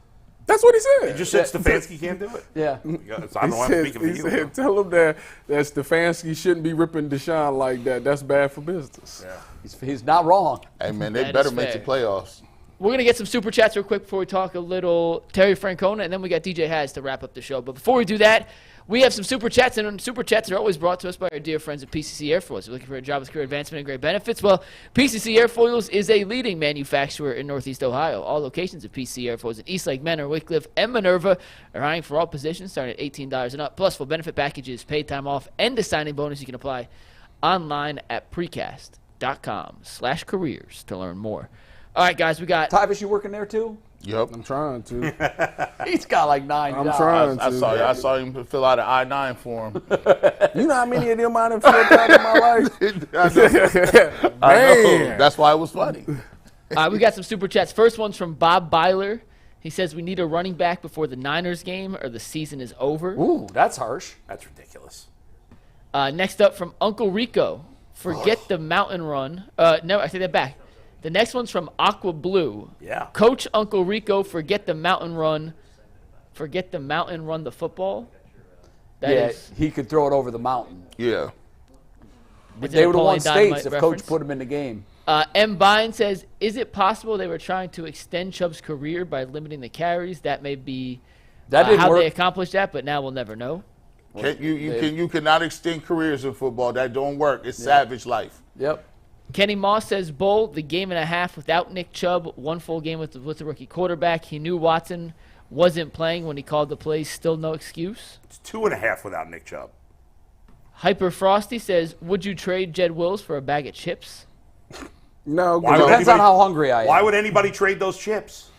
That's what he said. Just said Stefanski can't do it. Yeah. I don't know why I'm speaking for He you. said, tell him that Stefanski shouldn't be ripping Deshaun like that. That's bad for business. Yeah. He's not wrong. Hey, man, they That better is make fair. the playoffs. We're going to get some super chats real quick before we talk a little Terry Francona, and then we got DJ Haz to wrap up the show. But before we do that, we have some super chats, and super chats are always brought to us by our dear friends at PCC Airfoils. If you're looking for a job with career advancement and great benefits, well, PCC Airfoils is a leading manufacturer in Northeast Ohio. All locations of PCC Airfoils in Eastlake, Menor, Wickliffe, and Minerva are hiring for all positions starting at $18 and up, plus full benefit packages, paid time off, and a signing bonus. You can apply online at precast.com/careers to learn more. All right, guys, we got Tyvis, you working there too? Yep. I'm trying to. He's got like 9 I'm jobs. trying I to. saw him fill out an I-9 form. You know how many of them I done filled out in my life? I know. Man. That's why it was funny. we got some super chats. First one's from Bob Byler. He says we need a running back before the Niners game or the season is over. Ooh, that's harsh. That's ridiculous. Next up from Uncle Rico. Forget the mountain run. No, I take that back. The next one's from Aqua Blue. Yeah. Coach Uncle Rico, forget the mountain run. Forget the mountain run the football. That Yeah, is- he could throw it over the mountain. Yeah. is They it a would have won Napoleon Dynamite states if reference? Coach put him in the game. M. Bine says, is it possible they were trying to extend Chubb's career by limiting the carries? That may be That didn't how work. they accomplished that, but now we'll never know. You cannot extend careers in football. That don't work. It's savage life. Yep. Kenny Moss says, Bull, the game and a half without Nick Chubb, one full game with the rookie quarterback. He knew Watson wasn't playing when he called the plays. Still no excuse. It's 2.5 without Nick Chubb. Hyper Frosty says, would you trade Jed Wills for a bag of chips? No, Why would Depends on how hungry I am. Why would anybody trade those chips?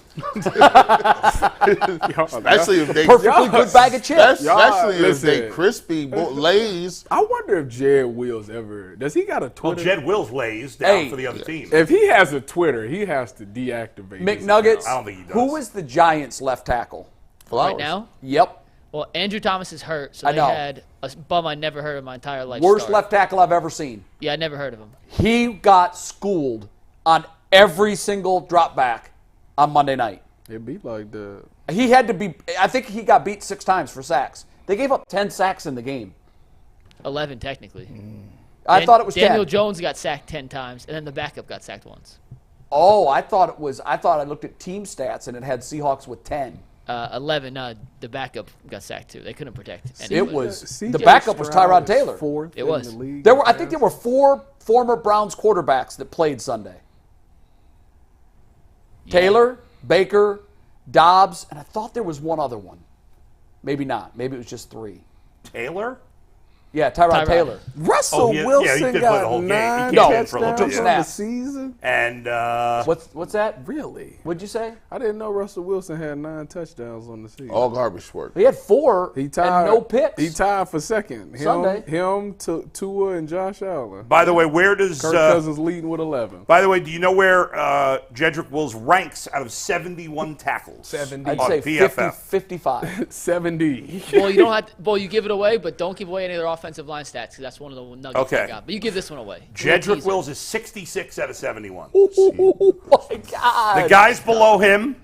Especially if they Perfectly good bag of chips. Especially if they listen. crispy Lays. I wonder if Jed Wills ever does. He got a Well, Twitter? Jed Wills lays down Hey. for the other team. If he has a Twitter, he has to deactivate his McNuggets. I don't think he does. Who is the Giants' left tackle? Flowers. Right now? Yep. Well, Andrew Thomas is hurt, so I they know. had a bum I never heard of my entire life. Worst start. left tackle I've ever seen. Yeah, I never heard of him. He got schooled on every single drop back on Monday night. It'd be like the. He had to be. I think he got beat 6 times for sacks. They gave up 10 sacks in the game. 11 technically. I thought it was Daniel 10. Jones got sacked 10 times, and then the backup got sacked once. Oh, I thought I looked at team stats and it had Seahawks with 10. 11. The backup got sacked too. They couldn't protect. It anybody. was CJ the backup was Stroud Tyrod is Taylor. 4th It was. in the league. I think there were 4 former Browns quarterbacks that played Sunday. Taylor, Baker, Dobbs, and I thought there was one other one. Maybe not. Maybe it was just 3. Taylor? Yeah, Tyrod Taylor. Russell he Wilson did play got the whole game. 9 He came in for a little touchdowns bit, on yeah. the season. And What's that? Really? What'd you say? I didn't know Russell Wilson had 9 touchdowns on the season. All garbage work. He had 4 He tied. and no picks. He tied for second. Sunday. Him, Tua, and Josh Allen. by the way, where does Kirk Cousins leading with 11. by the way, do you know where Jedrick Wills ranks out of 71 tackles? 70. I'd on say 50, PFF? 55. 70. Well, you don't have to, you give it away, but don't give away any of their offensive line stats because that's one of the nuggets Okay. they got. But you give this one away. Jedrick Wills is 66 out of 71. Oh my God. The guys below him,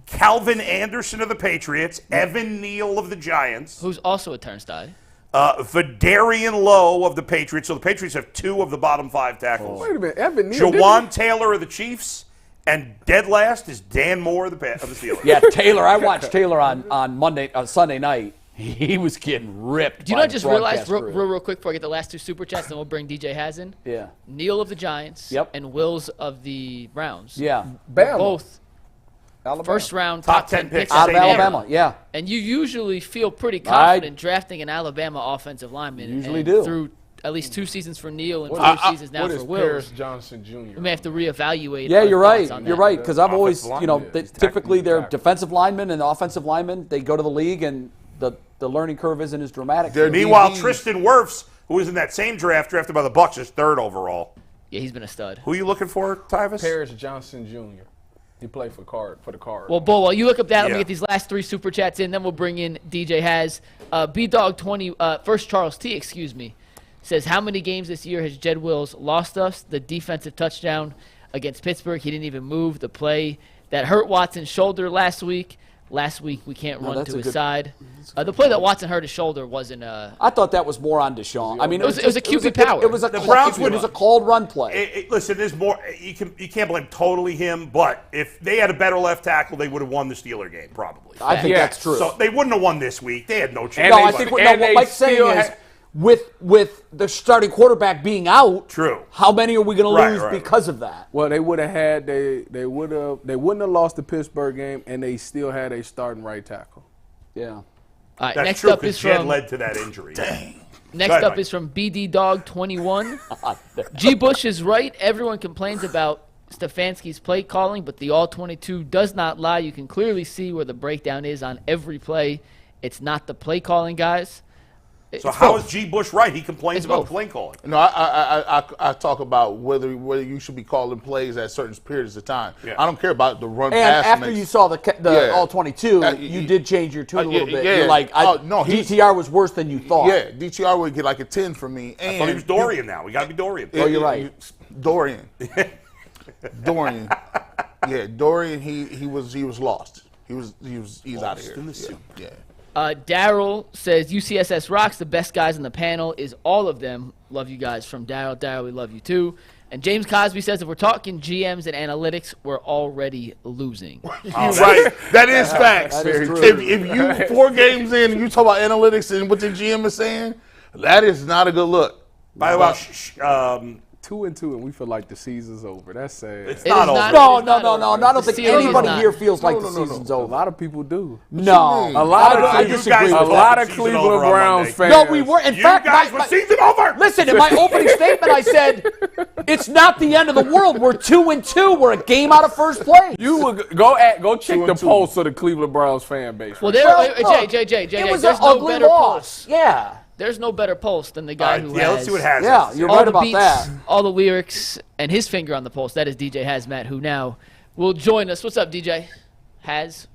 Calvin Anderson of the Patriots, Evan Neal of the Giants, Who's also a turnstile. Vidarian Lowe of the Patriots. So the Patriots have 2 of the bottom 5 tackles. Wait a minute. Evan Neal. Jawan Taylor of the Chiefs, and dead last is Dan Moore of the Steelers. Yeah, Taylor. I watched Taylor on Sunday night. He was getting ripped. Do you by know? I the just realized broadcast crew. real quick before I get the last 2 super chats, then we'll bring DJ Hazen. Yeah. Neal of the Giants. Yep. And Wills of the Browns. Yeah. Bama. Both Alabama. first round Top top 10 10 picks picks out of Same Alabama. Yeah. And you usually feel pretty confident drafting an Alabama offensive lineman. Usually and do. Through at least 2 seasons for Neal and What 4 seasons now what for is Wills. Paris Johnson Jr.? We may have to reevaluate. Yeah, our you're thoughts right. on You're that. right. Because I've always, Offensive you know, lineman. they, He's typically they're tackling. defensive linemen and offensive linemen. They go to the league and the learning curve isn't as dramatic. They're Meanwhile, DBs. Tristan Wirfs, who was in that same draft, drafted by the Bucs, is 3rd overall. Yeah, he's been a stud. Who are you looking for, Tyvis? Paris Johnson Jr. He played for the Cards. Well, Bo, while you look up that, let Yeah. me get these last 3 super chats in, then we'll bring in DJ Has. B-Dog20, first Charles T, says, how many games this year has Jed Wills lost us? The defensive touchdown against Pittsburgh, he didn't even move. The play that hurt Watson's shoulder last week. Last week, we can't run that's to a his good- side. The play that Watson hurt his shoulder wasn't I thought that was more on Deshaun. I mean, It was a QB power. It was a Browns would- called run play. Listen, there's more. You can't blame totally him, but if they had a better left tackle, they would have won the Steeler game probably. I think Yeah. that's true. So they wouldn't have won this week. They had no chance. no, they- I think what and they Mike's saying still is ha- with the starting quarterback being out. True. How many are we going to Right, lose right, because of that? Well, they would have had they wouldn't have lost the Pittsburgh game, and they still had a starting right tackle. Yeah. All right, That's next true up is because Jed from led to that injury. next Go ahead, up Mike. is from BD Dog 21. G. Bush is right. Everyone complains about Stefanski's play calling, but the all 22 does not lie. You can clearly see where the breakdown is on every play. It's not the play calling, guys. So how is G. Bush right? He complains It's about both. the play calling. No, I talk about whether you should be calling plays at certain periods of time. Yeah. I don't care about the run And pass. after you saw the Yeah. all 22, Uh, you did change your tune a little bit. yeah. You're like, No, he's- DTR was worse than you thought. Yeah, DTR would get like a 10 from me. I thought he was Dorian now. We got to be Dorian. Oh, you're right. Dorian. Dorian. Yeah, Dorian. He was lost. He's out of here. in the soup. Yeah. Daryl says UCSS rocks. The best guys in the panel is all of them. Love you guys from Daryl. Daryl, we love you too. And James Cosby says if we're talking GMs and analytics, we're already losing. You're right. That is facts. That is true. If you 4 games in and you talk about analytics and what the GM is saying, that is not a good look. By the way, 2-2, and we feel like the season's over. That's sad. it's It not is over. not- No, It's no, not no, over. no. I don't think The season's anybody not. here feels like No, the no, no, season's A over. lot of people do. No. mean? A lot of I You disagree guys with were a that. lot talking of season Cleveland over on Browns Monday. fans. No, we were. In You fact, guys were season over. listen, in my opening statement, I said, it's not the end of the world. We're 2-2. We're a game out of first place. You would go check the 2-2. pulse of the Cleveland Browns fan base. Well, Well, look, Jay, it was there's an no ugly better loss. pulse. Yeah. There's no better pulse than the guy who Yeah, has let's see what has. Yeah, you're all right the about beats, that. all the lyrics, and his finger on the pulse. That is DJ Hazmat, who now will join us. What's up, DJ? Has?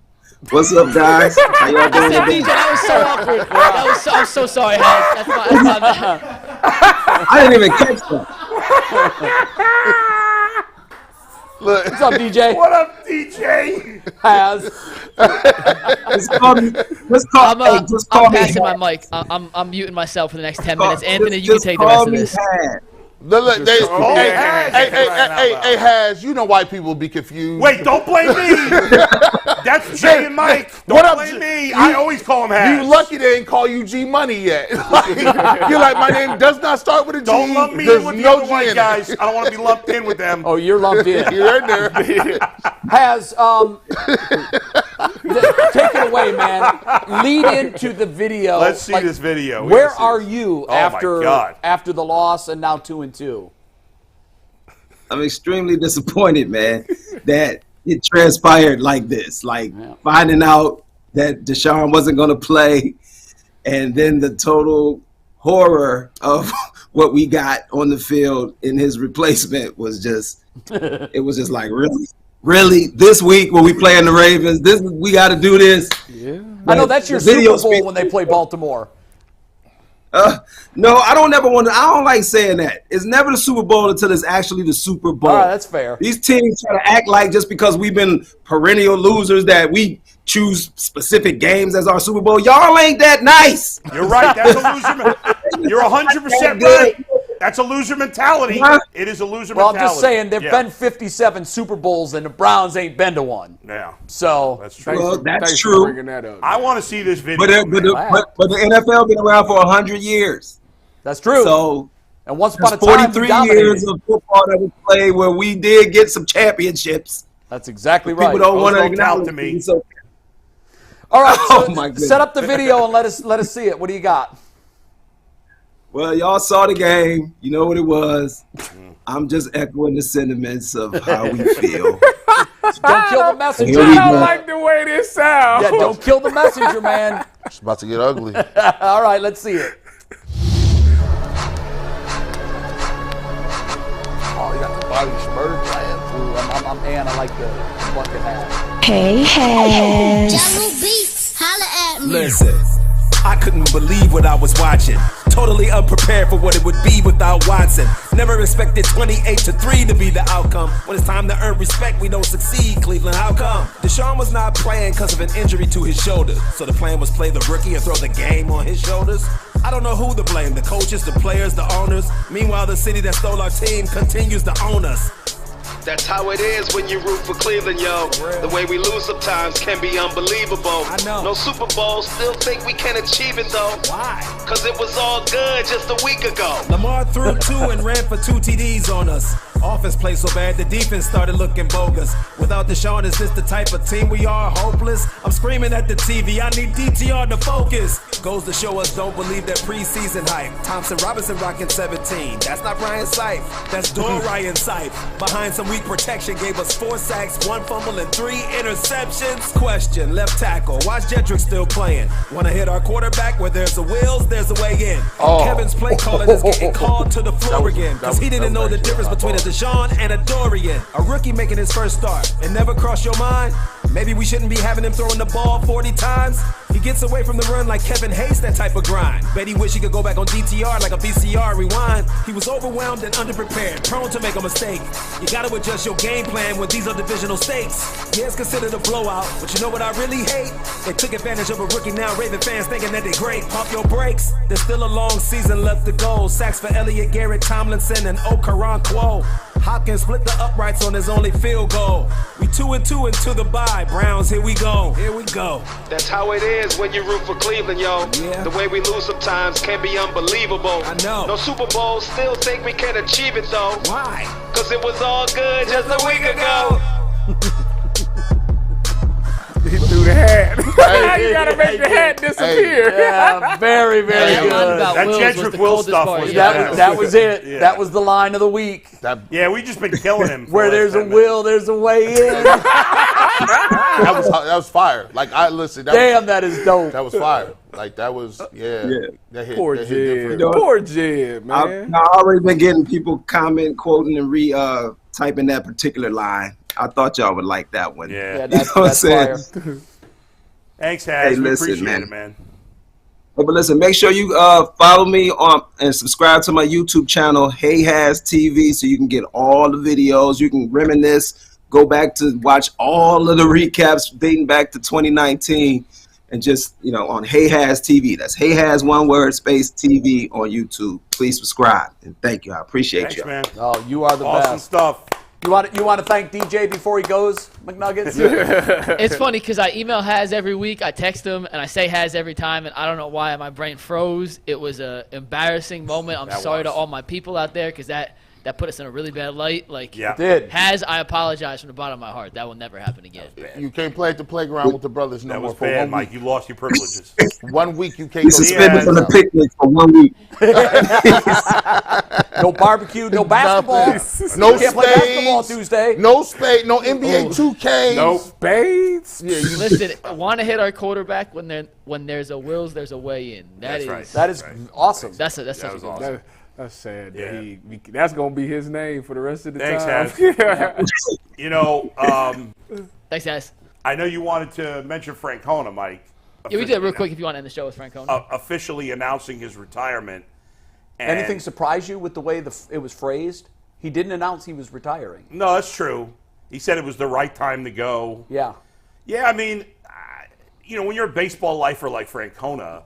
What's up, guys? How y'all I doing said today? DJ. That was so awkward. I'm so sorry, Has. That's my bad. I didn't even catch that. What's up, DJ? What up, DJ? Has. I'm passing my mic. I'm muting myself for the next 10 minutes. Anthony, you can take the rest of this. Hey, Has, you know white people be confused. Wait, don't blame me. That's Jay and Mike. Don't blame me. I always call him Has. You lucky they ain't call you G Money yet. You're like, my name does not start with a G. Don't lump me in with the other white guys. I don't want to be lumped in with them. Oh, you're lumped in. You're in there. Has, take it away, man. Lead into the video. Let's see this video. Where are you my God. after the loss and now 2-2? I'm extremely disappointed, man, that it transpired like this. Like finding out that Deshaun wasn't going to play, and then the total horror of what we got on the field in his replacement was just, it was just like, really? This week when we play in the Ravens, we got to do this? Yeah. I know that's your Super Bowl when they play Baltimore. No, I don't like saying that. It's never the Super Bowl until it's actually the Super Bowl. All right, that's fair. These teams try to act like just because we've been perennial losers that we choose specific games as our Super Bowl. Y'all ain't that nice. You're right. That's a loser. You're 100% right. That's a loser mentality. It is a loser mentality. Well, I'm just saying, there have been 57 Super Bowls, and the Browns ain't been to one. Yeah. So that's true. Well, that's true. I want to see this video. But the NFL been around for 100 years. That's true. So, and once upon a time, 43 years of football that we played where we did get some championships. That's exactly right. People don't want to acknowledge to me. So. All right, so set up the video and let us see it. What do you got? Well, y'all saw the game. You know what it was. I'm just echoing the sentiments of how we feel. Don't kill the messenger. I don't like the way this sounds. Yeah, don't kill the messenger, man. It's about to get ugly. All right, let's see it. Oh, you got the body spurred playing. I'm Ann. I like the bucket hat. Hey. Jello Beats, holla at me. Listen, I couldn't believe what I was watching. Totally unprepared for what it would be without Watson. Never expected 28-3 to be the outcome. When it's time to earn respect, we don't succeed. Cleveland, how come? Deshaun was not playing because of an injury to his shoulder. So the plan was play the rookie and throw the game on his shoulders. I don't know who to blame, the coaches, the players, the owners. Meanwhile, the city that stole our team continues to own us. That's how it is when you root for Cleveland, yo. The way we lose sometimes can be unbelievable. I know. No Super Bowl, still think we can achieve it though. Why? Cause it was all good just a week ago. Lamar threw 2 and ran for 2 TDs on us. Offense played so bad, the defense started looking bogus. Without Deshaun, is this the type of team we are? Hopeless? I'm screaming at the TV, I need DTR to focus. Goes to show us don't believe that preseason hype. Thompson Robinson rocking 17. That's not Ryan Sife, that's Dorian Sife. Behind some weak protection, gave us 4 sacks, 1 fumble, and 3 interceptions. Question, left tackle, why's Jedrick still playing? Wanna hit our quarterback where there's a Wills, there's a way in. Kevin's play calling is getting called to the floor again, cause he didn't know the difference between a Deshaun and a Dorian. A rookie making his first start. It never crossed your mind? Maybe we shouldn't be having him throwing the ball 40 times? He gets away from the run like Kevin hates that type of grind. Bet he wish he could go back on DTR like a VCR rewind. He was overwhelmed and underprepared, prone to make a mistake. You gotta adjust your game plan when these are divisional stakes. Yeah, it's considered a blowout, but you know what I really hate? They took advantage of a rookie, now Raven fans thinking that they're great. Pump your brakes, there's still a long season left to go. Sacks for Elliott, Garrett, Tomlinson, and Okoronkwo. Hopkins split the uprights on his only field goal. We 2-2 into the bye. Browns, here we go. Here we go. That's how it is when you root for Cleveland, yo. Yeah. The way we lose sometimes can be unbelievable. I know. No Super Bowl, still think we can achieve it though. Why? Cause it was all good just a week ago. He threw the hat. You gotta make the hat disappear. Yeah, very, very good. That Jedrick Will stuff was that was it. Yeah. That was the line of the week. Yeah, we just been killing him. Where there's a will, there's a way in. That was fire. Like that is dope. That was fire. Like that was That hit. Poor that hit Jed. different. Poor Jed, man. I've already been getting people comment, quoting, and typing that particular line. I thought y'all would like that one. Yeah, that's fire. Thanks, Haz. Hey, we listen, appreciate man. it, man. But listen, make sure you follow me on and subscribe to my YouTube channel, Hey Has TV, so you can get all the videos. You can reminisce, go back to watch all of the recaps dating back to 2019, and just, on Hey Has TV. That's Hey Has one word space TV on YouTube. Please subscribe and thank you. I appreciate you. Man. Oh, you are the awesome best. Stuff. You want to thank DJ before he goes, McNuggets? It's funny because I email Haz every week. I text him and I say Haz every time, and I don't know why my brain froze. It was an embarrassing moment. I'm sorry to all my people out there because that put us in a really bad light. It did. Haz, I apologize from the bottom of my heart. That will never happen again. You can't play at the playground with the brothers no more. That was bad, Mike. You lost your privileges. 1 week you can't You go suspended from the picnic for 1 week. No barbecue, no basketball. No you can't play basketball Tuesday. No spade, no NBA 2K. No spades. Yeah, Listen, want to hit our quarterback when there's a wills, there's a way in. That is awesome. That's awesome. That's sad. Yeah. That's gonna be his name for the rest of the Thanks, time. Thanks, guys. I know you wanted to mention Francona, Mike. Yeah, we did real quick if you want to end the show with Francona. Officially announcing his retirement. Anything surprise you with the way it was phrased? He didn't announce he was retiring. No, that's true. He said it was the right time to go. Yeah. Yeah, I mean, when you're a baseball lifer like Francona,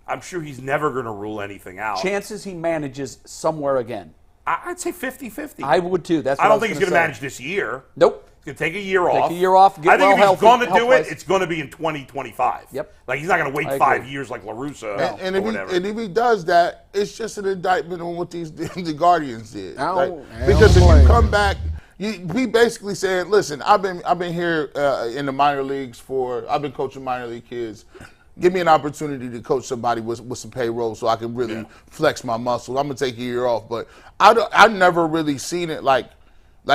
I'm sure he's never going to rule anything out. Chances he manages somewhere again. I'd say 50-50. I would too. That's what I don't think he's going to manage this year. Nope. He's going to take a year off. Take a year off. Get I think if he's going to do it, health-wise. it's going to be in 2025. Yep. Like, he's not going to wait I 5 agree. years like La Russa And or whatever. if he does that, it's just an indictment on what the Guardians did. I Because if don't you blame come him. back, he basically said, "Listen, I've been here in the minor leagues I've been coaching minor league kids. Give me an opportunity to coach somebody with some payroll so I can really flex my muscle. I'm gonna take a year off." But I've never really seen it like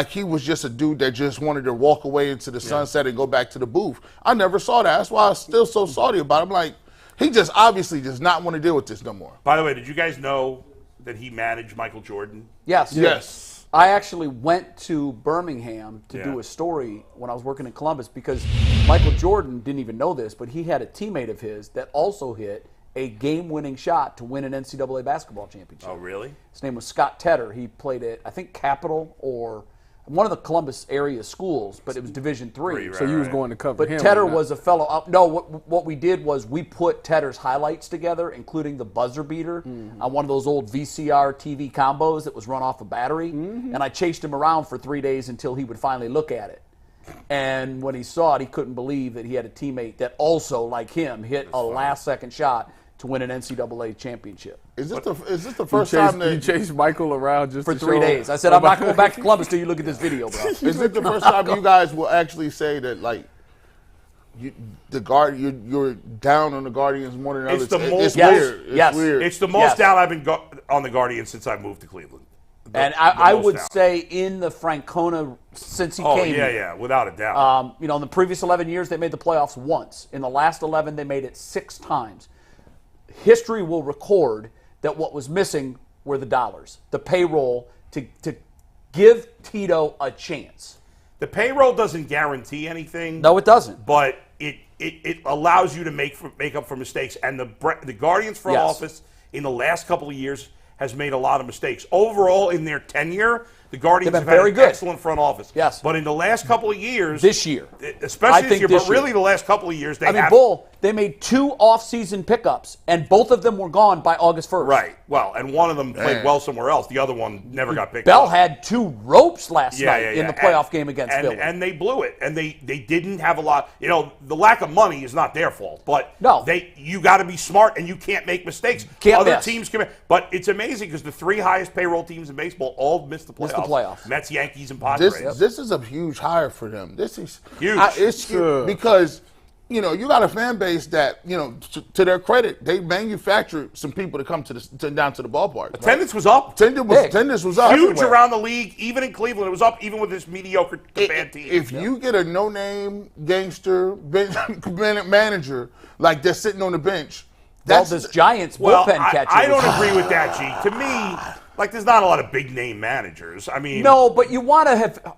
he was just a dude that just wanted to walk away into the sunset and go back to the booth. I never saw that. That's why I'm still so salty about him. Like, he just obviously does not want to deal with this no more. By the way, did you guys know that he managed Michael Jordan? Yes. I actually went to Birmingham to do a story when I was working in Columbus because Michael Jordan didn't even know this, but he had a teammate of his that also hit a game-winning shot to win an NCAA basketball championship. Oh, really? His name was Scott Tedder. He played at, I think, Capital or one of the Columbus area schools, but it was Division III. So you was going to cover him. But Tedder was a fellow. No, what we did was we put Tedder's highlights together, including the buzzer beater on one of those old VCR TV combos that was run off a battery, and I chased him around for 3 days until he would finally look at it. And when he saw it, he couldn't believe that he had a teammate that also, like him, hit a last-second shot to win an NCAA championship. Is this the first time that you chased Michael around just for to 3 show days? I said, I'm not going back to Columbus till you look at this video, bro. Is it the first time you guys will actually say that, like, you're down on the Guardians more than others? It's the most it's weird. It's weird. It's the most down I've been on the Guardians since I moved to Cleveland. And I would say in the Francona, since he came. Yeah, without a doubt. In the previous 11 years, they made the playoffs once. In the last 11, they made it 6 times. History will record that what was missing were the dollars, the payroll to give Tito a chance. The payroll doesn't guarantee anything. No, it doesn't. But it allows you to make up for mistakes. And the Guardians front office in the last couple of years has made a lot of mistakes. Overall, in their tenure, the Guardians have had an excellent front office. Yes. But in the last couple of years, this year, especially this year, but really the last couple of years, they made 2 off-season pickups, and both of them were gone by August 1st. Right. Well, and one of them played well somewhere else. The other one never got picked Bell up. had 2 ropes last night in the playoff game against Philly. And they blew it. And they didn't have a lot. The lack of money is not their fault. But you got to be smart, and you can't make mistakes. Other teams can. But it's amazing because the 3 highest payroll teams in baseball all missed the playoffs. Mets, Yankees, and Padres. This is a huge hire for them. This is huge. It's huge because you got a fan base that to their credit, they manufactured some people to come down to the ballpark. Attendance was up. Attendance was up. Huge everywhere. around the league, even in Cleveland. It was up, even with this mediocre bad team. If you get a no-name gangster manager like that's sitting on the bench, that's this Giants bullpen catcher. I don't agree with that, G. To me, there's not a lot of big-name managers. I mean, no, but you want to have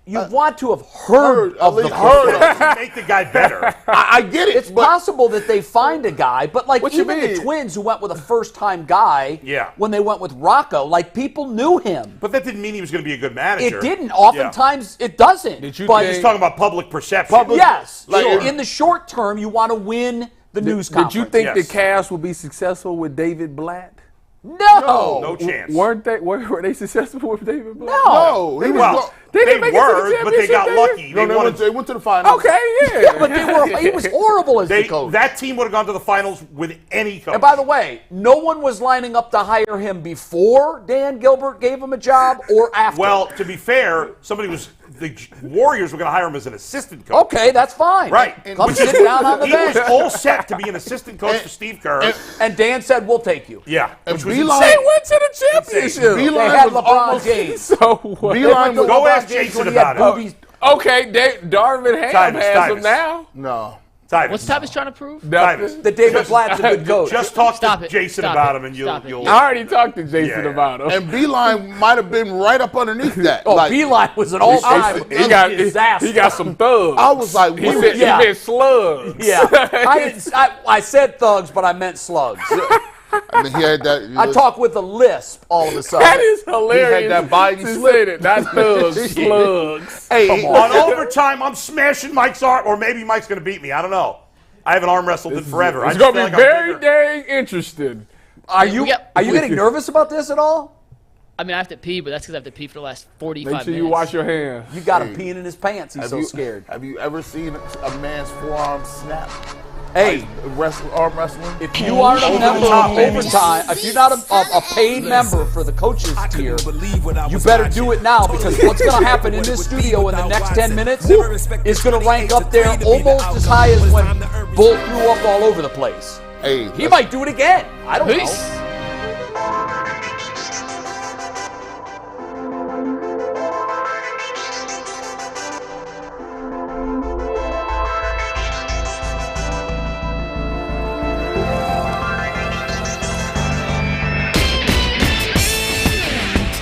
you want to have heard of the player. Make the guy better. I get it. It's possible that they find a guy, but like What you even the mean? Twins who went with a first-time guy, when they went with Rocco, like people knew him. But that didn't mean he was going to be a good manager. It didn't. Oftentimes it doesn't. But he's talking about public perception. Yes. So in the short term, you want to win the news conference. Did you think the Cavs would be successful with David Blatt? No. No chance. Were they successful with David Blatt? No. They were, but they got lucky. No, they went to the finals. Okay, Yeah, but he was horrible as the coach. That team would have gone to the finals with any coach. And by the way, no one was lining up to hire him before Dan Gilbert gave him a job or after. Well, to be fair, the Warriors were going to hire him as an assistant coach. Okay, that's fine. Right. Come sit down on the He bench. was all set to be an assistant coach for Steve Kerr. And Dan said, we'll take you. Yeah. Which was They insane. went to the championship. They had LeBron James. So what? Go ask Jason about it. Okay, Darvin Ham has him now. No. Tyvis. What's Tyvis trying to prove? Tyvis. That David Blatt's a good coach. Just talk to Jason about him and you'll. I already talked to Jason about him. And Beeline might have been right up underneath that. Oh, Beeline was an all-time disaster. He got some thugs. I was like, he meant slugs. Yeah. I said thugs, but I meant slugs. I mean, he had that. I talk with a lisp all of a sudden. That is hilarious. He had that Biden to slip. say that. Not thugs, slugs. Hey, on overtime, I'm smashing Mike's arm, or maybe Mike's going to beat me. I don't know. I haven't arm wrestled in forever. It's going to be very dang interesting. Are you getting nervous about this at all? I mean, I have to pee, but that's because I have to pee for the last 45 minutes. Make sure you wash your hands. You got him peeing in his pants. He's so scared. Have you ever seen a man's forearm snap? Hey, arm wrestling. If you aren't a member of overtime, if you're not a paid member for the coaches tier, you better do it now, because what's going to happen in this studio in the next 10 minutes is going to rank up there almost as high as when Bull threw up all over the place. Hey, he might do it again. I don't know.